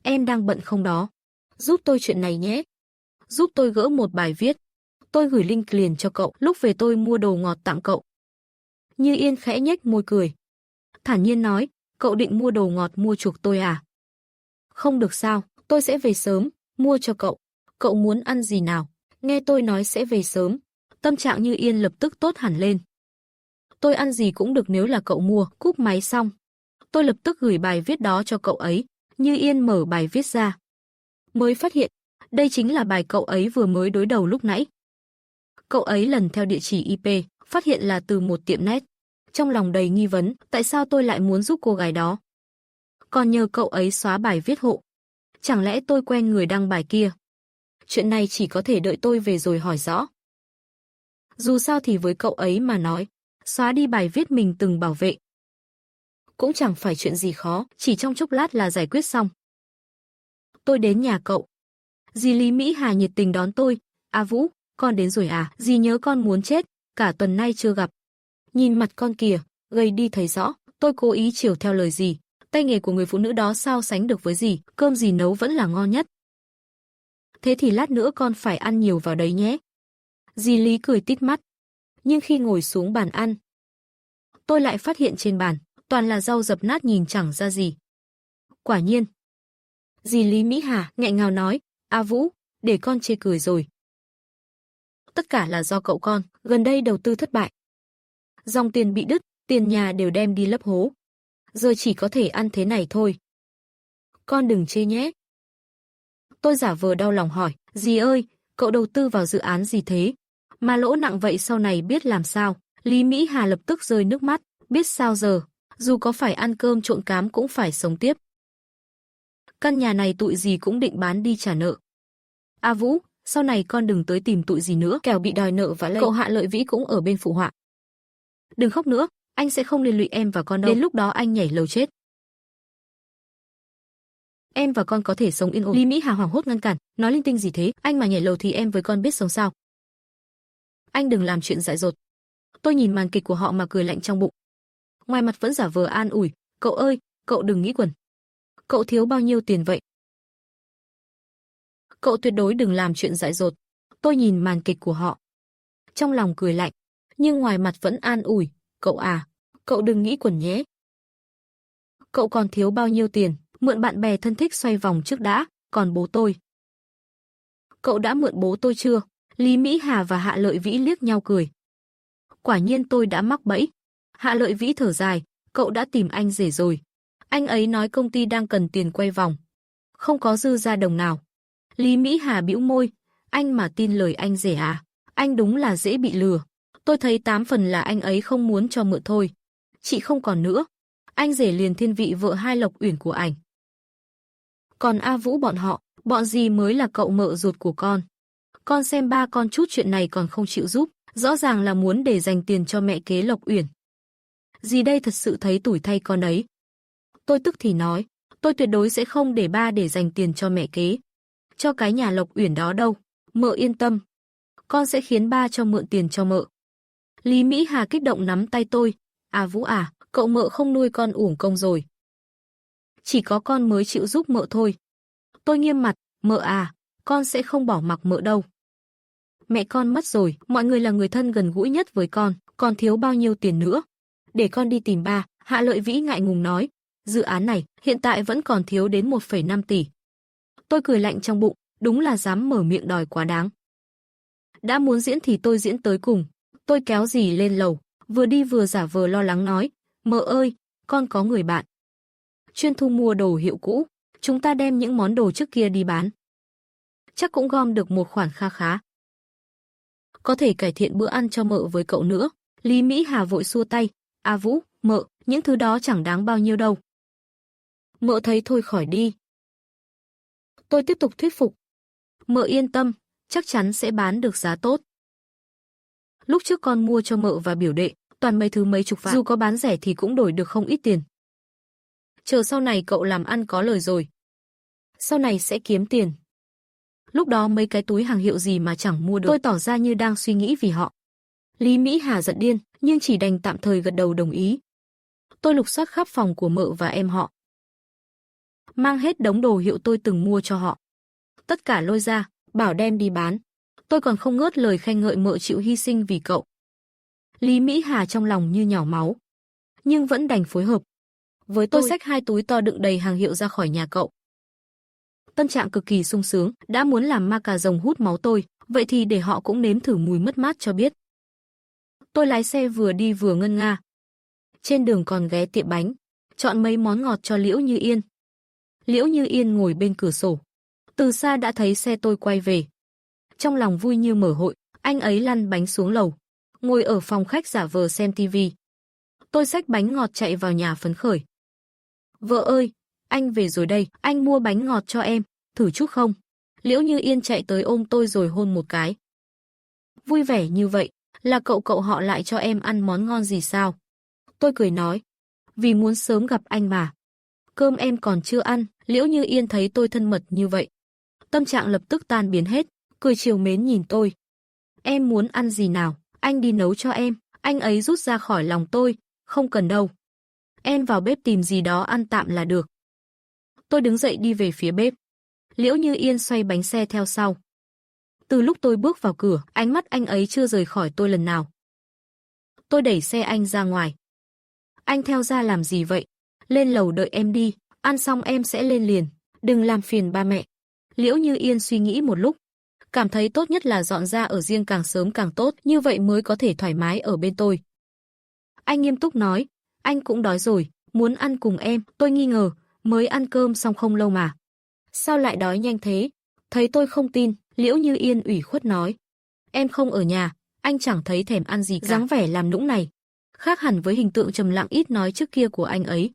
Em đang bận không đó? Giúp tôi chuyện này nhé. Giúp tôi gỡ một bài viết. Tôi gửi link liền cho cậu, lúc về tôi mua đồ ngọt tặng cậu. Như Yên khẽ nhếch môi cười. Thản nhiên nói, cậu định mua đồ ngọt mua chuộc tôi à? Không được sao, tôi sẽ về sớm, mua cho cậu. Cậu muốn ăn gì nào? Nghe tôi nói sẽ về sớm. Tâm trạng Như Yên lập tức tốt hẳn lên. Tôi ăn gì cũng được nếu là cậu mua. Cúp máy xong, tôi lập tức gửi bài viết đó cho cậu ấy. Như Yên mở bài viết ra, mới phát hiện đây chính là bài cậu ấy vừa mới đối đầu lúc nãy. Cậu ấy lần theo địa chỉ IP, phát hiện là từ một tiệm net. Trong lòng đầy nghi vấn, tại sao tôi lại muốn giúp cô gái đó? Còn nhờ cậu ấy xóa bài viết hộ. Chẳng lẽ tôi quen người đăng bài kia? Chuyện này chỉ có thể đợi tôi về rồi hỏi rõ. Dù sao thì với cậu ấy mà nói, xóa đi bài viết mình từng bảo vệ cũng chẳng phải chuyện gì khó, chỉ trong chốc lát là giải quyết xong. Tôi đến nhà cậu. Dì Lý Mỹ Hà nhiệt tình đón tôi. À Vũ, con đến rồi à? Dì nhớ con muốn chết, cả tuần nay chưa gặp. Nhìn mặt con kìa, gầy đi thấy rõ. Tôi cố ý chiều theo lời dì. Tay nghề của người phụ nữ đó sao sánh được với dì, cơm dì nấu vẫn là ngon nhất. Thế thì lát nữa con phải ăn nhiều vào đấy nhé. Dì Lý cười tít mắt. Nhưng khi ngồi xuống bàn ăn, tôi lại phát hiện trên bàn toàn là rau dập nát nhìn chẳng ra gì. Quả nhiên. Dì Lý Mỹ Hà nghẹn ngào nói, A Vũ, để con chê cười rồi. Tất cả là do cậu con, gần đây đầu tư thất bại. Dòng tiền bị đứt, tiền nhà đều đem đi lấp hố. giờ chỉ có thể ăn thế này thôi. Con đừng chê nhé. Tôi giả vờ đau lòng hỏi, dì ơi, cậu đầu tư vào dự án gì thế? Mà lỗ nặng vậy sau này biết làm sao? Lý Mỹ Hà lập tức rơi nước mắt, biết sao giờ, dù có phải ăn cơm trộn cám cũng phải sống tiếp. Căn nhà này tụi dì cũng định bán đi trả nợ. A Vũ, sau này con đừng tới tìm tụi dì nữa, kẻo bị đòi nợ vã lây. Cậu Hạ Lợi Vĩ cũng ở bên phụ họa. Đừng khóc nữa, anh sẽ không liên lụy em và con đâu. Đến lúc đó anh nhảy lầu chết. Em và con có thể sống yên ổn. Lý Mỹ Hà hoảng hốt ngăn cản, nói linh tinh gì thế, anh mà nhảy lầu thì em với con biết sống sao. Anh đừng làm chuyện dại dột. Tôi nhìn màn kịch của họ mà cười lạnh trong bụng. Ngoài mặt vẫn giả vờ an ủi, cậu ơi, cậu đừng nghĩ quẩn. Cậu thiếu bao nhiêu tiền vậy? Cậu tuyệt đối đừng làm chuyện dại dột. Tôi nhìn màn kịch của họ. Trong lòng cười lạnh, nhưng ngoài mặt vẫn an ủi, cậu à, cậu đừng nghĩ quẩn nhé. Cậu còn thiếu bao nhiêu tiền, mượn bạn bè thân thích xoay vòng trước đã, còn bố tôi. Cậu đã mượn bố tôi chưa? Lý Mỹ Hà và Hạ Lợi Vĩ liếc nhau cười. Quả nhiên tôi đã mắc bẫy. Hạ Lợi Vĩ thở dài, cậu đã tìm anh rể rồi. Anh ấy nói công ty đang cần tiền quay vòng. Không có dư ra đồng nào. Lý Mỹ Hà bĩu môi, anh mà tin lời anh rể à? Anh đúng là dễ bị lừa. Tôi thấy 8 phần là anh ấy không muốn cho mượn thôi. Chị không còn nữa. Anh rể liền thiên vị vợ hai Lộc Uyển của ảnh. Còn A Vũ bọn gì mới là cậu mợ ruột của con. Con xem ba con chút chuyện này còn không chịu giúp, rõ ràng là muốn để dành tiền cho mẹ kế Lộc Uyển. Dì đây thật sự thấy tủi thay con ấy. Tôi tức thì nói, tôi tuyệt đối sẽ không để ba để dành tiền cho mẹ kế. Cho cái nhà Lộc Uyển đó đâu, mợ yên tâm. Con sẽ khiến ba cho mượn tiền cho mợ. Lý Mỹ Hà kích động nắm tay tôi, à Vũ à, cậu mợ không nuôi con uổng công rồi. Chỉ có con mới chịu giúp mợ thôi. Tôi nghiêm mặt, mợ à, con sẽ không bỏ mặc mợ đâu. Mẹ con mất rồi, mọi người là người thân gần gũi nhất với con, còn thiếu bao nhiêu tiền nữa. Để con đi tìm ba, Hạ Lợi Vĩ ngại ngùng nói. Dự án này hiện tại vẫn còn thiếu đến 1,5 tỷ. Tôi cười lạnh trong bụng, đúng là dám mở miệng đòi quá đáng. Đã muốn diễn thì tôi diễn tới cùng. Tôi kéo dì lên lầu, vừa đi vừa giả vờ lo lắng nói, mợ ơi, con có người bạn. Chuyên thu mua đồ hiệu cũ, chúng ta đem những món đồ trước kia đi bán. Chắc cũng gom được một khoản kha khá. Có thể cải thiện bữa ăn cho mợ với cậu nữa. Lý Mỹ Hà vội xua tay, à Vũ, mợ, những thứ đó chẳng đáng bao nhiêu đâu. Mợ thấy thôi khỏi đi. Tôi tiếp tục thuyết phục. Mợ yên tâm, chắc chắn sẽ bán được giá tốt. Lúc trước con mua cho mợ và biểu đệ, toàn mấy thứ mấy chục vạn, dù có bán rẻ thì cũng đổi được không ít tiền. Chờ sau này cậu làm ăn có lời rồi. Sau này sẽ kiếm tiền. Lúc đó mấy cái túi hàng hiệu gì mà chẳng mua được. Tôi tỏ ra như đang suy nghĩ vì họ. Lý Mỹ Hà giận điên, nhưng chỉ đành tạm thời gật đầu đồng ý. Tôi lục soát khắp phòng của mợ và em họ. Mang hết đống đồ hiệu tôi từng mua cho họ. Tất cả lôi ra, bảo đem đi bán. Tôi còn không ngớt lời khen ngợi mợ chịu hy sinh vì cậu. Lý Mỹ Hà trong lòng như nhào máu. Nhưng vẫn đành phối hợp. Với tôi xách 2 túi to đựng đầy hàng hiệu ra khỏi nhà cậu. Tâm trạng cực kỳ sung sướng, đã muốn làm ma cà rồng hút máu tôi, vậy thì để họ cũng nếm thử mùi mất mát cho biết. Tôi lái xe vừa đi vừa ngân nga. Trên đường còn ghé tiệm bánh, chọn mấy món ngọt cho Liễu Như Yên. Liễu Như Yên ngồi bên cửa sổ. Từ xa đã thấy xe tôi quay về. Trong lòng vui như mở hội, anh ấy lăn bánh xuống lầu, ngồi ở phòng khách giả vờ xem tivi. Tôi xách bánh ngọt chạy vào nhà phấn khởi. Vợ ơi, anh về rồi đây, anh mua bánh ngọt cho em, thử chút không? Liễu Như Yên chạy tới ôm tôi rồi hôn một cái. Vui vẻ như vậy, là cậu họ lại cho em ăn món ngon gì sao? Tôi cười nói, vì muốn sớm gặp anh mà. Cơm em còn chưa ăn. Liễu Như Yên thấy tôi thân mật như vậy, tâm trạng lập tức tan biến hết, cười trìu mến nhìn tôi. Em muốn ăn gì nào, anh đi nấu cho em. Anh ấy rút ra khỏi lòng tôi, không cần đâu. Em vào bếp tìm gì đó ăn tạm là được. Tôi đứng dậy đi về phía bếp. Liễu Như Yên xoay bánh xe theo sau. Từ lúc tôi bước vào cửa, ánh mắt anh ấy chưa rời khỏi tôi lần nào. Tôi đẩy xe anh ra ngoài. Anh theo ra làm gì vậy? Lên lầu đợi em đi, ăn xong em sẽ lên liền, đừng làm phiền ba mẹ. Liễu Như Yên suy nghĩ một lúc, cảm thấy tốt nhất là dọn ra ở riêng càng sớm càng tốt, như vậy mới có thể thoải mái ở bên tôi. Anh nghiêm túc nói, anh cũng đói rồi, Muốn ăn cùng em, tôi nghi ngờ, mới ăn cơm xong không lâu mà. Sao lại đói nhanh thế? Thấy tôi không tin, Liễu Như Yên ủy khuất nói. Em không ở nhà, anh chẳng thấy thèm ăn gì cả. Dáng vẻ làm nũng này, khác hẳn với hình tượng trầm lặng ít nói trước kia của anh ấy.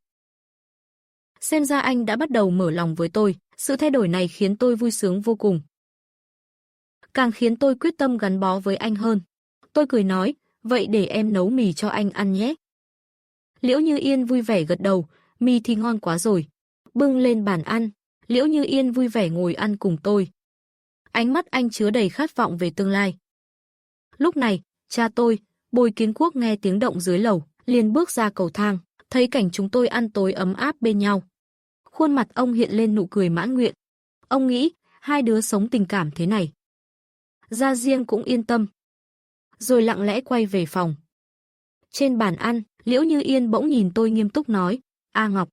Xem ra anh đã bắt đầu mở lòng với tôi, sự thay đổi này khiến tôi vui sướng vô cùng. Càng khiến tôi quyết tâm gắn bó với anh hơn. Tôi cười nói, vậy để em nấu mì cho anh ăn nhé. Liễu Như Yên vui vẻ gật đầu, mì thì ngon quá rồi. Bưng lên bàn ăn, Liễu Như Yên vui vẻ ngồi ăn cùng tôi. Ánh mắt anh chứa đầy khát vọng về tương lai. Lúc này, cha tôi, Bồi Kiến Quốc nghe tiếng động dưới lầu, liền bước ra cầu thang, thấy cảnh chúng tôi ăn tối ấm áp bên nhau. Khuôn mặt ông hiện lên nụ cười mãn nguyện. Ông nghĩ, hai đứa sống tình cảm thế này, Gia Diêng cũng yên tâm. Rồi lặng lẽ quay về phòng. Trên bàn ăn, Liễu Như Yên bỗng nhìn tôi nghiêm túc nói, A Ngọc,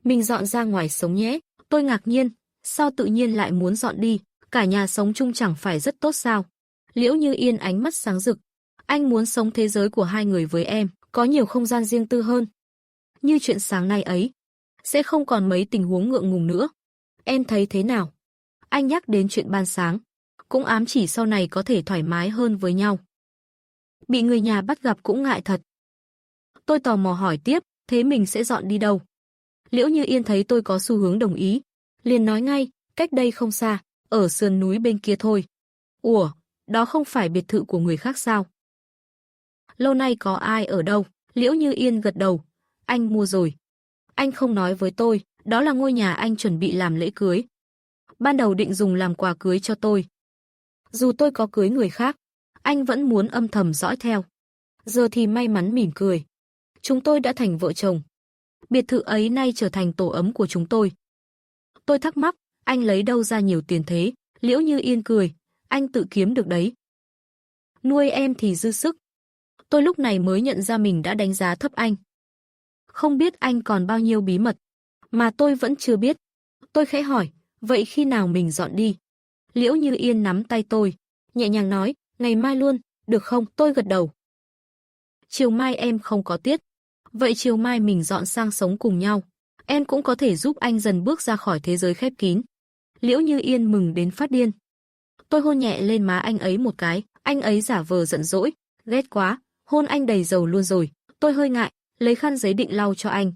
mình dọn ra ngoài sống nhé. Tôi ngạc nhiên, sao tự nhiên lại muốn dọn đi, cả nhà sống chung chẳng phải rất tốt sao? Liễu Như Yên ánh mắt sáng rực, anh muốn sống thế giới của hai người với em, có nhiều không gian riêng tư hơn. Như chuyện sáng nay ấy, sẽ không còn mấy tình huống ngượng ngùng nữa. Em thấy thế nào? Anh nhắc đến chuyện ban sáng, cũng ám chỉ sau này có thể thoải mái hơn với nhau. Bị người nhà bắt gặp cũng ngại thật. Tôi tò mò hỏi tiếp, thế mình sẽ dọn đi đâu? Liễu Như Yên thấy tôi có xu hướng đồng ý, liền nói ngay, cách đây không xa, ở sườn núi bên kia thôi. Ủa, đó không phải biệt thự của người khác sao? Lâu nay có ai ở đâu? Liễu Như Yên gật đầu, anh mua rồi. Anh không nói với tôi, đó là ngôi nhà anh chuẩn bị làm lễ cưới. Ban đầu định dùng làm quà cưới cho tôi. Dù tôi có cưới người khác, anh vẫn muốn âm thầm dõi theo. Giờ thì may mắn mỉm cười. Chúng tôi đã thành vợ chồng. Biệt thự ấy nay trở thành tổ ấm của chúng tôi. Tôi thắc mắc, anh lấy đâu ra nhiều tiền thế? Liễu Như Yên cười, anh tự kiếm được đấy. Nuôi em thì dư sức. Tôi lúc này mới nhận ra mình đã đánh giá thấp anh. Không biết anh còn bao nhiêu bí mật, mà tôi vẫn chưa biết. Tôi khẽ hỏi, vậy khi nào mình dọn đi? Liễu Như Yên nắm tay tôi, nhẹ nhàng nói, ngày mai luôn, được không? Tôi gật đầu. Chiều mai em không có tiết. Vậy chiều mai mình dọn sang sống cùng nhau. Em cũng có thể giúp anh dần bước ra khỏi thế giới khép kín. Liễu Như Yên mừng đến phát điên. Tôi hôn nhẹ lên má anh ấy một cái, anh ấy giả vờ giận dỗi, ghét quá, hôn anh đầy dầu luôn rồi. Tôi hơi ngại, lấy khăn giấy định lau cho anh.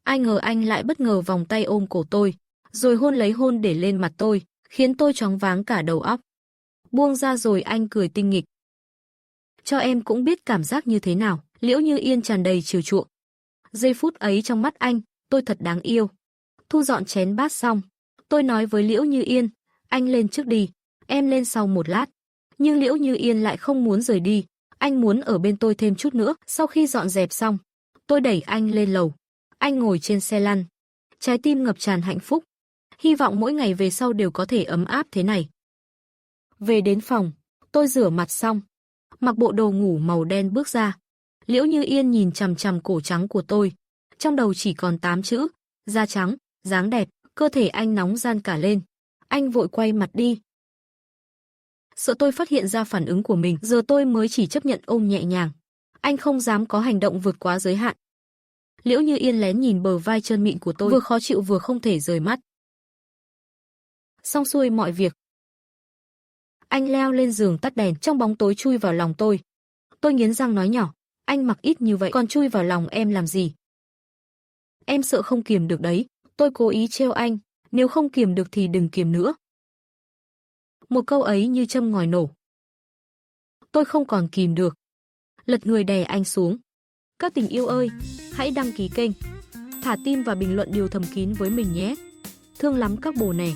Ai ngờ anh lại bất ngờ vòng tay ôm cổ tôi, rồi hôn để lên mặt tôi, khiến tôi choáng váng cả đầu óc. Buông ra rồi anh cười tinh nghịch. Cho em cũng biết cảm giác như thế nào. Liễu Như Yên tràn đầy chiều chuộng. Giây phút ấy trong mắt anh, tôi thật đáng yêu. Thu dọn chén bát xong, tôi nói với Liễu Như Yên, anh lên trước đi, em lên sau một lát. Nhưng Liễu Như Yên lại không muốn rời đi, anh muốn ở bên tôi thêm chút nữa. Sau khi dọn dẹp xong, tôi đẩy anh lên lầu. Anh ngồi trên xe lăn, trái tim ngập tràn hạnh phúc. Hy vọng mỗi ngày về sau đều có thể ấm áp thế này. Về đến phòng, tôi rửa mặt xong, mặc bộ đồ ngủ màu đen bước ra. Liễu Như Yên nhìn chằm chằm cổ trắng của tôi, trong đầu chỉ còn 8 chữ, da trắng, dáng đẹp. Cơ thể anh nóng ran cả lên. Anh vội quay mặt đi. Sợ tôi phát hiện ra phản ứng của mình, giờ tôi mới chỉ chấp nhận ôm nhẹ nhàng. Anh không dám có hành động vượt quá giới hạn. Liễu Như Yên lén nhìn bờ vai trơn mịn của tôi, vừa khó chịu vừa không thể rời mắt. Xong xuôi mọi việc, anh leo lên giường tắt đèn, trong bóng tối chui vào lòng tôi. Tôi nghiến răng nói nhỏ, anh mặc ít như vậy còn chui vào lòng em làm gì? Em sợ không kiềm được đấy. Tôi cố ý trêu anh, nếu không kiềm được thì đừng kiềm nữa. Một câu ấy như châm ngòi nổ. Tôi không còn kìm được, lật người đè anh xuống. Các tình yêu ơi, hãy đăng ký kênh, thả tim và bình luận điều thầm kín với mình nhé. Thương lắm các bồ nè.